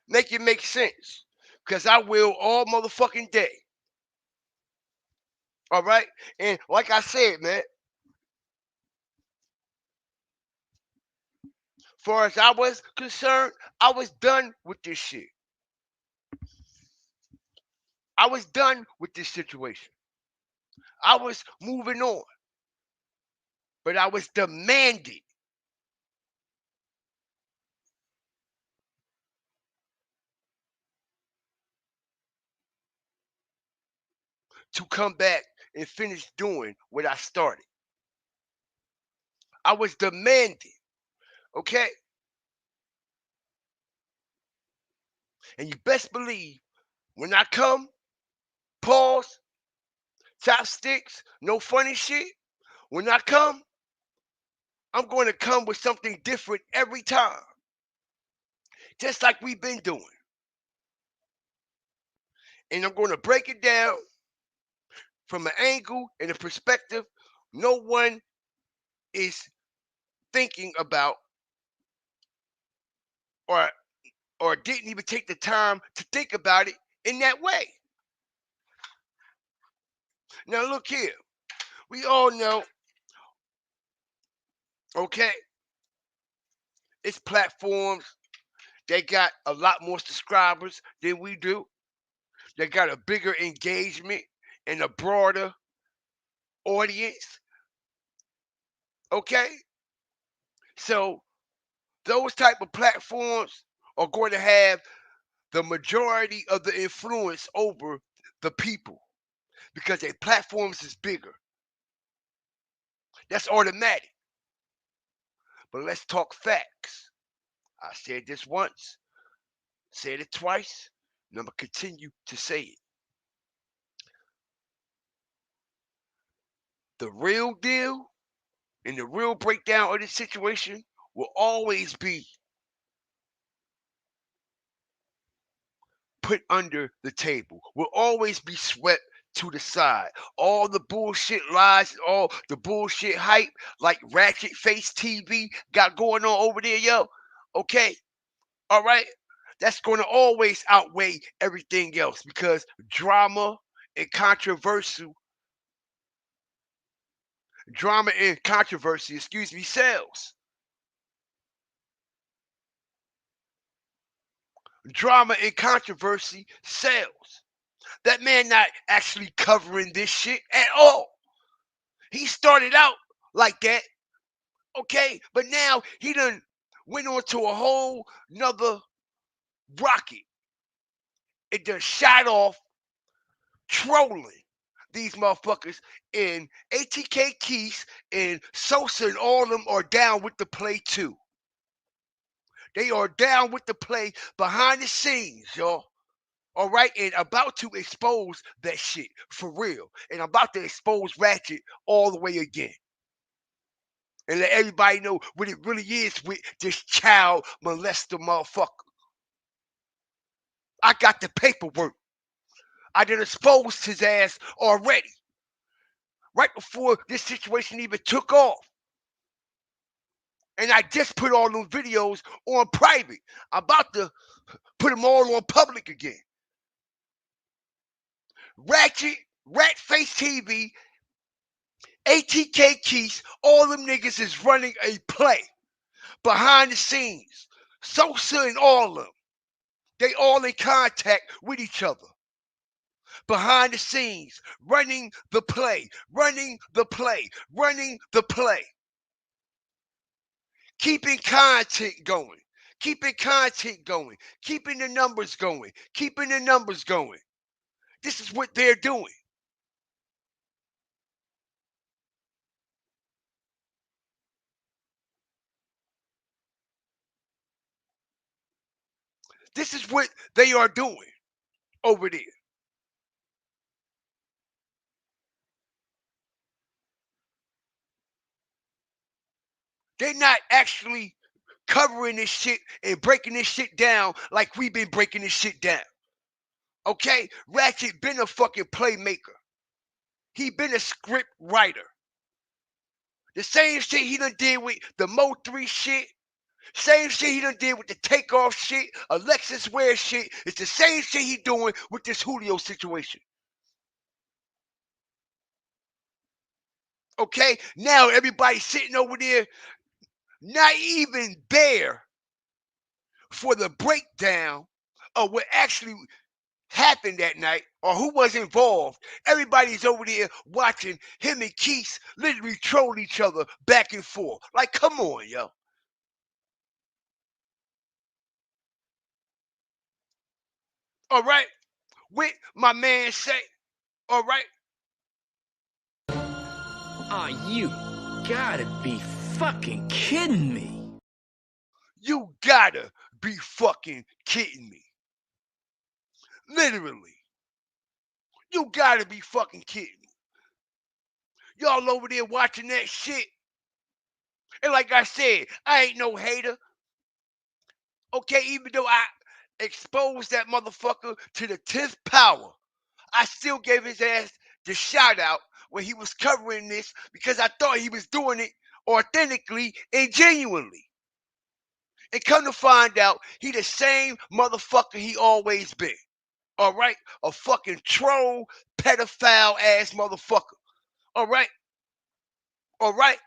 Make it make sense. Because I will all motherfucking day. All right? And like I said, man, far as I was concerned, I was done with this shit. I was done with this situation. I was moving on. But I was demanded to come back and finish doing what I started. I was demanding, okay? And you best believe when I come, pause, chopsticks, no funny shit. When I come, I'm going to come with something different every time. just like we've been doing. And I'm going to break it down from an angle and a perspective no one is thinking about or didn't even take the time to think about it in that way. Now look here. We all know, okay, it's platforms. They got a lot more subscribers than we do. They got a bigger engagement and a broader audience. Okay? So those type of platforms are going to have the majority of the influence over the people because their platforms is bigger. That's automatic. But let's talk facts. I said this once, said it twice, and I'm going to continue to say it. The real deal and the real breakdown of this situation will always be put under the table, will always be swept to the side. All the bullshit lies, all the bullshit hype like Ratchet Face TV got going on over there, yo. Okay, all right. That's going to always outweigh everything else because drama and controversy, sells. Drama and controversy sells. That man not actually covering this shit at all. He started out like that, okay? But now he done went on to a whole nother rocket. It done shot off trolling these motherfuckers, and ATK Keys and Sosa and all of them are down with the play too. They are down with the play behind the scenes, y'all. All right, and about to expose that shit for real. And I'm about to expose Ratchet all the way again. And let everybody know what it really is with this child molester motherfucker. I got the paperwork. I done exposed his ass already. Right before this situation even took off. And I just put all those videos on private. I'm about to put them all on public again. Ratchet, Ratface TV, ATK Keys, all them niggas is running a play behind the scenes. Sosa and all of them. They all in contact with each other. Behind the scenes, running the play, running the play, running the play. Keeping content going, keeping content going, keeping the numbers going, keeping the numbers going. This is what they're doing. This is what they are doing over there. They're not actually covering this shit and breaking this shit down like we've been breaking this shit down. Okay? Ratchet been a fucking playmaker. He been a script writer. The same shit he done did with the Mo 3 shit. Same shit he done did with the Takeoff shit, Alexis Ware shit. It's the same shit he doing with this Julio situation. Okay? Now everybody's sitting over there not even there for the breakdown of what actually happened that night or who was involved. Everybody's over there watching him and Keith literally troll each other back and forth. Like, come on, yo. All right? What my man say? All right? You gotta be fucking kidding me. You gotta be fucking kidding me. Literally. You gotta be fucking kidding me. Y'all over there watching that shit. And like I said, I ain't no hater. Okay, even though I exposed that motherfucker to the 10th power, I still gave his ass the shout out when he was covering this because I thought he was doing it authentically and genuinely. And come to find out, he the same motherfucker he always been. All right? A fucking troll, pedophile ass motherfucker. All right? All right?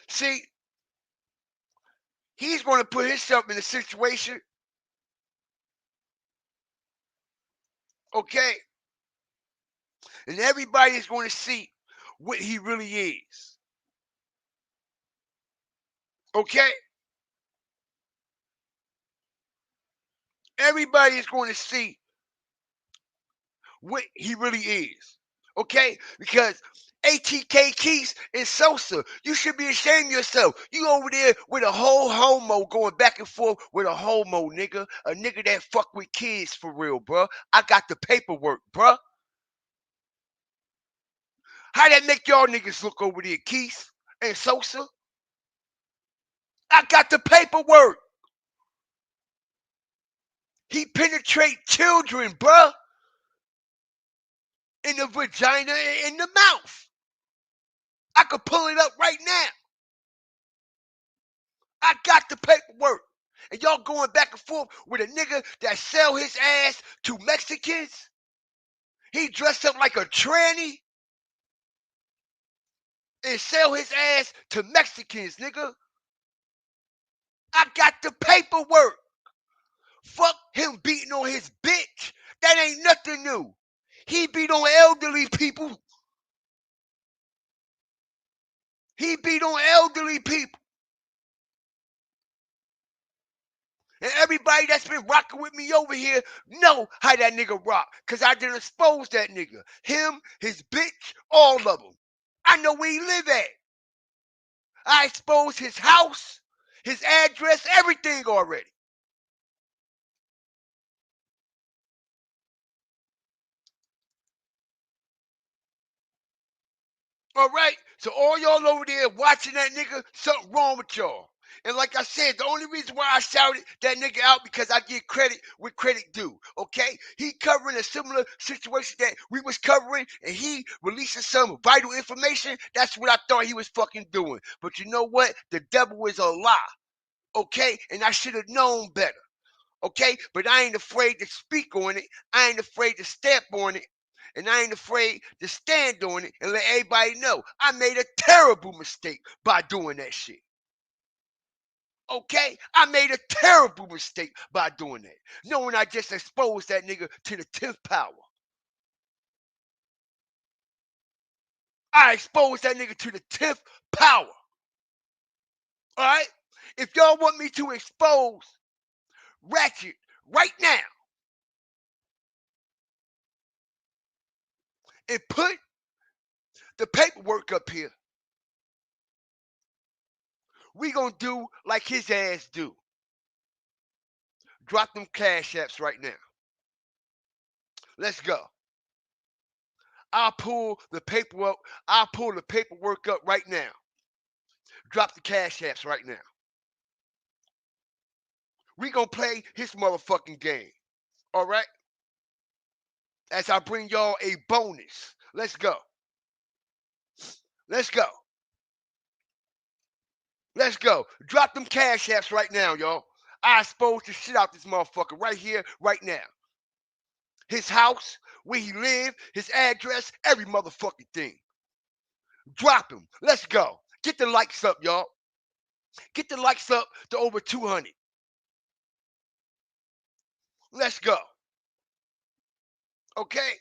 See, he's going to put himself in a situation, okay? And everybody is going to see what he really is. Okay? Everybody is going to see what he really is. Okay? Because ATK Keys and Sosa, you should be ashamed of yourself. You over there with a whole homo going back and forth with a homo nigga. A nigga that fuck with kids for real, bro. I got the paperwork, bro. How that make y'all niggas look over there, Keys and Sosa? I got the paperwork. He penetrate children, bruh. In the vagina and in the mouth. I could pull it up right now. I got the paperwork. And y'all going back and forth with a nigga that sell his ass to Mexicans? He dressed up like a tranny and sell his ass to Mexicans, nigga. I got the paperwork. Fuck him beating on his bitch. That ain't nothing new. He beat on elderly people. He beat on elderly people. And everybody that's been rocking with me over here know how that nigga rock. Because I done exposed that nigga. Him, his bitch, all of them. I know where he live at. I exposed his house, his address, everything already. All right? So all y'all over there watching that nigga, something wrong with y'all. And like I said, the only reason why I shouted that nigga out because I give credit where credit due, okay? He covering a similar situation that we was covering, and he releasing some vital information. That's what I thought he was fucking doing. But you know what? The devil is a lie, okay? And I should have known better, okay? But I ain't afraid to speak on it. I ain't afraid to step on it. And I ain't afraid to stand on it and let everybody know I made a terrible mistake by doing that shit. Okay? I made a terrible mistake by doing that. Knowing I just exposed that nigga to the 10th power. I exposed that nigga to the 10th power. Alright? If y'all want me to expose Ratchet right now and put the paperwork up here, we gonna do like his ass do. Drop them cash apps right now. Let's go. I'll pull the paperwork. I'll pull the paperwork up right now. Drop the cash apps right now. We gonna play his motherfucking game. All right? As I bring y'all a bonus. Let's go. Let's go. Let's go. Drop them cash apps right now, y'all. I exposed the shit out this motherfucker right here, right now. His house, where he live, his address, every motherfucking thing. Drop him. Let's go. Get the likes up, y'all. Get the likes up to over 200. Let's go. Okay?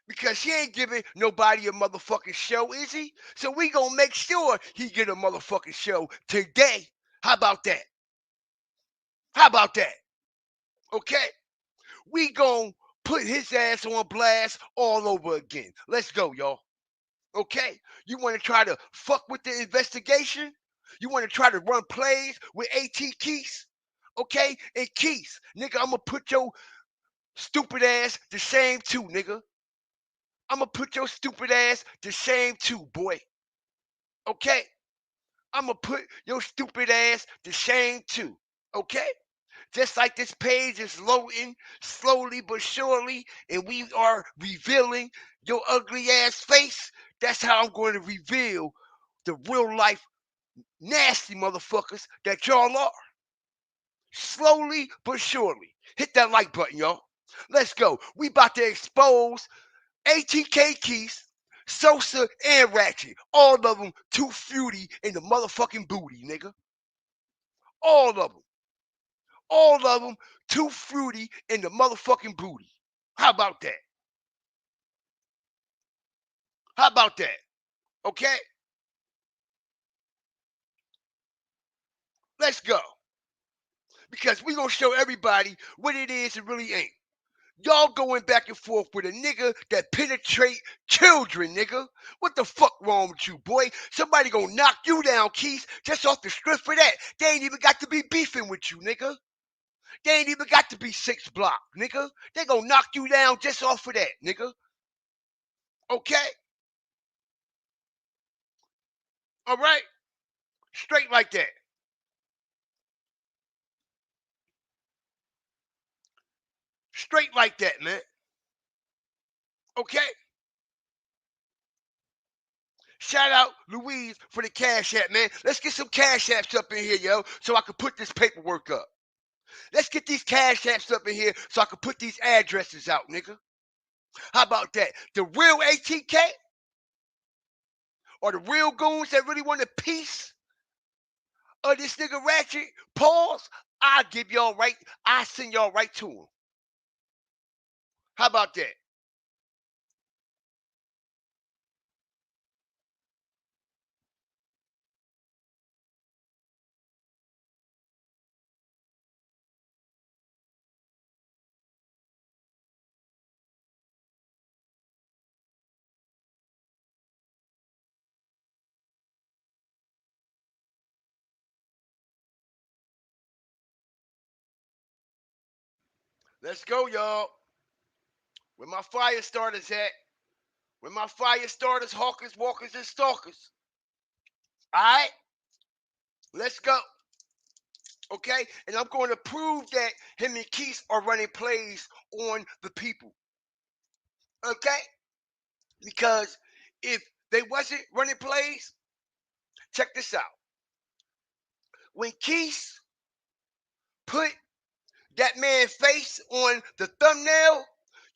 Because he ain't giving nobody a motherfucking show, is he? So we gonna make sure he get a motherfucking show today. How about that? How about that? Okay? We gonna put his ass on blast all over again. Let's go, y'all. Okay? You want to try to fuck with the investigation? You want to try to run plays with AT Keys? Okay? And Keys, nigga, I'm gonna put your stupid ass to shame too, nigga. I'm gonna put your stupid ass to shame too, boy. Okay? I'm gonna put your stupid ass to shame too. Okay? Just like this page is loading slowly but surely, and we are revealing your ugly ass face, that's how I'm going to reveal the real life nasty motherfuckers that y'all are. Slowly but surely. Hit that like button, y'all. Let's go. We about to expose ATK Keys, Sosa, and Ratchet. All of them too fruity in the motherfucking booty, nigga. All of them. All of them too fruity in the motherfucking booty. How about that? How about that? Okay? Let's go. Because we gonna show everybody what it is it really ain't. Y'all going back and forth with a nigga that penetrate children, nigga. What the fuck wrong with you, boy? Somebody gonna knock you down, Keith, just off the strength for that. They ain't even got to be beefing with you, nigga. They ain't even got to be 6 block, nigga. They gonna knock you down just off of that, nigga. Okay? All right? Straight like that. Straight like that, man. Okay? Shout out Louise for the cash app, man. Let's get some cash apps up in here, yo, so I can put this paperwork up. Let's get these cash apps up in here so I can put these addresses out, nigga. How about that? The real ATK or the real goons that really want a piece of this nigga Ratchet, pause, I'll give y'all right, I'll send y'all right to him. How about that? Let's go, y'all. Where my fire starters at? Where my fire starters, hawkers, walkers, and stalkers? All right? Let's go. Okay? And I'm going to prove that him and Keith are running plays on the people. Okay? Because if they wasn't running plays, check this out. When Keith put that man's face on the thumbnail,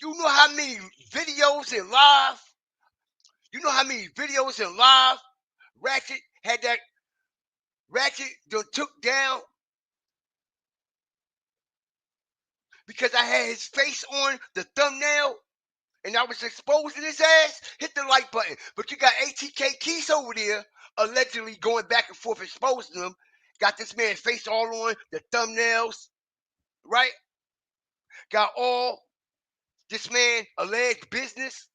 you know how many videos in live? You know how many videos in live Ratchet had that Ratchet took down because I had his face on the thumbnail and I was exposing his ass? Hit the like button. But you got ATK Keys over there allegedly going back and forth exposing them. Got this man's face all on the thumbnails, right? Got all this man alleged business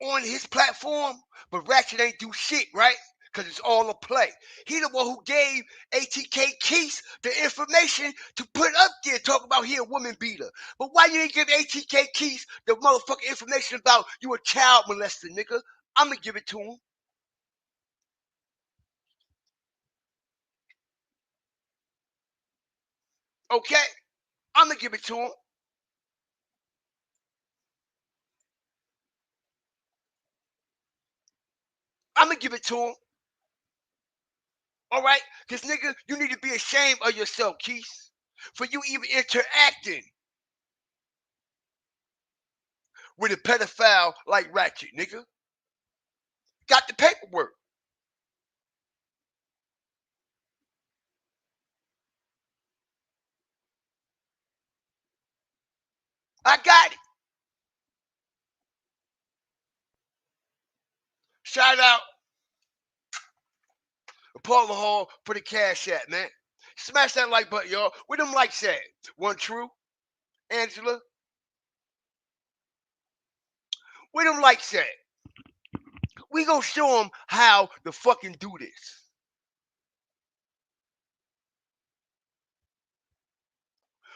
on his platform, but Ratchet ain't do shit, right? Because it's all a play. He the one who gave ATK Keith the information to put up there, talk about he a woman beater. But why you didn't give ATK Keith the motherfucking information about you a child molester, nigga? I'm going to give it to him. Okay? I'm going to give it to him. I'm going to give it to him. All right? Because, nigga, you need to be ashamed of yourself, Keith, for you even interacting with a pedophile like Ratchet, nigga. Got the paperwork. I got it. Shout out Paula Hall for the cash app, man. Smash that like button, y'all. Where them likes at? One true? Angela? Where them likes at? We gonna show them how to fucking do this.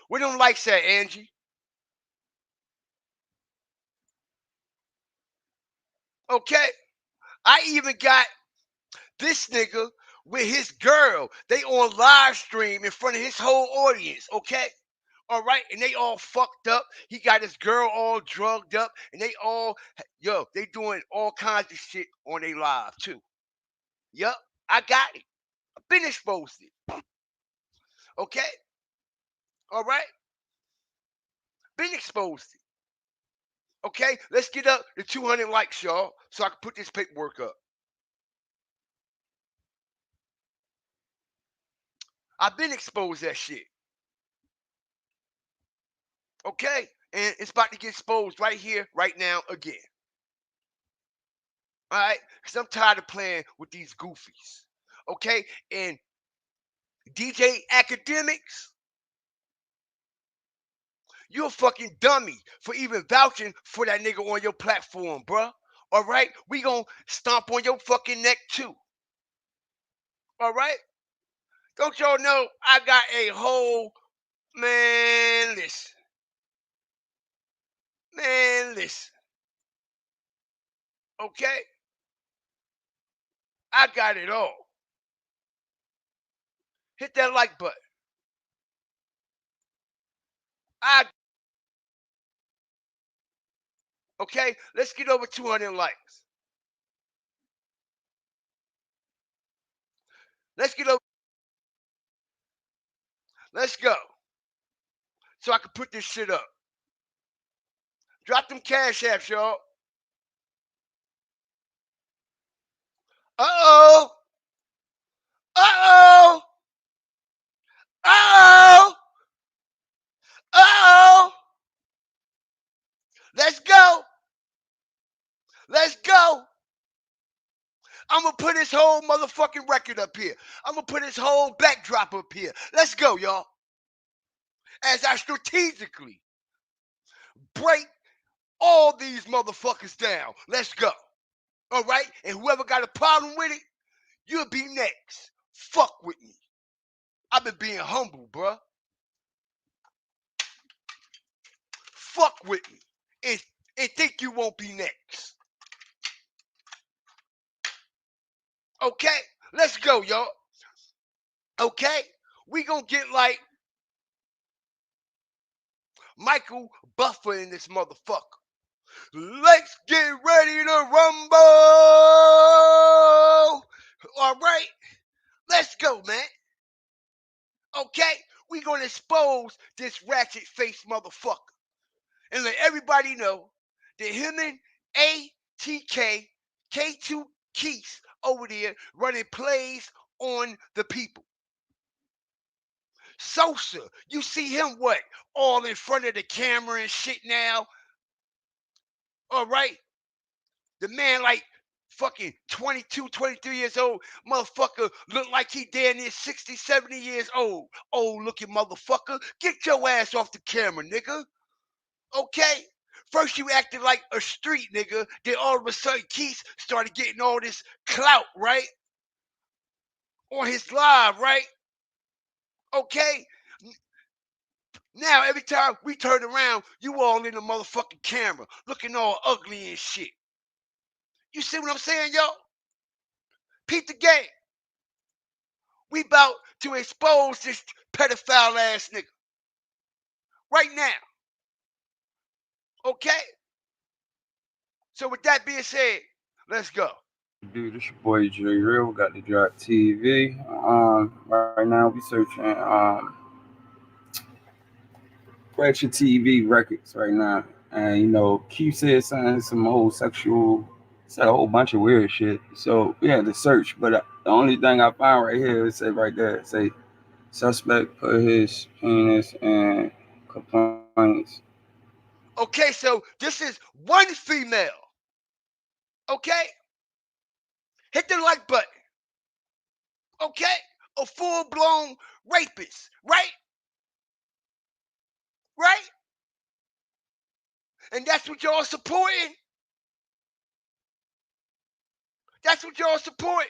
Where them likes at, Angie? Okay? I even got this nigga with his girl. They on live stream in front of his whole audience, okay? All right, and they all fucked up. He got his girl all drugged up, and they all, they doing all kinds of shit on their live too. Yup, I got it. I've been exposed it. Okay? All right? Been exposed it. Okay? Let's get up to 200 likes, y'all, so I can put this paperwork up. I've been exposed that shit. Okay? And it's about to get exposed right here, right now, again. All right? Because I'm tired of playing with these goofies. Okay? And DJ Academics, you're a fucking dummy for even vouching for that nigga on your platform, bruh. All right? We gonna stomp on your fucking neck too. All right? Don't y'all know I got a whole, man, listen. Man, listen. Okay? I got it all. Hit that like button. Okay? Let's get over 200 likes. Let's get over. Let's go. So I can put this shit up. Drop them cash apps, y'all. Uh-oh. Uh-oh. Uh-oh. Uh-oh. Let's go. Let's go. I'm going to put this whole motherfucking record up here. I'm going to put this whole backdrop up here. Let's go, y'all. As I strategically break all these motherfuckers down. Let's go. All right? And whoever got a problem with it, you'll be next. Fuck with me. I've been being humble, bruh. Fuck with me. And think you won't be next. Okay? Let's go, y'all. Okay? We gonna get like Michael Buffer in this motherfucker. Let's get ready to rumble. All right? Let's go, man. Okay? We gonna expose this ratchet face motherfucker. And let everybody know that him and ATK, K2 Keys over there running plays on the people. Sosa, you see him what? All in front of the camera and shit now. All right? The man like fucking 22, 23 years old. Motherfucker look like he damn near 60, 70 years old. Old looking motherfucker. Get your ass off the camera, nigga. Okay? First you acted like a street nigga. Then all of a sudden Keith started getting all this clout, right? On his live, right? Okay? Now, every time we turn around, you all in the motherfucking camera, looking all ugly and shit. You see what I'm saying, y'all? Peep the game. We about to expose this pedophile ass nigga. Right now. Okay? So with that being said, let's go. Dude, this your boy Julio. Got the Drop TV. Right now we searching Ratchet TV records right now, and Q said something, some whole sexual, said a whole bunch of weird shit. So we had to search, but the only thing I found right here, it said right there, it say suspect put his penis in complaints. Okay, so this is one female. Okay? Hit the like button. Okay? A full-blown rapist, right? Right? And that's what y'all supporting? That's what y'all supporting.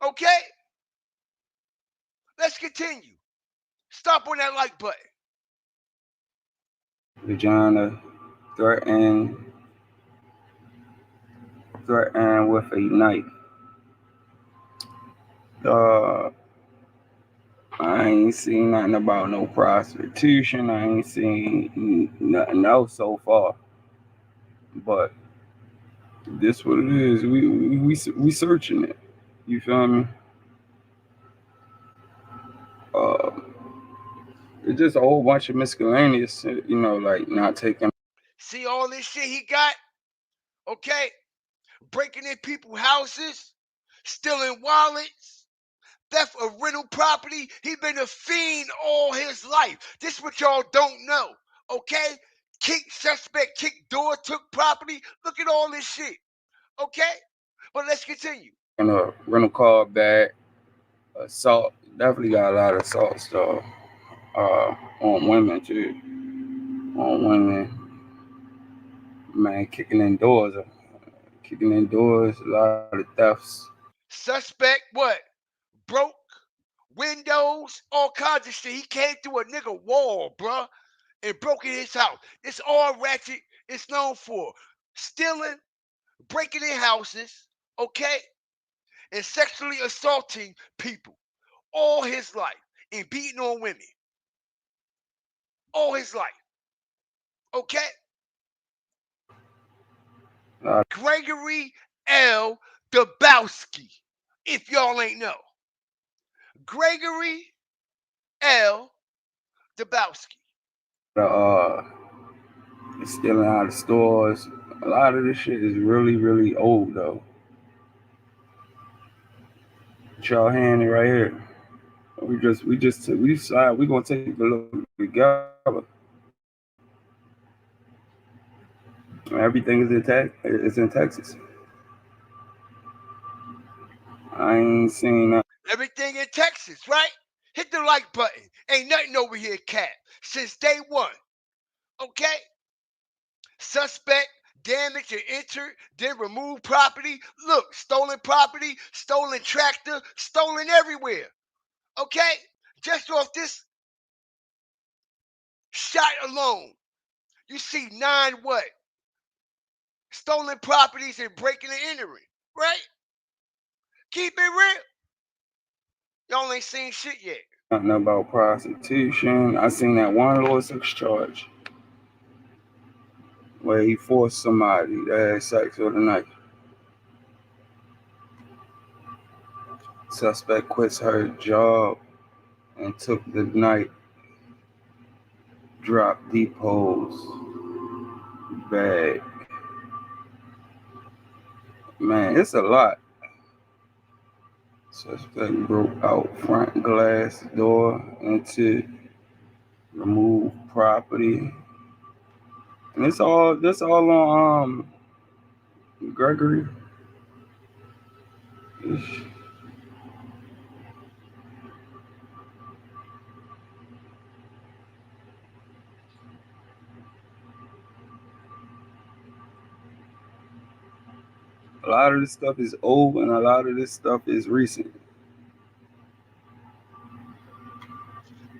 Okay? Let's continue. Stop on that like button. Vagina threatened threatened with a knife. I ain't seen nothing about no prostitution. I ain't seen nothing else so far. But this what it is. We searching it. You feel me? It's just a whole bunch of miscellaneous, like not taking. See all this shit he got? Okay? Breaking in people's houses, stealing wallets, theft of rental property. He been a fiend all his life. This what y'all don't know. Okay? Suspect kicked door, took property. Look at all this shit. Okay? But let's continue. And a rental car back, assault. Definitely got a lot of assault stuff. On women too. On women, man, kicking in doors, a lot of thefts. Suspect what? Broke windows, all kinds of shit. He came through a nigga wall, bruh, and broke in his house. It's all Ratchet is known for. Stealing, breaking in houses, okay? And sexually assaulting people all his life and beating on women. All his life. Okay? Gregory L. Dabowski, if y'all ain't know. Gregory L. Dabowski. Stealing out of stores. A lot of this shit is really, really old though. Y'all hand it right here. We decide we're gonna take a look together. Everything is in Texas. I ain't seen that. Everything in Texas, right? Hit the like button. Ain't nothing over here, Cap. Since day one. Okay? Suspect damaged and entered, then removed property. Look, stolen property, stolen tractor, stolen everywhere. Okay? Just off this shot alone, you see 9 what? Stolen properties and breaking and entering, right? Keep it real. Y'all ain't seen shit yet. Nothing about prostitution. I seen that one little sex charge where he forced somebody to have sex with a knife. Suspect quits her job and took the knife, dropped depots bag. Man, it's a lot. Suspect broke out front glass door into remove property. And this all on Gregory. A lot of this stuff is old and a lot of this stuff is recent.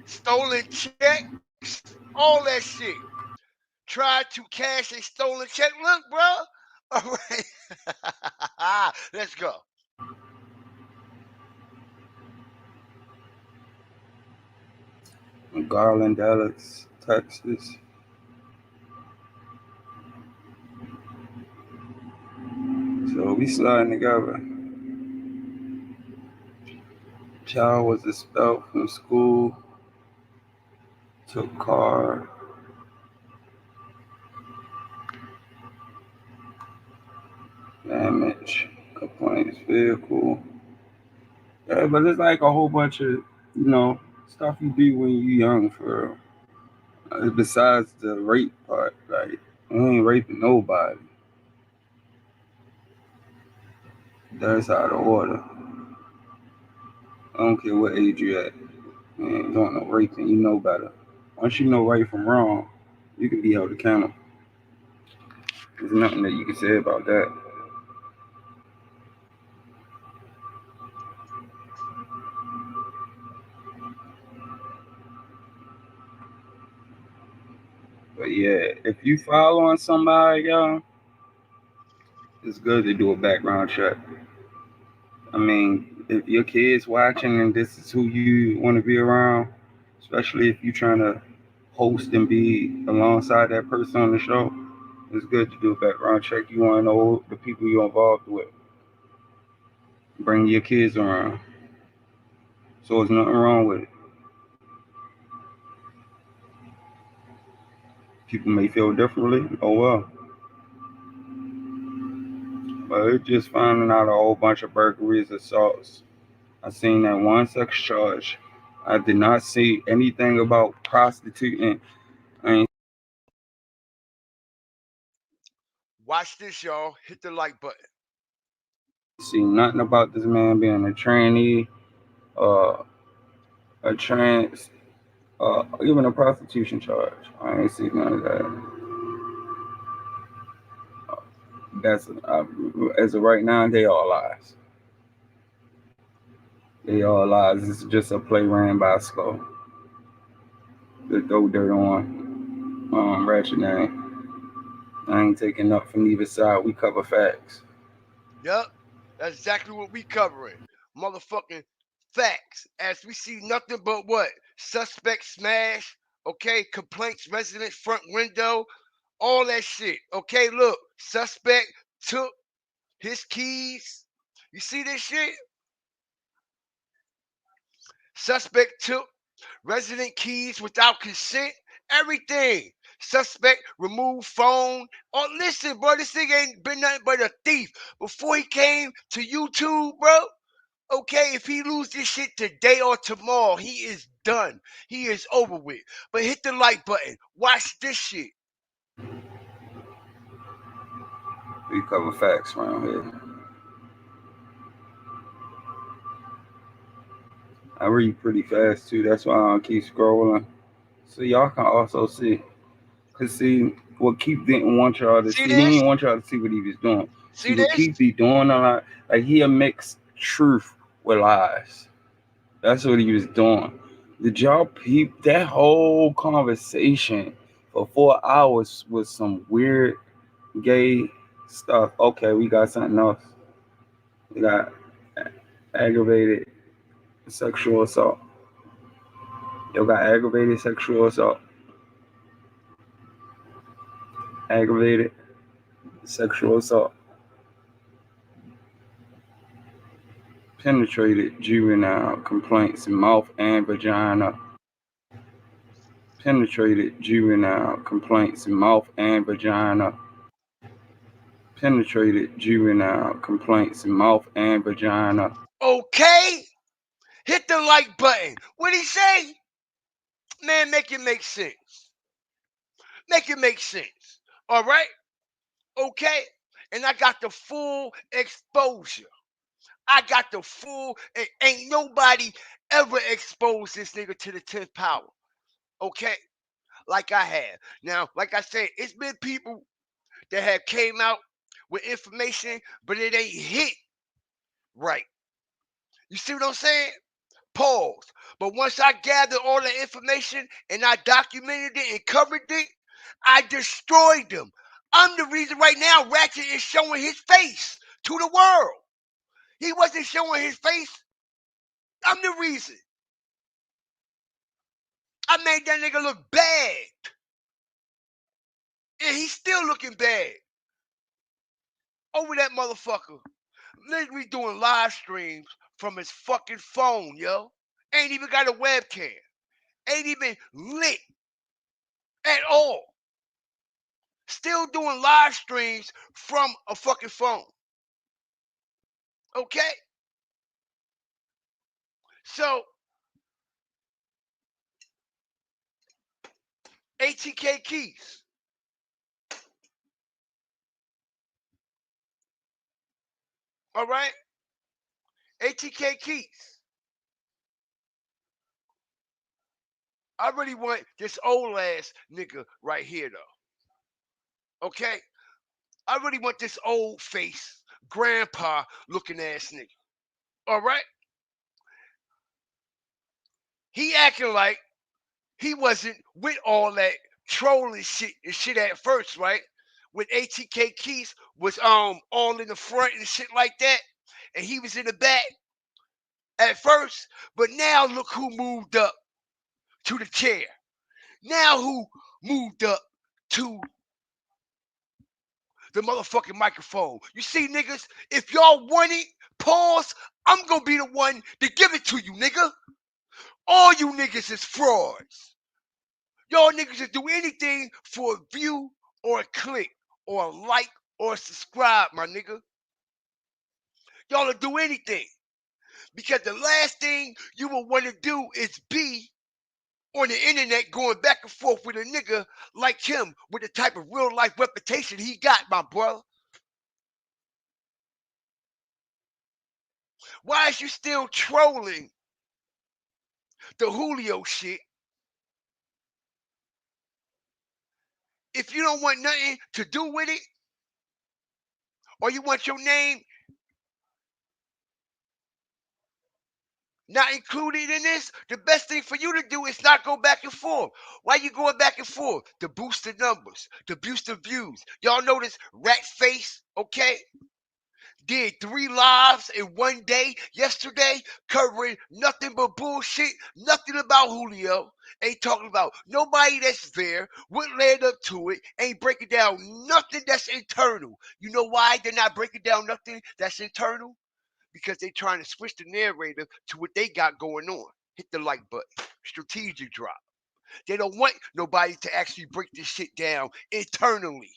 Stolen checks, all that shit. Tried to cash a stolen check. Look, bro. All right. Let's go. In Garland, Dallas, Texas. So we sliding together. Child was expelled from school. Took car. Damage. Complaints vehicle. Yeah, but it's like a whole bunch of, stuff you do when you're young for real. Besides the rape part, like, you ain't raping nobody. That's out of order. I don't care what age you at. You ain't doing no raping, you know better. Once you know right from wrong, you can be held accountable. There's nothing that you can say about that. But yeah, if you following somebody, y'all, it's good to do a background check. I mean, if your kid's watching and this is who you want to be around, especially if you're trying to host and be alongside that person on the show, it's good to do a background check. You want to know the people you're involved with. Bring your kids around. So there's nothing wrong with it. People may feel differently. Oh well. But it's just finding out a whole bunch of burglaries, assaults. I seen that one sex charge. I did not see anything about prostituting. I ain't Watch this, y'all. Hit the like button. see nothing about this man being a trainee, a trans, even a prostitution charge. I ain't see none of that. That's as of right now, they all lies. They all lies. It's just a play ran by Slow. The throw dirt on Ratchet name. I ain't taking up from either side. We cover facts. Yep, that's exactly what we covering. Motherfucking facts. As we see nothing but what? Suspect smash, okay? Complaints, resident front window, all that shit. Okay, look, suspect took his keys. You see this shit? Suspect took resident keys without consent. Everything. Suspect removed phone. Oh, listen, bro, this thing ain't been nothing but a thief. Before he came to YouTube, bro, okay, if he lose this shit today or tomorrow, he is done. He is over with. But hit the like button. Watch this shit. We cover facts around here. I read pretty fast too. That's why I don't keep scrolling. So y'all can also see. Cause see, what Keith didn't want y'all to see. He this? didn't want y'all to see what he was doing. See what this? Keith be doing a lot. Like he'll mix truth with lies. That's what he was doing. Did y'all peep that whole conversation for 4 hours with some weird gay stuff? Okay, we got something else. We got aggravated sexual assault. Yo got aggravated sexual assault. Aggravated sexual assault. Penetrated juvenile complaints in mouth and vagina. Penetrated juvenile complaints in mouth and vagina. Penetrated juvenile complaints in mouth and vagina. Okay? Hit the like button. What'd he say? Man, make it make sense. Make it make sense. All right? Okay? And I got the full exposure. I got the full, and ain't nobody ever exposed this nigga to the 10th power. Okay? Like I have. Now, like I said, it's been people that have came out with information, but it ain't hit right. You see what I'm saying? Pause. But once I gathered all the information and I documented it and covered it, I destroyed them. I'm the reason right now Ratchet is showing his face to the world. He wasn't showing his face. I'm the reason. I made that nigga look bad. And he's still looking bad. Over that motherfucker. Literally doing live streams from his fucking phone, yo. Ain't even got a webcam. Ain't even lit at all. Still doing live streams from a fucking phone. Okay? So, ATK Keys. All right? ATK Keys. I really want this old ass nigga right here, though. Okay? I really want this old face, grandpa looking ass nigga. All right? He acting like he wasn't with all that trolling shit and shit at first, right? when ATK Keith was all in the front and shit like that, and he was in the back at first, but now look who moved up to the chair. Now who moved up to the motherfucking microphone. You see, niggas, if y'all want it, pause, I'm gonna be the one to give it to you, nigga. All you niggas is frauds. Y'all niggas will do anything for a view or a click or a like or a subscribe, my nigga. Y'all will do anything. Because the last thing you will want to do is be on the internet going back and forth with a nigga like him with the type of real life reputation he got, my brother. Why is you still trolling the Julio shit? If you don't want nothing to do with it, or you want your name not included in this, the best thing for you to do is not go back and forth. Why you going back and forth? To boost the numbers, to boost the views. Y'all notice Rat Face, okay? Did 3 lives in one day yesterday covering nothing but bullshit, nothing about Julio. Ain't talking about nobody that's there, what led up to it, ain't breaking down nothing that's internal. You know why they're not breaking down nothing that's internal? Because they're trying to switch the narrative to what they got going on. Hit the like button. Strategic drop. They don't want nobody to actually break this shit down internally.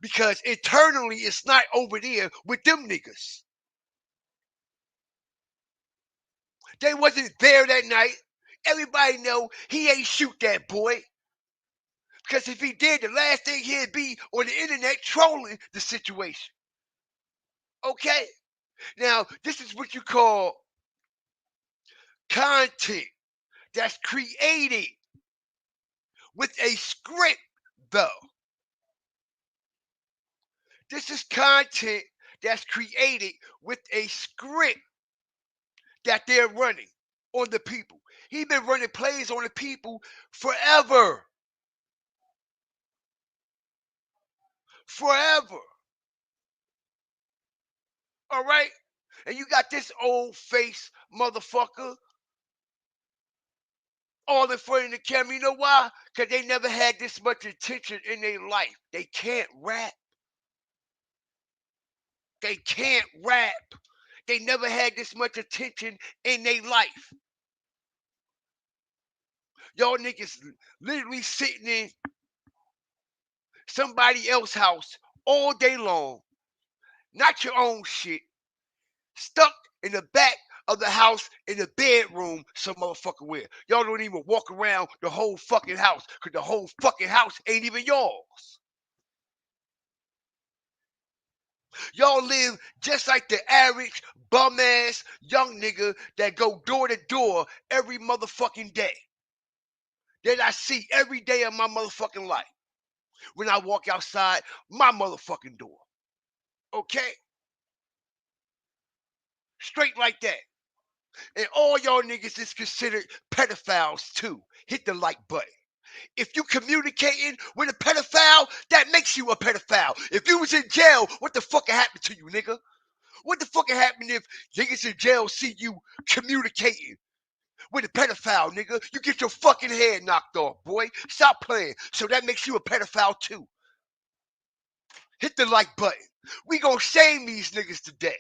Because internally, it's not over there with them niggas. They wasn't there that night. Everybody know he ain't shoot that boy. Because if he did, the last thing he'd be on the internet trolling the situation. Okay? Now, this is what you call content that's created with a script, though. This is content that's created with a script that they're running on the people. He's been running plays on the people forever. Forever. All right? And you got this old face motherfucker all in front of the camera. You know why? Because they never had this much attention in their life. They can't rap. They can't rap. They never had this much attention in their life. Y'all niggas literally sitting in somebody else's house all day long, not your own shit, stuck in the back of the house in the bedroom some motherfucker with. Y'all don't even walk around the whole fucking house because the whole fucking house ain't even yours. Y'all live just like the average bum-ass young nigga that go door to door every motherfucking day. That I see every day of my motherfucking life when I walk outside my motherfucking door. Okay? Straight like that. And all y'all niggas is considered pedophiles too. Hit the like button. If you communicating with a pedophile, that makes you a pedophile. If you was in jail, what the fuck happened to you, nigga? What the fuck happened if niggas in jail see you communicating with a pedophile, nigga? You get your fucking head knocked off, boy. Stop playing. So that makes you a pedophile too. Hit the like button. We gonna shame these niggas today.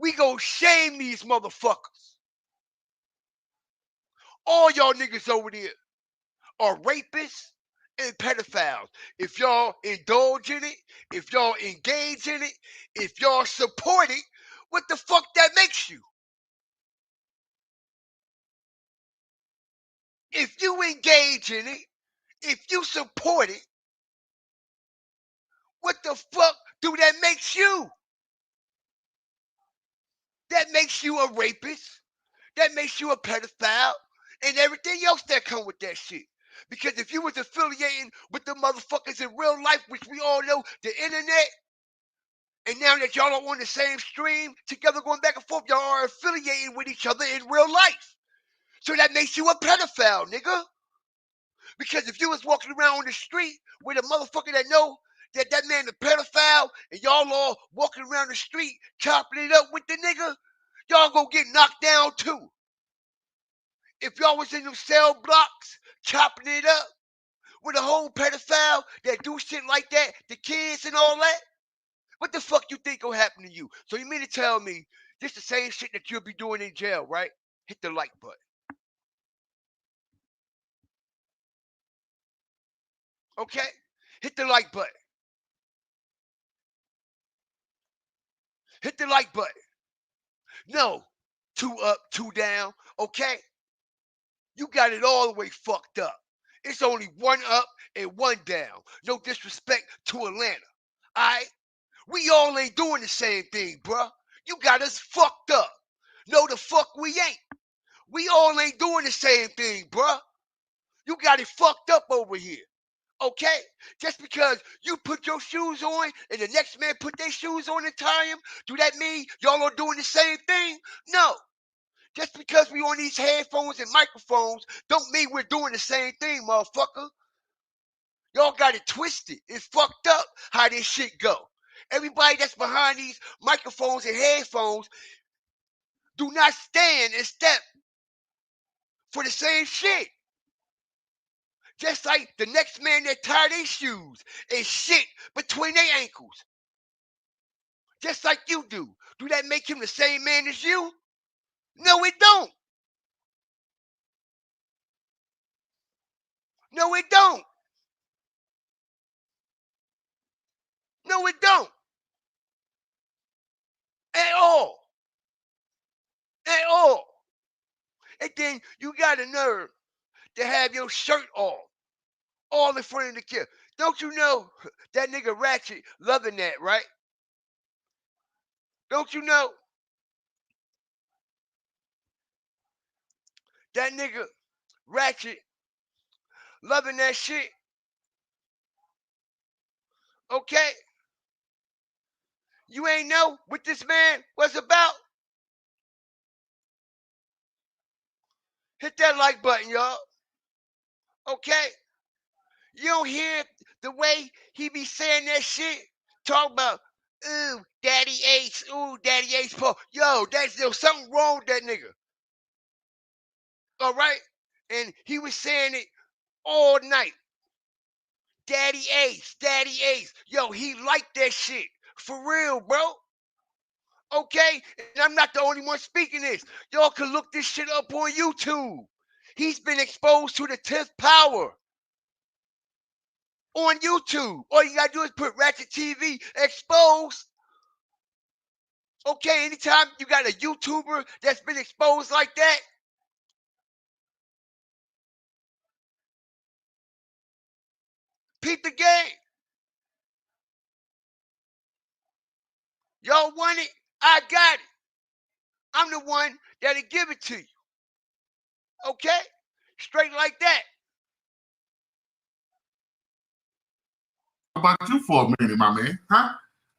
We gonna shame these motherfuckers. All y'all niggas over there are rapists and pedophiles. If y'all indulge in it, if y'all engage in it, if y'all support it, what the fuck that makes you? If you engage in it, if you support it, what the fuck do that makes you? That makes you a rapist. That makes you a pedophile and everything else that come with that shit. Because if you was affiliating with the motherfuckers in real life, which we all know, the internet, and now that y'all are on the same stream, together going back and forth, y'all are affiliating with each other in real life. So that makes you a pedophile, nigga. Because if you was walking around on the street with a motherfucker that know that man a pedophile, and y'all all walking around the street chopping it up with the nigga, y'all gonna get knocked down too. If y'all was in them cell blocks chopping it up with a whole pedophile that do shit like that, the kids and all that, what the fuck you think gonna happen to you? So you mean to tell me this the same shit that you'll be doing in jail, right? Hit the like button. Okay? Hit the like button. Hit the like button. No, 2 up, 2 down, okay? You got it all the way fucked up. It's only 1 up and 1 down. No disrespect to Atlanta. All right? We all ain't doing the same thing, bruh. You got us fucked up. No, the fuck we ain't. We all ain't doing the same thing, bruh. You got it fucked up over here. Okay? Just because you put your shoes on and the next man put their shoes on and tie them, do that mean y'all are doing the same thing? No. Just because we on these headphones and microphones don't mean we're doing the same thing, motherfucker. Y'all got it twisted. It's fucked up how this shit go. Everybody that's behind these microphones and headphones do not stand and step for the same shit. Just like the next man that tie their shoes and shit between their ankles. Just like you do. Do that make him the same man as you? No, it don't. No, it don't. No, it don't. At all. At all. And then you got a nerve to have your shirt off. All in front of the kid. Don't you know that nigga Ratchet loving that, right? Don't you know? That nigga Ratchet loving that shit. Okay? You ain't know what this man was about? Hit that like button, y'all. Okay? You don't hear the way he be saying that shit? Talk about, ooh, Daddy Ace, ooh, Daddy Ace Paul. Yo, there's something wrong with that nigga. All right? And he was saying it all night. Daddy Ace, Daddy Ace. Yo, he liked that shit. For real, bro. Okay? And I'm not the only one speaking this. Y'all can look this shit up on YouTube. He's been exposed to the 10th power on YouTube. All you gotta do is put Ratchet TV exposed. Okay, anytime you got a YouTuber that's been exposed like that, peep the game. Y'all want it? I got it. I'm the one that'll give it to you. Okay? Straight like that. How about you for a minute, my man? Huh?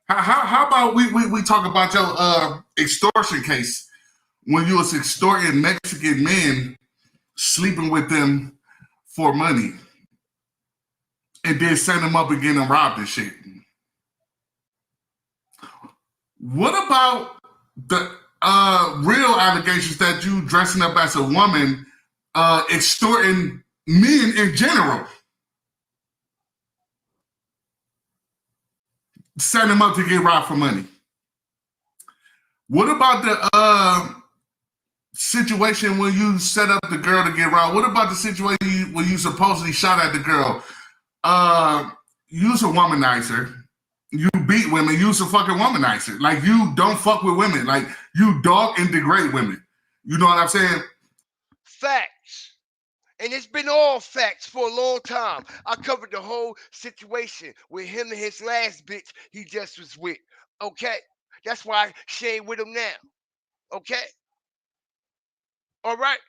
How about we talk about your extortion case when you was extorting Mexican men, sleeping with them for money, and then send them up again and rob this shit. What about the real allegations that you dressing up as a woman, extorting men in general? Send them up to get robbed for money. What about the situation when you set up the girl to get robbed? What about the situation when you supposedly shot at the girl? You's a womanizer. You beat women. You's a fucking womanizer. Like, you don't fuck with women. Like, you dog and degrade women. You know what I'm saying? Facts. And it's been all facts for a long time. I covered the whole situation with him and his last bitch he just was with. Okay? That's why she ain't with him now. Okay? All right?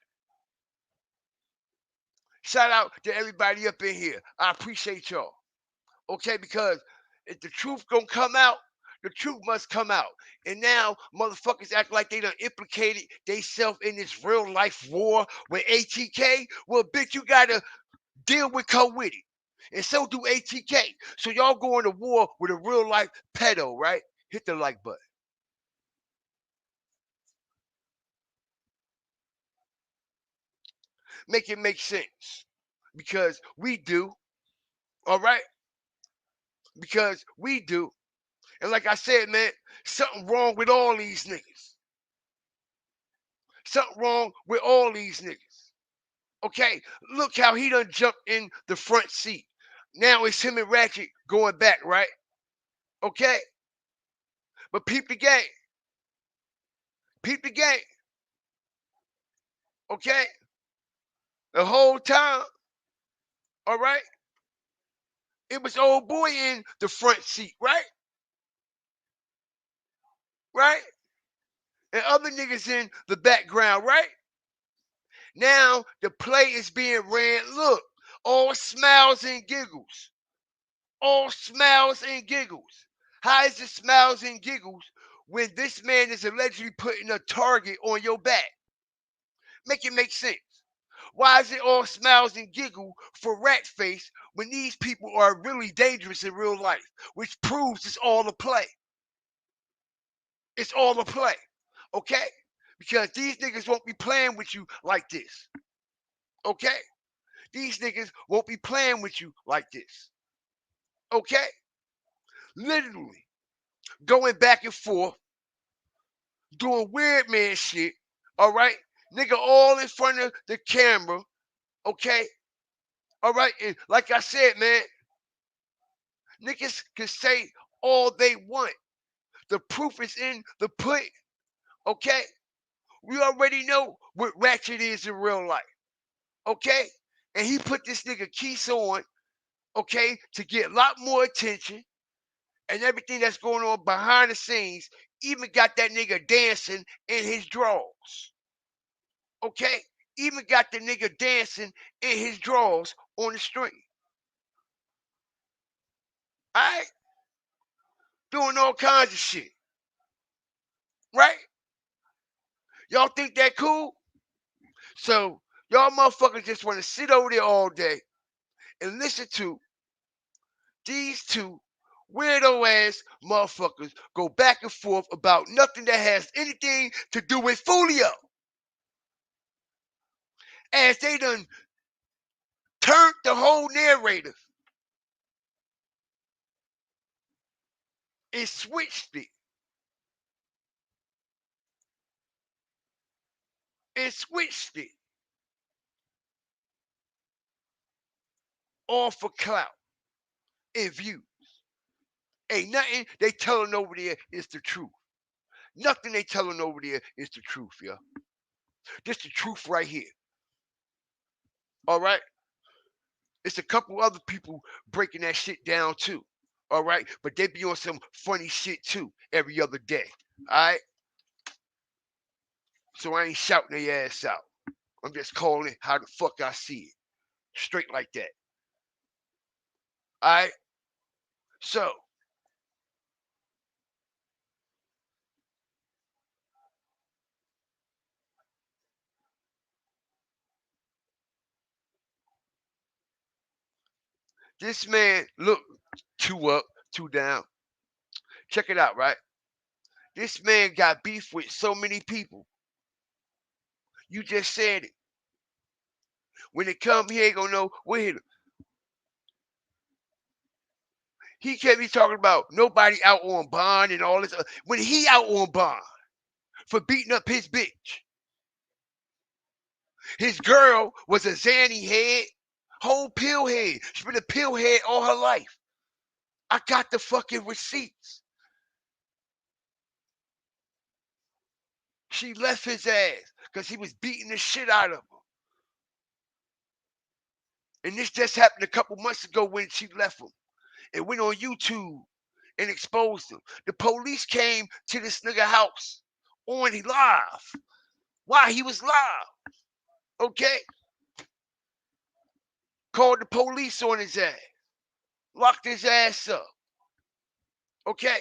Shout out to everybody up in here. I appreciate y'all. Okay? Because if the truth gonna come out, the truth must come out. And now motherfuckers act like they done implicated theyself in this real life war with ATK. Well, bitch, you gotta deal with come with it. And so do ATK. So y'all going to war with a real life pedo, right? Hit the like button. Make it make sense. Because we do. All right? Because we do. And like I said, man, something wrong with all these niggas. Something wrong with all these niggas. Okay? Look how he done jumped in the front seat. Now it's him and Ratchet going back, right? Okay? But peep the game. Peep the game. Okay? The whole time, all right? It was old boy in the front seat, right? Right? And other niggas in the background, right? Now the play is being ran. Look, all smiles and giggles. All smiles and giggles. How is it smiles and giggles when this man is allegedly putting a target on your back? Make it make sense. Why is it all smiles and giggle for Rat Face when these people are really dangerous in real life? Which proves it's all a play. It's all a play. Okay? Because these niggas won't be playing with you like this. Okay? These niggas won't be playing with you like this. Okay? Literally going back and forth, doing weird man shit. All right? Nigga all in front of the camera. Okay? All right? And like I said, man, niggas can say all they want. The proof is in the pudding. Okay? We already know what Ratchet is in real life. Okay? And he put this nigga Keith on, okay, to get a lot more attention and everything that's going on behind the scenes. Even got that nigga dancing in his drawers. Okay? Even got the nigga dancing in his drawers on the street. Alright? Doing all kinds of shit. Right? Y'all think that cool? So y'all motherfuckers just want to sit over there all day and listen to these two weirdo ass motherfuckers go back and forth about nothing that has anything to do with Foolio. As they done turned the whole narrative and switched it. And switched it. All for clout and views. Ain't nothing they telling over there is the truth. Nothing they telling over there is the truth, yo. This the truth right here. All right? It's a couple other people breaking that shit down too. All right? But they be on some funny shit too every other day. All right? So I ain't shouting their ass out. I'm just calling it how the fuck I see it. Straight like that. All right? So, this man, look, 2 up, 2 down. Check it out, right? This man got beef with so many people. You just said it. When it come, he ain't gonna know what hit him. He can't be talking about nobody out on bond and all this. When he out on bond for beating up his bitch. His girl was a Zanny head, whole pill head. She's been a pill head all her life. I got the fucking receipts. She left his ass because he was beating the shit out of her. And this just happened a couple months ago when she left him. It went on YouTube and exposed him. The police came to this nigga house on live. Why? He was live. Okay? Called the police on his ass. Locked his ass up. Okay?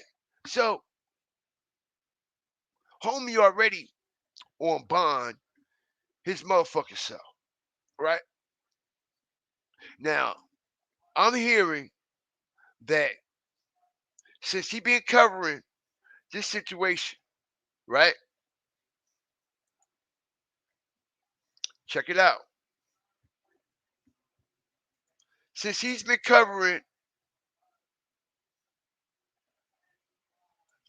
So, homie already on bond his motherfucking self. Right? Now, I'm hearing that since he been covering this situation, right? Check it out. Since he's been covering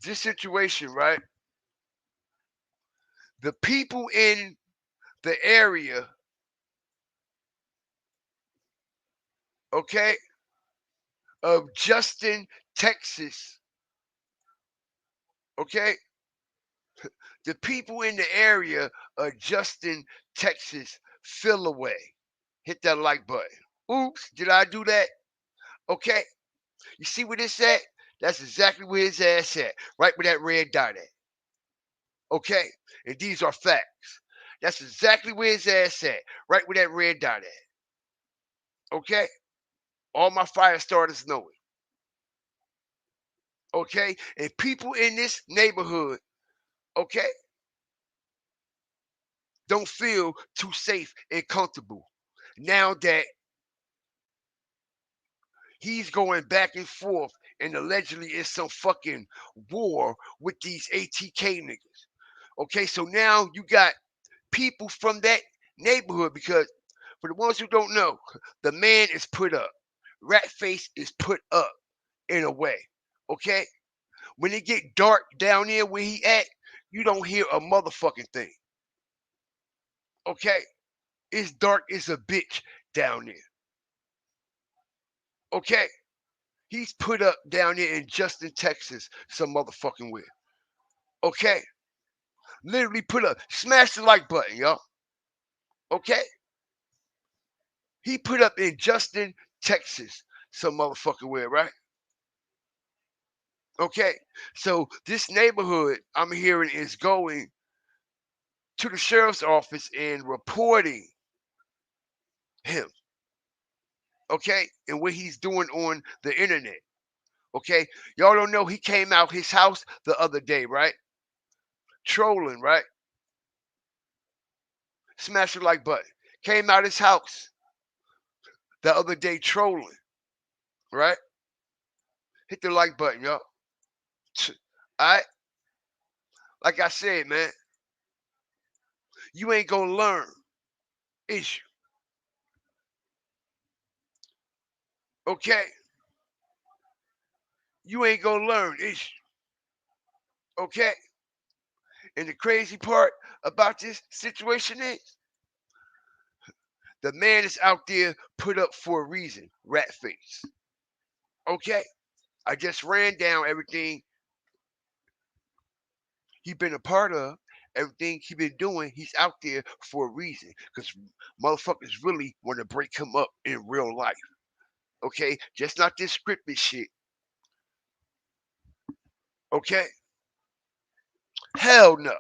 this situation, right? The people in the area, okay, of Justin, Texas, okay? The people in the area of Justin, Texas feel away. Hit that like button. Oops, did I do that? Okay. You see where this at? That's exactly where his ass at. Right where that red dot at. Okay? And these are facts. That's exactly where his ass at. Right where that red dot at. Okay? All my fire starters know it. Okay? And people in this neighborhood, okay, don't feel too safe and comfortable now that he's going back and forth and allegedly is some fucking war with these ATK niggas. Okay, so now you got people from that neighborhood, because for the ones who don't know, the man is put up. Rat face is put up in a way. Okay? When it get dark down there where he at, you don't hear a motherfucking thing. Okay? It's dark as a bitch down there. Okay? He's put up down there in Justin, Texas, some motherfucking way. Okay? Literally put up. Smash the like button, y'all. Okay? He put up in Justin, Texas, some motherfucking way, right? Okay? So this neighborhood, I'm hearing, is going to the sheriff's office and reporting him. Okay? And what he's doing on the internet. Okay? Y'all don't know he came out his house the other day, right? Trolling, right? Smash the like button. Came out his house the other day trolling, right? Hit the like button, y'all. Alright? Like I said, man, you ain't gonna learn, is you? Okay? You ain't gonna learn, is you? Okay? And the crazy part about this situation is the man is out there put up for a reason, rat face. Okay? I just ran down everything he been a part of, everything he been doing. He's out there for a reason, because motherfuckers really want to break him up in real life. Okay? Just not this scripted shit. Okay? Hell no.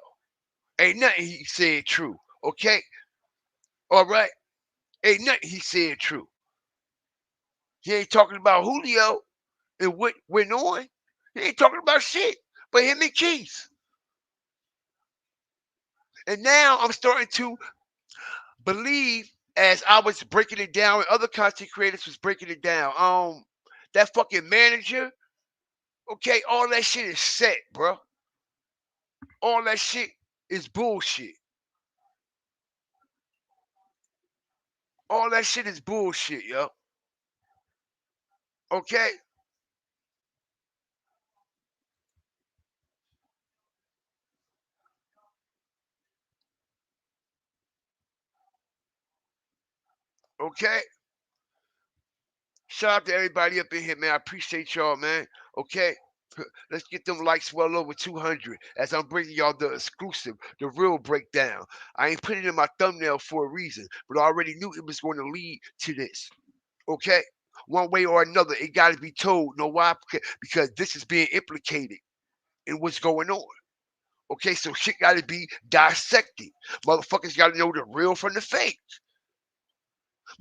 Ain't nothing he said true. Okay? All right? Ain't nothing he said true. He ain't talking about Julio and what went on. He ain't talking about shit but him and Keith. And now I'm starting to believe, as I was breaking it down and other content creators was breaking it down, that fucking manager, okay, all that shit is set, bro. All that shit is bullshit. All that shit is bullshit, yo. Okay? Okay? Shout out to everybody up in here, man. I appreciate y'all, man. Okay? Let's get them likes well over 200 as I'm bringing y'all the exclusive, the real breakdown. I ain't putting it in my thumbnail for a reason, but I already knew it was going to lead to this. Okay? One way or another, it got to be told. Know why? Because this is being implicated in what's going on. Okay? So shit got to be dissected. Motherfuckers got to know the real from the fake.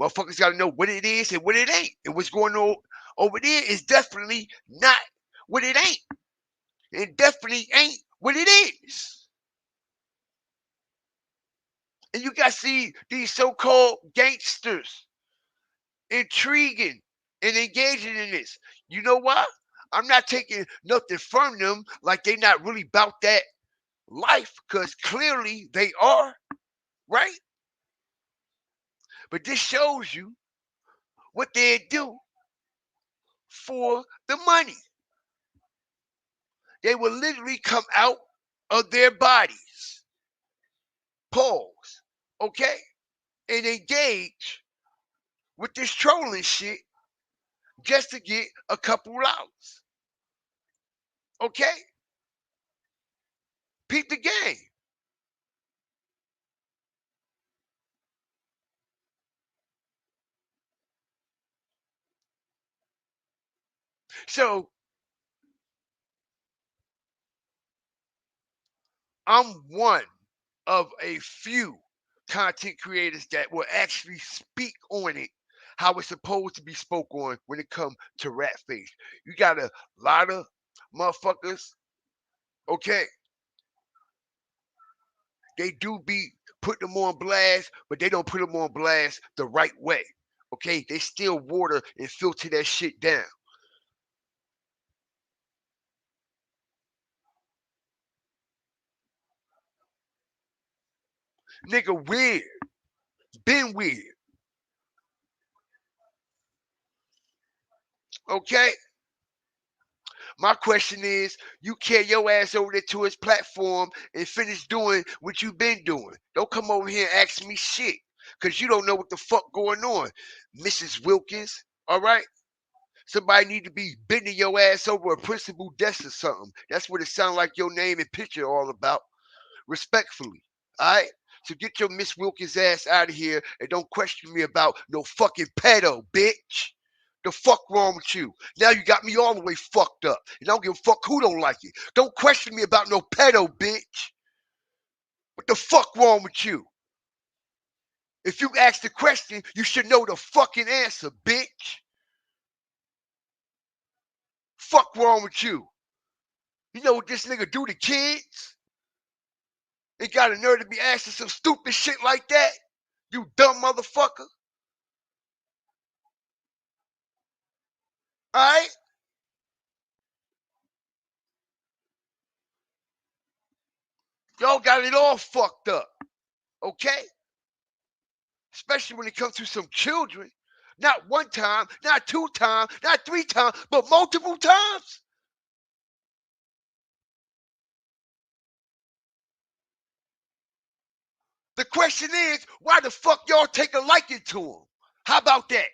Motherfuckers got to know what it is and what it ain't. And what's going on over there is definitely not what it ain't. It definitely ain't what it is. And you got to see these so-called gangsters intriguing and engaging in this. You know why? I'm not taking nothing from them like they not really about that life, because clearly they are, right? But this shows you what they do for the money. They will literally come out of their bodies, pause, okay, and engage with this trolling shit just to get a couple dollars. Okay? Peep the game. So I'm one of a few content creators that will actually speak on it how it's supposed to be spoke on when it comes to rat face. You got a lot of motherfuckers, okay? They do be putting them on blast, but they don't put them on blast the right way. Okay? They still water and filter that shit down. Nigga weird. Been weird. Okay? My question is, you carry your ass over there to his platform and finish doing what you've been doing. Don't come over here and ask me shit, because you don't know what the fuck going on, Mrs. Wilkins. All right? Somebody need to be bending your ass over a principal desk or something. That's what it sounds like your name and picture are all about. Respectfully. All right? So get your Miss Wilkins ass out of here and don't question me about no fucking pedo, bitch. The fuck wrong with you? Now you got me all the way fucked up. And I don't give a fuck who don't like it. Don't question me about no pedo, bitch. What the fuck wrong with you? If you ask the question, you should know the fucking answer, bitch. Fuck wrong with you? You know what this nigga do to kids? They got a nerve to be asking some stupid shit like that? You dumb motherfucker. Alright? Y'all got it all fucked up. Okay? Especially when it comes to some children. Not one time, not two times, not three times, but multiple times. The question is, why the fuck y'all take a liking to him? How about that?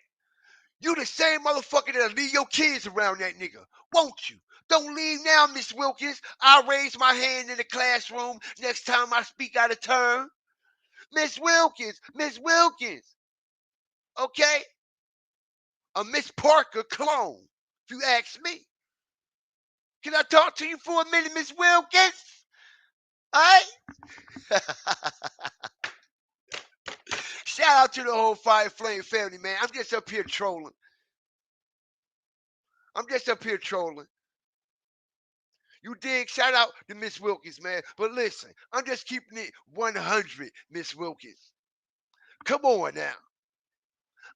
You the same motherfucker that'll leave your kids around that nigga, won't you? Don't leave now, Miss Wilkins. I'll raise my hand in the classroom next time I speak out of turn. Miss Wilkins, Miss Wilkins. Okay? A Miss Parker clone, if you ask me. Can I talk to you for a minute, Miss Wilkins? All right? Shout out to the whole Fire Flame family, man. I'm just up here trolling. You dig? Shout out to Miss Wilkins, man. But listen, I'm just keeping it 100, Miss Wilkins. Come on now.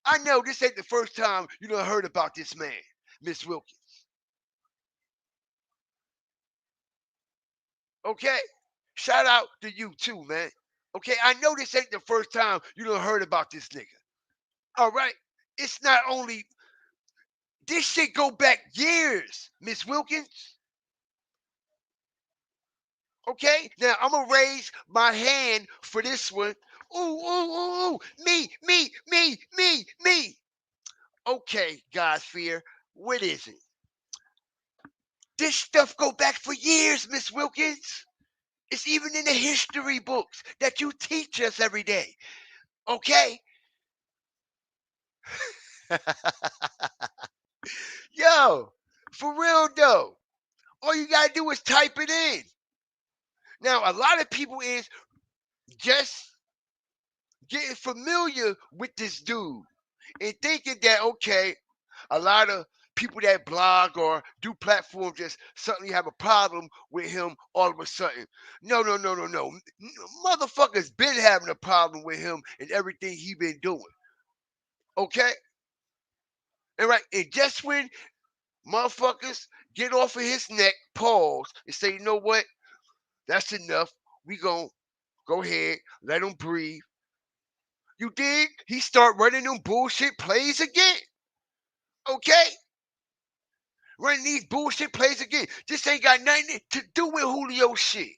I know this ain't the first time you done heard about this man, Miss Wilkins. Okay? Shout out to you too, man. Okay? I know this ain't the first time you done heard about this nigga. All right? It's not only... This shit go back years, Miss Wilkins. Okay? Now, I'm going to raise my hand for this one. Ooh. Me. Okay, God fear. What is it? This stuff go back for years, Miss Wilkins. It's even in the history books that you teach us every day. Okay? Yo, for real though. All you gotta do is type it in. Now, a lot of people is just getting familiar with this dude and thinking that, okay, a lot of people that blog or do platforms just suddenly have a problem with him all of a sudden. No. Motherfuckers been having a problem with him and everything he been doing. Okay? And right, and just when motherfuckers get off of his neck, pause, and say, you know what? That's enough. We gon' go ahead, let him breathe. You dig? He start running them bullshit plays again. Okay? Running these bullshit plays again. This ain't got nothing to do with Julio shit.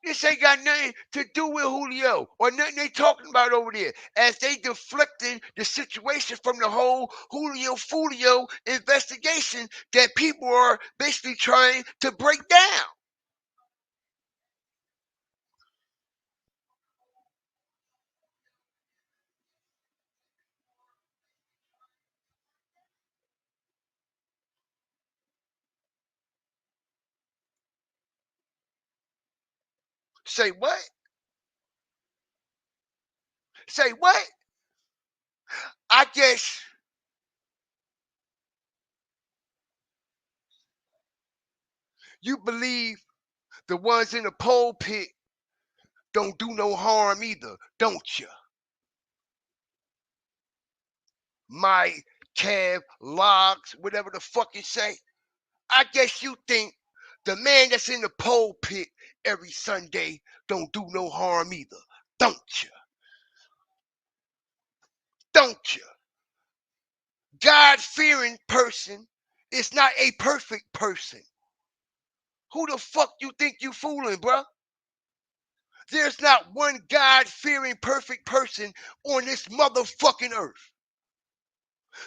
This ain't got nothing to do with Julio or nothing they talking about over there as they deflecting the situation from the whole Julio Foolio investigation that people are basically trying to break down. Say what? Say what? I guess you believe the ones in the pulpit don't do no harm either, don't you? My Kev Logs, whatever the fuck you say. I guess you think the man that's in the pulpit every Sunday don't do no harm either, don't you? Don't you? God-fearing person is not a perfect person. Who the fuck you think you fooling, bruh? There's not one God-fearing perfect person on this motherfucking earth.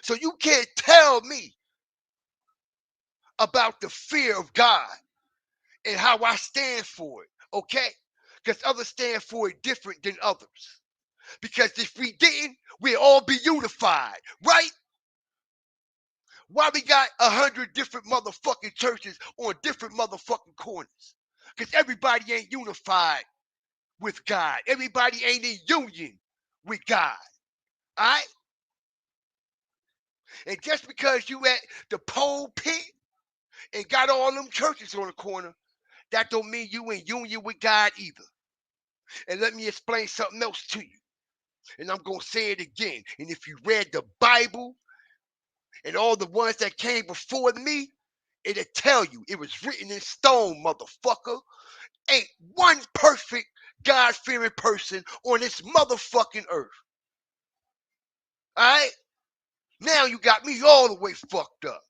So you can't tell me about the fear of God and how I stand for it, okay? Because others stand for it different than others. Because if we didn't, we'd all be unified, right? Why we got 100 different motherfucking churches on different motherfucking corners? Because everybody ain't unified with God. Everybody ain't in union with God. All right? And just because you at the pulpit and got all them churches on the corner, that don't mean you in union with God either. And let me explain something else to you. And I'm going to say it again. And if you read the Bible and all the ones that came before me, it'll tell you it was written in stone, motherfucker. Ain't one perfect God-fearing person on this motherfucking earth. All right? Now you got me all the way fucked up.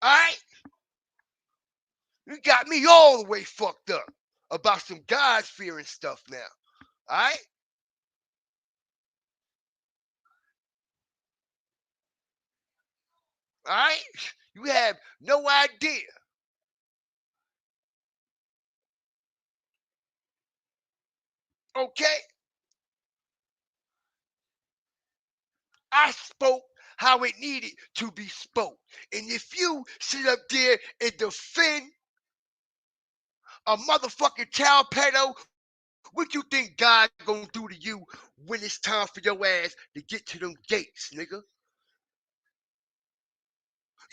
All right? You got me all the way fucked up about some God-fearing stuff now. All right? All right? You have no idea. Okay? I spoke how it needed to be spoke. And if you sit up there and defend a motherfucking child pedo, what you think God gonna do to you when it's time for your ass to get to them gates, nigga?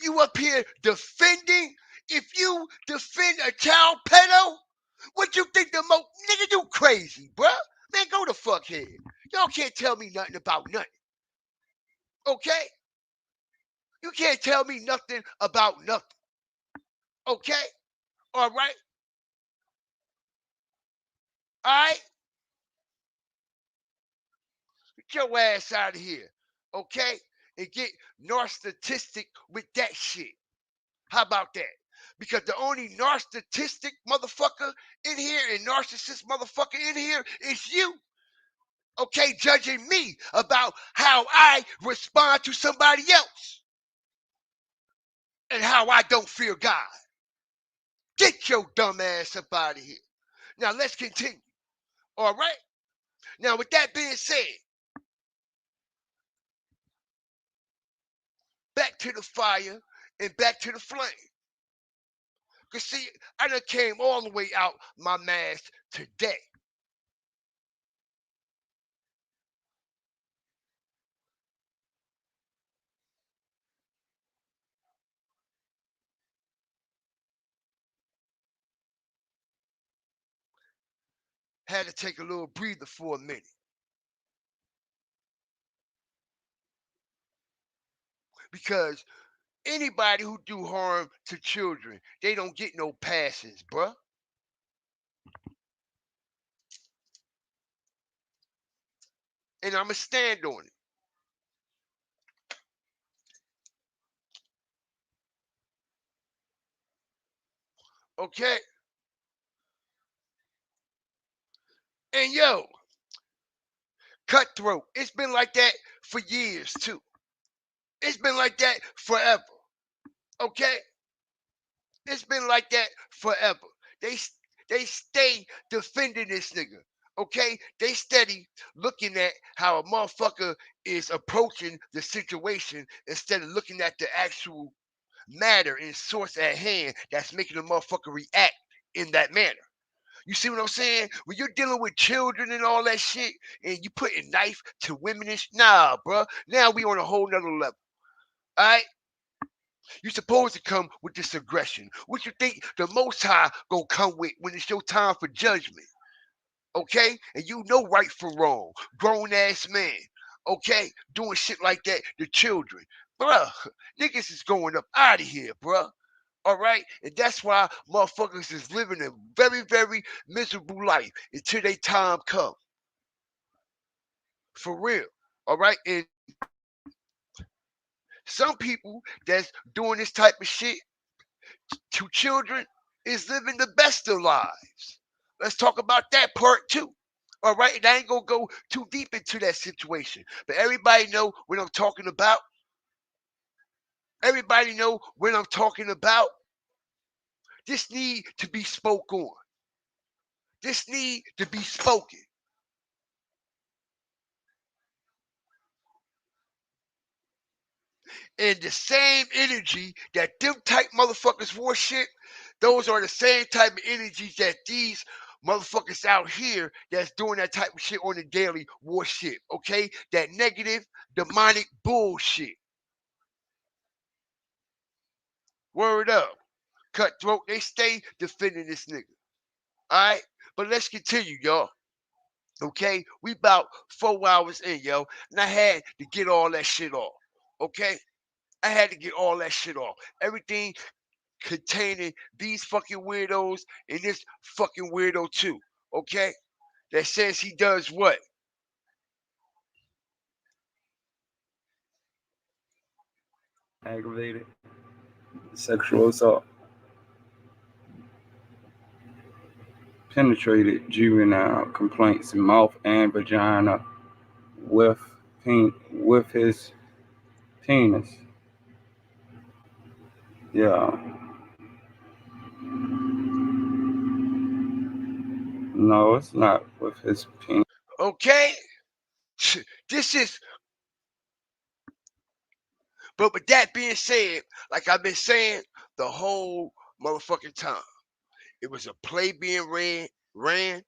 You up here defending? If you defend a child pedo, what you think the most? Nigga, you crazy, bruh. Man, go the fuck head. Y'all can't tell me nothing about nothing. Okay? You can't tell me nothing about nothing. Okay? All right? All right? Get your ass out of here. Okay? And get narcissistic with that shit. How about that? Because the only narcissistic motherfucker in here and narcissist motherfucker in here is you. Okay, judging me about how I respond to somebody else and how I don't fear God. Get your dumb ass up out of here. Now let's continue. All right? Now with that being said, back to the fire and back to the flame. Because see, I done came all the way out my mask today. had to take a little breather for a minute. Because anybody who do harm to children, they don't get no passes, bruh. And I'ma stand on it. Okay? And yo, Cutthroat, it's been like that for years too. It's been like that forever. Okay? It's been like that forever. They stay defending this nigga. Okay? They steady looking at how a motherfucker is approaching the situation instead of looking at the actual matter and source at hand that's making the motherfucker react in that manner. You see what I'm saying? When you're dealing with children and all that shit, and you putting knife to women and nah, bro. Now we on a whole nother level. All right? You're supposed to come with this aggression. What you think the Most High gonna come with when it's your time for judgment? Okay? And you know right from wrong. Grown ass man. Okay? Doing shit like that to children. Bruh, niggas is going up out of here, bruh. All right? And that's why motherfuckers is living a very, very miserable life until their time come. For real. All right? And some people that's doing this type of shit to children is living the best of lives. Let's talk about that part too. All right? And I ain't gonna go too deep into that situation. But everybody know what I'm talking about. Everybody know what I'm talking about. This need to be spoke on. This need to be spoken. And the same energy that them type motherfuckers worship, those are the same type of energies that these motherfuckers out here that's doing that type of shit on the daily worship. Okay? That negative, demonic bullshit. Word up. Cutthroat, they stay defending this nigga. Alright? But let's continue, y'all. Okay? We about 4 hours in, yo. And I had to get all that shit off. Okay? I had to get all that shit off. Everything containing these fucking weirdos and this fucking weirdo too. Okay? That says he does what? Aggravated sexual assault. Penetrated juvenile complaints in mouth and vagina with his penis. Yeah. No, it's not with his penis. Okay? This is. But with that being said, like I've been saying the whole motherfucking time, it was a play being ran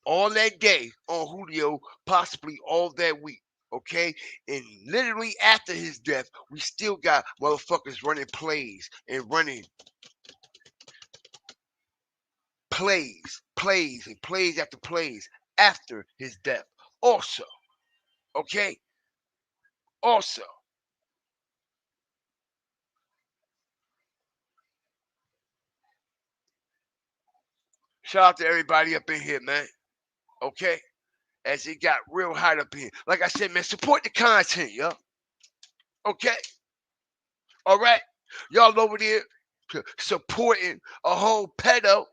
all that day on Julio, possibly all that week. Okay? And literally after his death, we still got motherfuckers running plays and running plays and plays after plays after his death. Also, okay? Also, shout out to everybody up in here, man. Okay? As it got real hot up in here. Like I said, man, support the content, yo. Okay? All right? Y'all over there supporting a whole pedo.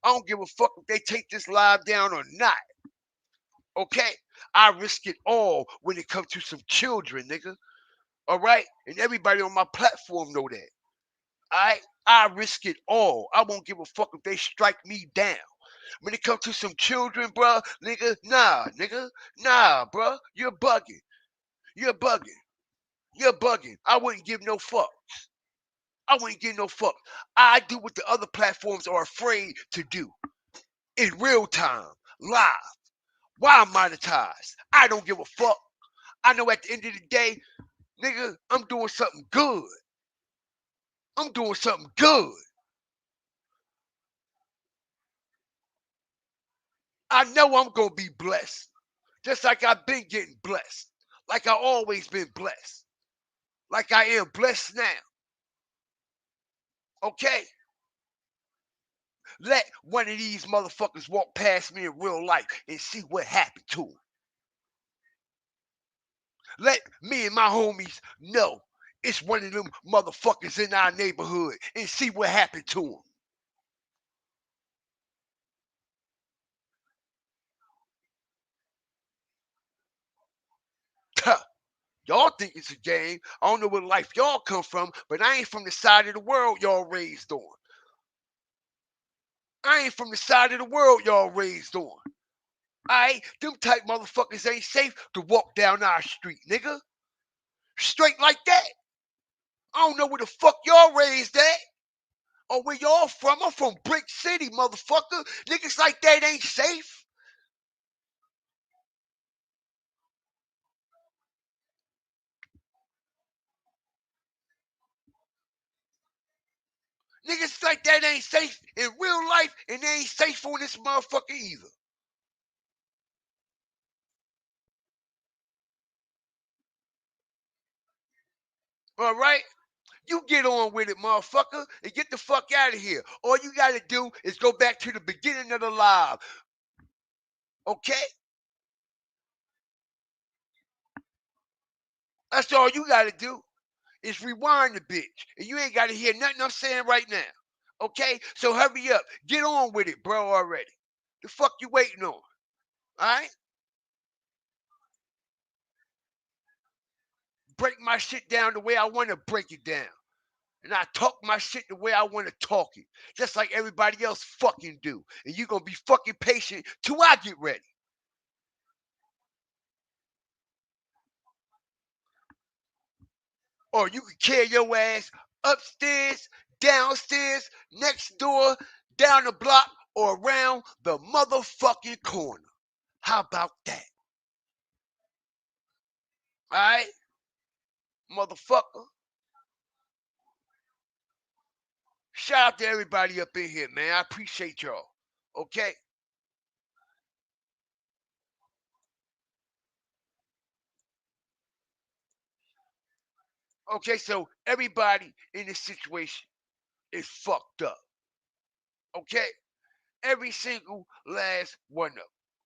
I don't give a fuck if they take this live down or not. Okay? I risk it all when it comes to some children, nigga. All right? And everybody on my platform know that. All right? I risk it all. I won't give a fuck if they strike me down. When it comes to some children, bruh, nigga, nah, nigga. Nah, bruh. You're bugging. You're bugging. You're bugging. I wouldn't give no fucks. I wouldn't give no fuck. I do what the other platforms are afraid to do. In real time. Live. Why I'm monetized? I don't give a fuck. I know at the end of the day, nigga, I'm doing something good. I'm doing something good. I know I'm going to be blessed. Just like I've been getting blessed. Like I always been blessed. Like I am blessed now. Okay? Let one of these motherfuckers walk past me in real life and see what happened to him. Let me and my homies know it's one of them motherfuckers in our neighborhood and see what happened to him. Y'all think it's a game. I don't know what life y'all come from, but I ain't from the side of the world y'all raised on. I ain't from the side of the world y'all raised on. Alright? Them type motherfuckers ain't safe to walk down our street, nigga. Straight like that. I don't know where the fuck y'all raised at. Or where y'all from. I'm from Brick City, motherfucker. Niggas like that ain't safe. Niggas like that ain't safe in real life, and they ain't safe on this motherfucker either. All right? You get on with it, motherfucker, and get the fuck out of here. All you got to do is go back to the beginning of the live. Okay? That's all you got to do is rewind the bitch. And you ain't got to hear nothing I'm saying right now. Okay? So hurry up. Get on with it, bro, already. The fuck you waiting on? All right? Break my shit down the way I want to break it down. And I talk my shit the way I want to talk it. Just like everybody else fucking do. And you going to be fucking patient till I get ready. Or you can carry your ass upstairs, downstairs, next door, down the block, or around the motherfucking corner. How about that? All right? Motherfucker. Shout out to everybody up in here, man. I appreciate y'all. Okay? Okay, so everybody in this situation is fucked up. Okay? Every single last one of them.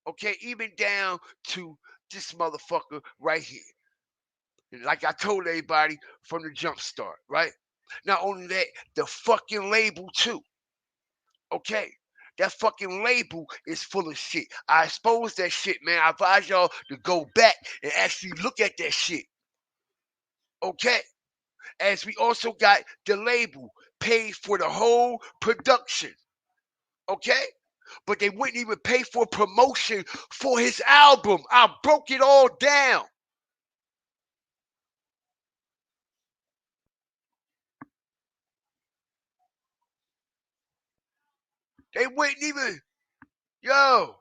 Okay? Even down to this motherfucker right here. And like I told everybody from the jump start, right? Not only that, the fucking label too. Okay? That fucking label is full of shit. I exposed that shit, man. I advise y'all to go back and actually look at that shit. Okay? As we also got the label paid for the whole production. Okay? But they wouldn't even pay for promotion for his album. I broke it all down. They wouldn't even, yo.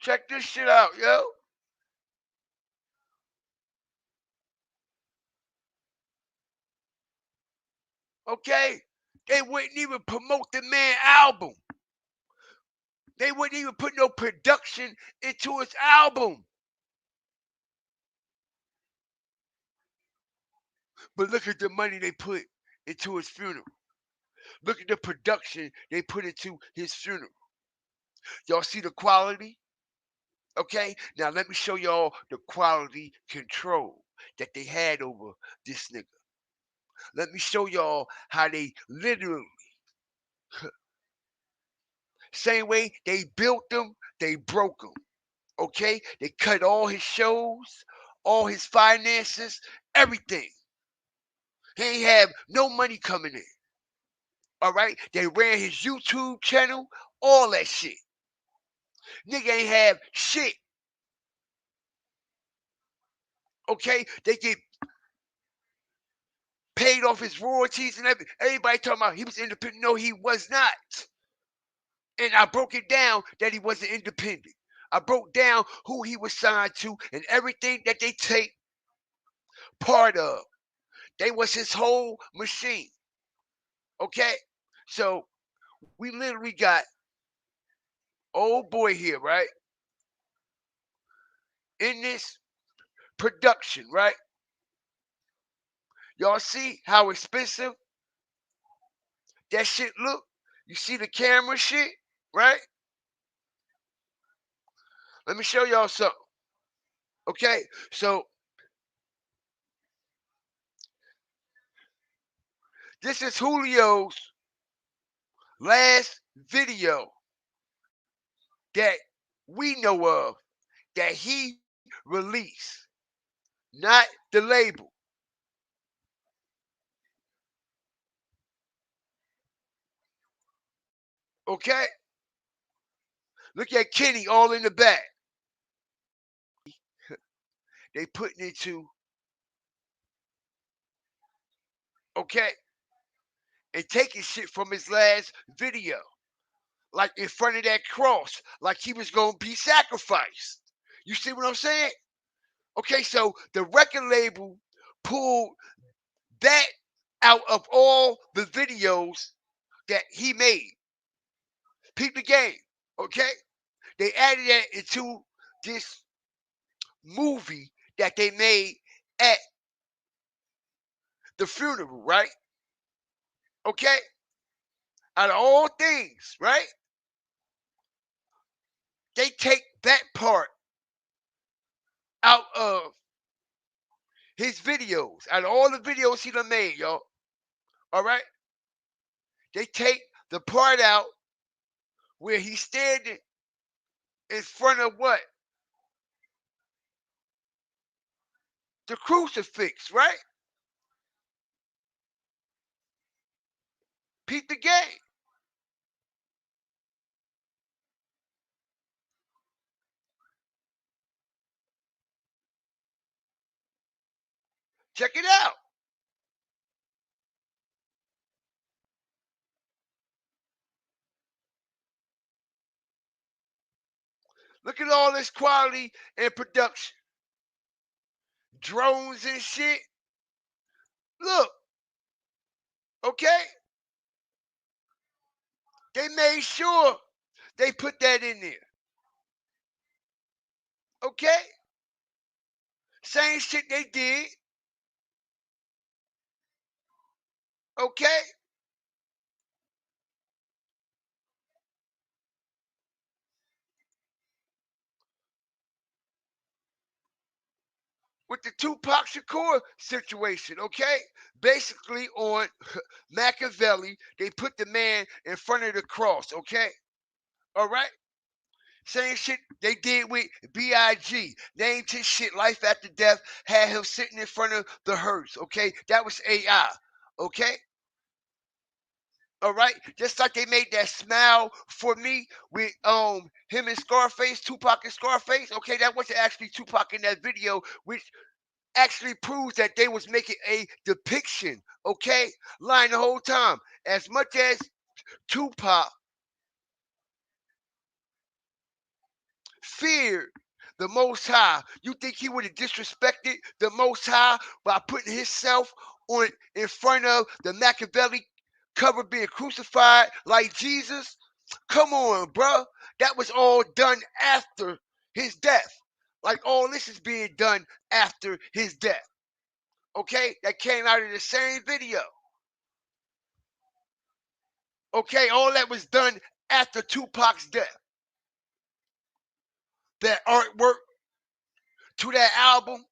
Check this shit out, yo. Okay? They wouldn't even promote the man's album. They wouldn't even put no production into his album. But look at the money they put into his funeral. Look at the production they put into his funeral. Y'all see the quality? Okay? Now let me show y'all the quality control that they had over this nigga. Let me show y'all how they literally, same way they built them, they broke them. Okay? They cut all his shows, all his finances, everything. He ain't have no money coming in. All right? They ran his YouTube channel, all that shit. Nigga ain't have shit. Okay? They get paid off his royalties and everything. Everybody talking about he was independent. No, he was not. And I broke it down that he wasn't independent. I broke down who he was signed to and everything that they take part of. They was his whole machine. Okay? So we literally got old boy here, right? In this production, right? Y'all see how expensive that shit look? You see the camera shit, right? Let me show y'all something. Okay? So this is Julio's last video that we know of that he released, not the label. Okay? Look at Kenny all in the back. They putting into, okay, and taking shit from his last video. Like in front of that cross, like he was gonna be sacrificed. You see what I'm saying? Okay, so the record label pulled that out of all the videos that he made. Peep the game, okay? They added that into this movie that they made at the funeral, right? Okay? Out of all things, right? They take that part out of his videos, out of all the videos he done made, y'all. All right? They take the part out where he's standing in front of what? The crucifix, right? Peep the game. Check it out. Look at all this quality and production. Drones and shit. Look, okay? They made sure they put that in there. Okay? Same shit they did. Okay? With the Tupac Shakur situation, okay? Basically on Machiavelli, they put the man in front of the cross, okay? All right? Same shit they did with B.I.G. Named his shit Life After Death, had him sitting in front of the hearse, okay? That was AI, okay? All right, just like they made that Smile for Me with him and Scarface, Tupac and Scarface. Okay, that wasn't actually Tupac in that video, which actually proves that they was making a depiction. Okay, lying the whole time. As much as Tupac feared the Most High, you think he would have disrespected the Most High by putting himself on in front of the Machiavelli cover being crucified like Jesus? Come on, bro. That was all done after his death. Like all this is being done after his death. Okay? That came out of the same video. Okay? All that was done after Tupac's death. That artwork to that album,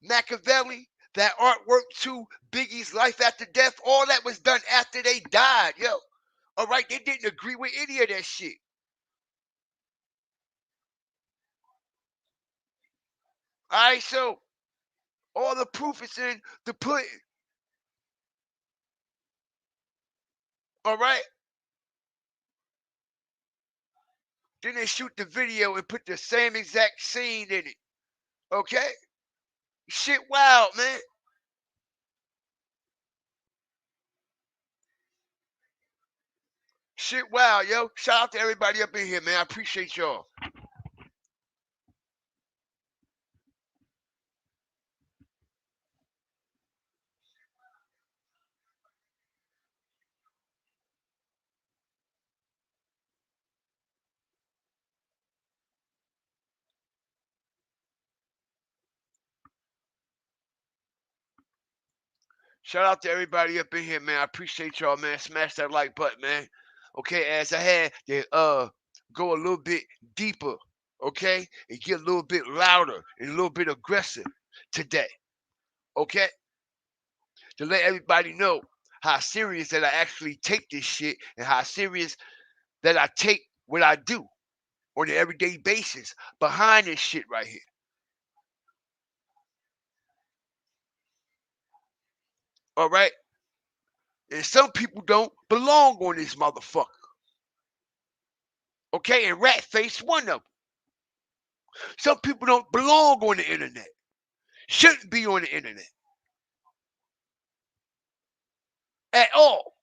Machiavelli, that artwork to Biggie's Life After Death, all that was done after they died, yo. All right? They didn't agree with any of that shit. All right, so all the proof is in the pudding. All right? Then they shoot the video and put the same exact scene in it. Okay? Shit wild, man. Shit wild, yo. Shout out to everybody up in here, man. I appreciate y'all. Shout out to everybody up in here, man. I appreciate y'all, man. Smash that like button, man. Okay, as I had to go a little bit deeper, okay, and get a little bit louder and a little bit aggressive today, okay, to let everybody know how serious that I actually take this shit and how serious that I take what I do on an everyday basis behind this shit right here. All right? And some people don't belong on this motherfucker. Okay? And Ratface one of them. Some people don't belong on the internet. Shouldn't be on the internet. At all.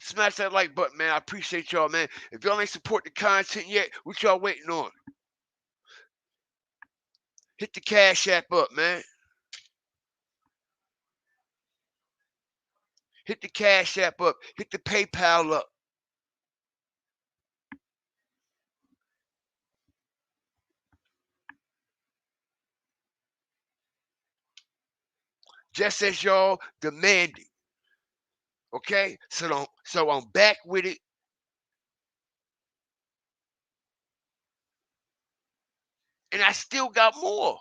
Smash that like button, man. I appreciate y'all, man. If y'all ain't support the content yet, what y'all waiting on? Hit the Cash App up, man. Hit the Cash App up. Hit the PayPal up. Just as y'all demanded. Okay? So I'm back with it. And I still got more.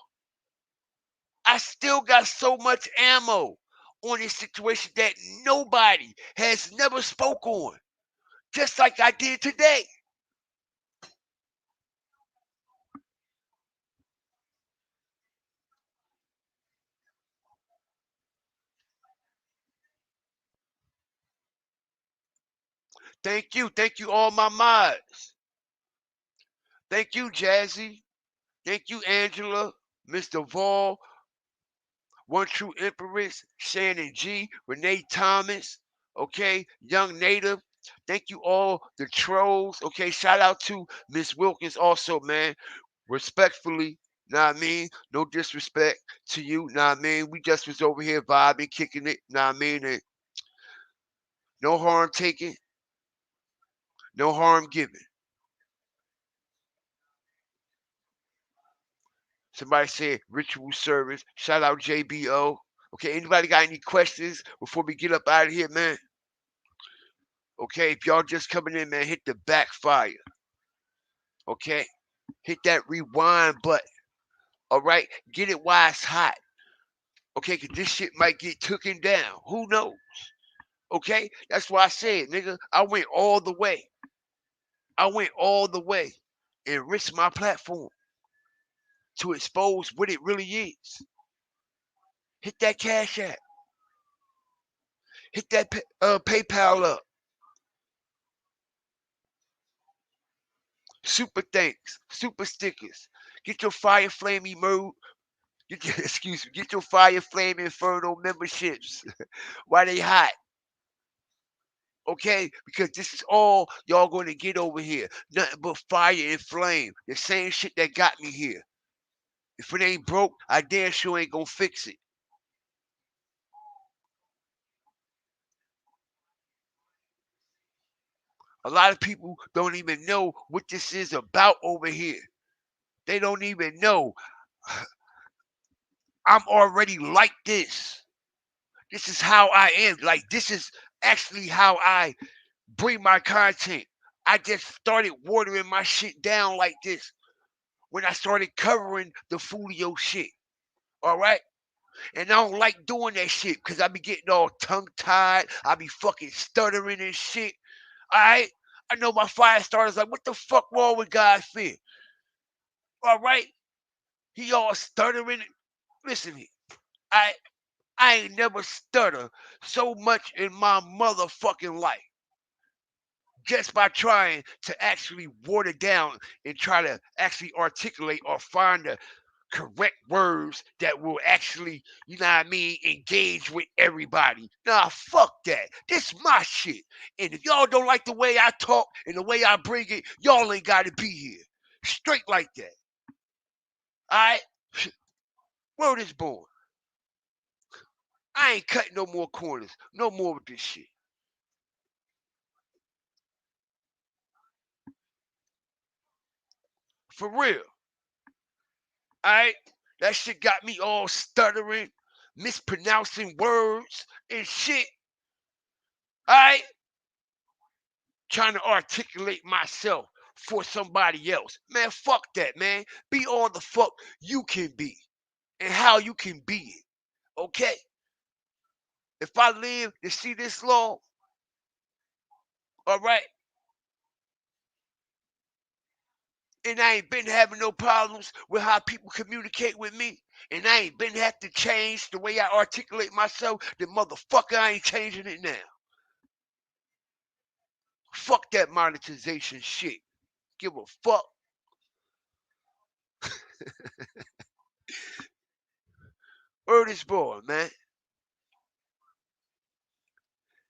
I still got so much ammo on this situation that nobody has never spoke on. Just like I did today. Thank you. Thank you, all my mods. Thank you, Jazzy. Thank you, Angela, Mr. Vol, One True Empress, Shannon G, Renee Thomas, okay, Young Native. Thank you all the trolls. Okay, shout out to Miss Wilkins also, man. Respectfully, know what I mean? No disrespect to you, know what I mean? We just was over here vibing, kicking it, know what I mean? And no harm taken, no harm given. Somebody said ritual service. Shout out JBO. Okay, anybody got any questions before we get up out of here, man? Okay, if y'all just coming in, man, hit the backfire. Okay, hit that rewind button. All right, get it while it's hot. Okay, because this shit might get taken down. Who knows? Okay, that's why I said, nigga, I went all the way. I went all the way and risked my platform to expose what it really is. Hit that Cash App. Hit that PayPal up. Super thanks, super stickers. Get your Fire Flame emote. Excuse me. Get your Fire Flame Inferno memberships while they hot. Okay, because this is all y'all going to get over here. Nothing but fire and flame. The same shit that got me here. If it ain't broke, I damn sure ain't gonna fix it. A lot of people don't even know what this is about over here. They don't even know. I'm already like this. This is how I am. Like, this is actually how I bring my content. I just started watering my shit down like this when I started covering the Foolio shit. All right? And I don't like doing that shit because I be getting all tongue-tied. I be fucking stuttering and shit. All right? I know my fire starter's like, what the fuck wrong with God Fear? All right? He all stuttering. Listen here. I ain't never stutter so much in my motherfucking life. Just by trying to actually water down and try to actually articulate or find the correct words that will actually, you know what I mean, engage with everybody. Nah, fuck that. This my shit. And if y'all don't like the way I talk and the way I bring it, y'all ain't got to be here. Straight like that. All right? Word is born. I ain't cutting no more corners. No more with this shit. For real. All right? That shit got me all stuttering, mispronouncing words and shit. All right? Trying to articulate myself for somebody else. Man, fuck that, man. Be all the fuck you can be and how you can be it. Okay? If I live to see this long, all right, and I ain't been having no problems with how people communicate with me, and I ain't been have to change the way I articulate myself, then motherfucker, I ain't changing it now. Fuck that monetization shit. Give a fuck. Ernest boy, man.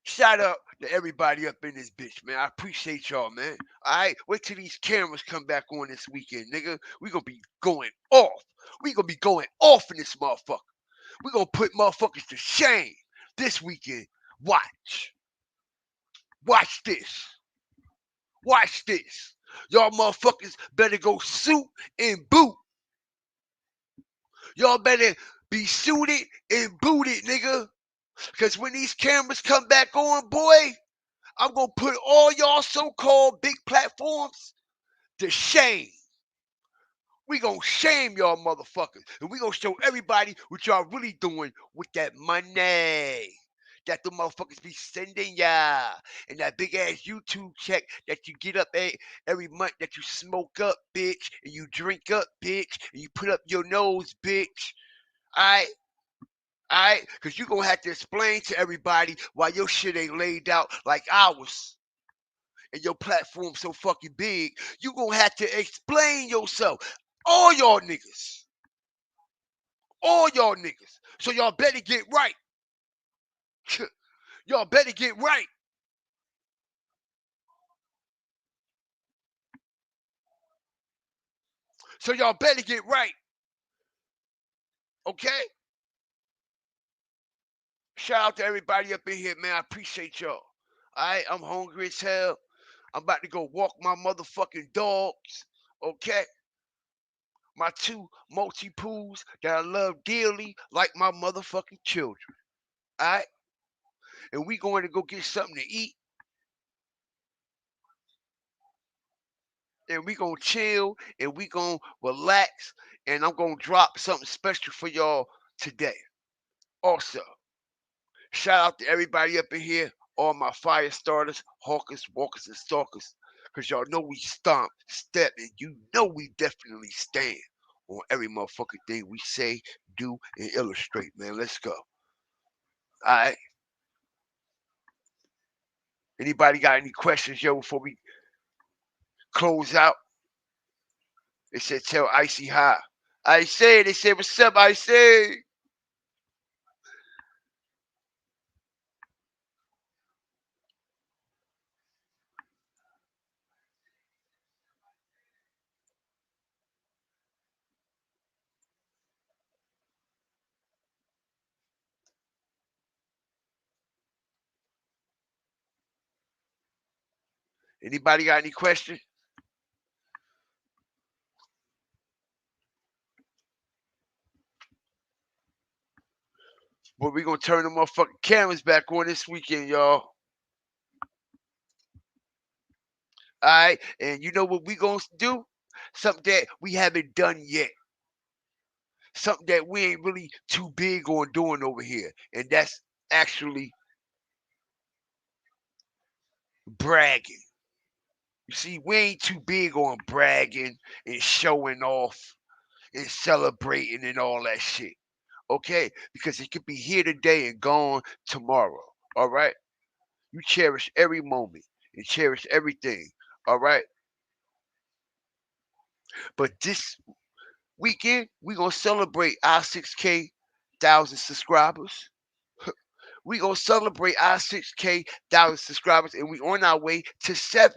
Shout out to everybody up in this bitch, man. I appreciate y'all, man. All right, wait till these cameras come back on this weekend, nigga. We gonna be going off. We gonna be going off in this motherfucker. We gonna put motherfuckers to shame this weekend. Watch. Watch this. Watch this. Y'all motherfuckers better go suit and boot. Y'all better be suited and booted, nigga. Because when these cameras come back on, boy, I'm going to put all y'all so-called big platforms to shame. We going to shame y'all motherfuckers. And we going to show everybody what y'all really doing with that money that the motherfuckers be sending y'all. And that big-ass YouTube check that you get up every month that you smoke up, bitch, and you drink up, bitch, and you put up your nose, bitch. All right? All right? Because you're going to have to explain to everybody why your shit ain't laid out like ours. And your platform so fucking big, you're going to have to explain yourself. All y'all niggas. All y'all niggas. So y'all better get right. Y'all better get right. So y'all better get right. Okay? Shout out to everybody up in here, man. I appreciate y'all. All right? I'm hungry as hell. I'm about to go walk my motherfucking dogs. Okay? My two multi-poos that I love dearly like my motherfucking children. All right? And we going to go get something to eat. And we going to chill. And we going to relax. And I'm going to drop something special for y'all today. Also, shout out to everybody up in here. All my fire starters, hawkers, walkers, and stalkers. Because y'all know we stomp, step, and you know we definitely stand on every motherfucking thing we say, do, and illustrate, man. Let's go. All right. Anybody got any questions, yo, before we close out? They said, tell Icy hi. I say, they said, what's up, I say? Anybody got any questions? But we're going to turn the motherfucking cameras back on this weekend, y'all. All right? And you know what we going to do? Something that we haven't done yet. Something that we ain't really too big on doing over here. And that's actually bragging. You see, we ain't too big on bragging and showing off and celebrating and all that shit. Okay? Because it could be here today and gone tomorrow. All right? You cherish every moment and cherish everything. All right? But this weekend, we're going to celebrate our 6K 1,000 subscribers. We're going to celebrate our 6K 1,000 subscribers, and we're on our way to 7.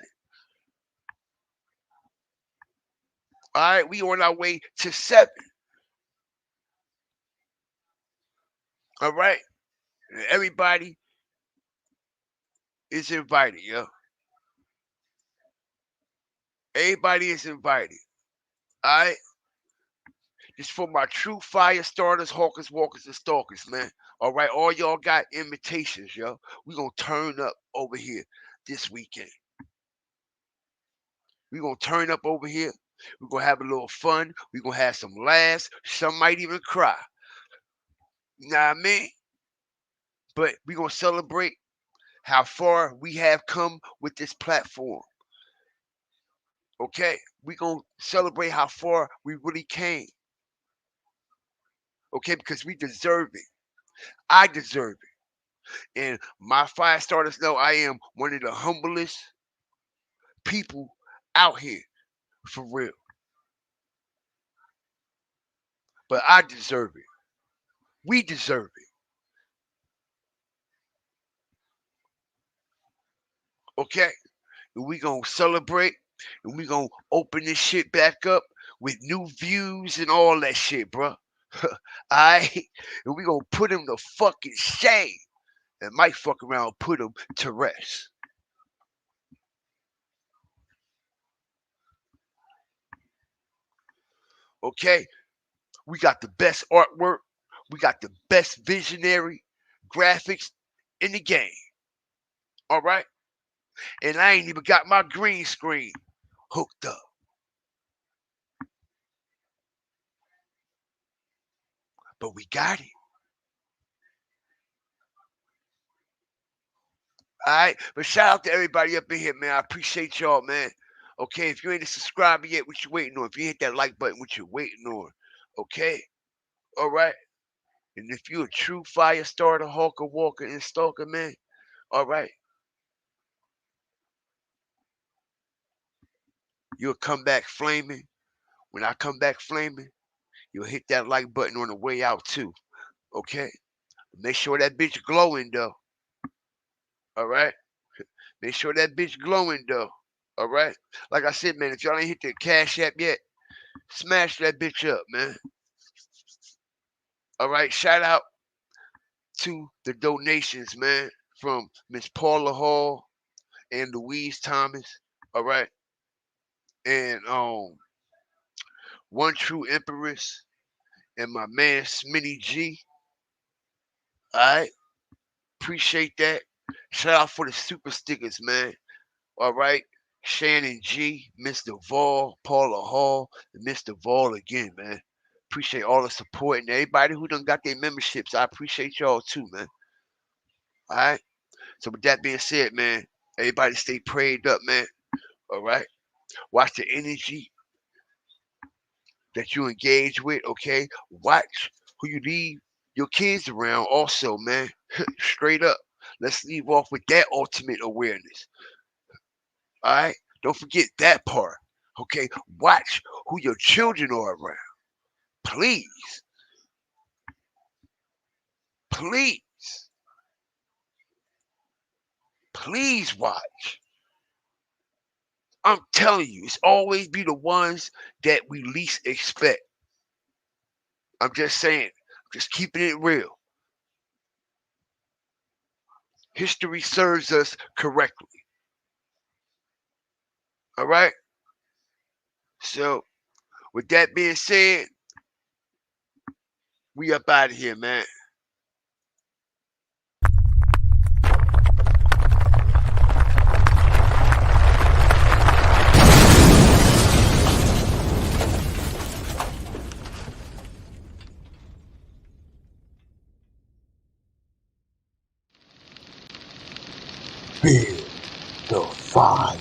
All right? We on our way to 7. All right? And everybody is invited, yo. Everybody is invited. All right? This for my true fire starters, hawkers, walkers, and stalkers, man. All right? All y'all got invitations, yo. We going to turn up over here this weekend. We going to turn up over here. We're going to have a little fun. We're going to have some laughs. Some might even cry. You know what I mean? But we're going to celebrate how far we have come with this platform. Okay? We're going to celebrate how far we really came. Okay? Because we deserve it. I deserve it. And my fire starters know I am one of the humblest people out here. For real. But I deserve it. We deserve it. Okay? And we going to celebrate. And we going to open this shit back up with new views and all that shit, bro. Alright? And we going to put him to fucking shame. And might fuck around and put him to rest. Okay? We got the best artwork. We got the best visionary graphics in the game. All right? And I ain't even got my green screen hooked up. But we got it. All right? But shout out to everybody up in here, man. I appreciate y'all, man. Okay? If you ain't a subscriber yet, what you waiting on? If you hit that like button, what you waiting on? Okay? All right? And if you're a true fire starter, hawker, walker, and stalker, man, all right, you'll come back flaming. When I come back flaming, you'll hit that like button on the way out, too. Okay? Make sure that bitch glowing, though. All right? Make sure that bitch glowing, though. All right? Like I said, man, if y'all ain't hit the Cash App yet, smash that bitch up, man. All right? Shout out to the donations, man, from Miss Paula Hall and Louise Thomas. All right? And One True Empress and my man Smitty G. All right? Appreciate that. Shout out for the super stickers, man. All right? Shannon G, Mr. Vol, Paula Hall, and Mr. Vol again, man. Appreciate all the support and everybody who done got their memberships. I appreciate y'all too, man. All right? So with that being said, man, everybody stay prayed up, man. All right? Watch the energy that you engage with, okay? Watch who you leave your kids around also, man. Straight up. Let's leave off with that ultimate awareness. All right? Don't forget that part. Okay? Watch who your children are around. Please. Please. Please watch. I'm telling you, it's always be the ones that we least expect. I'm just saying. Just keeping it real. History serves us correctly. All right? So, with that being said, we up out of here, man. Feel the fire.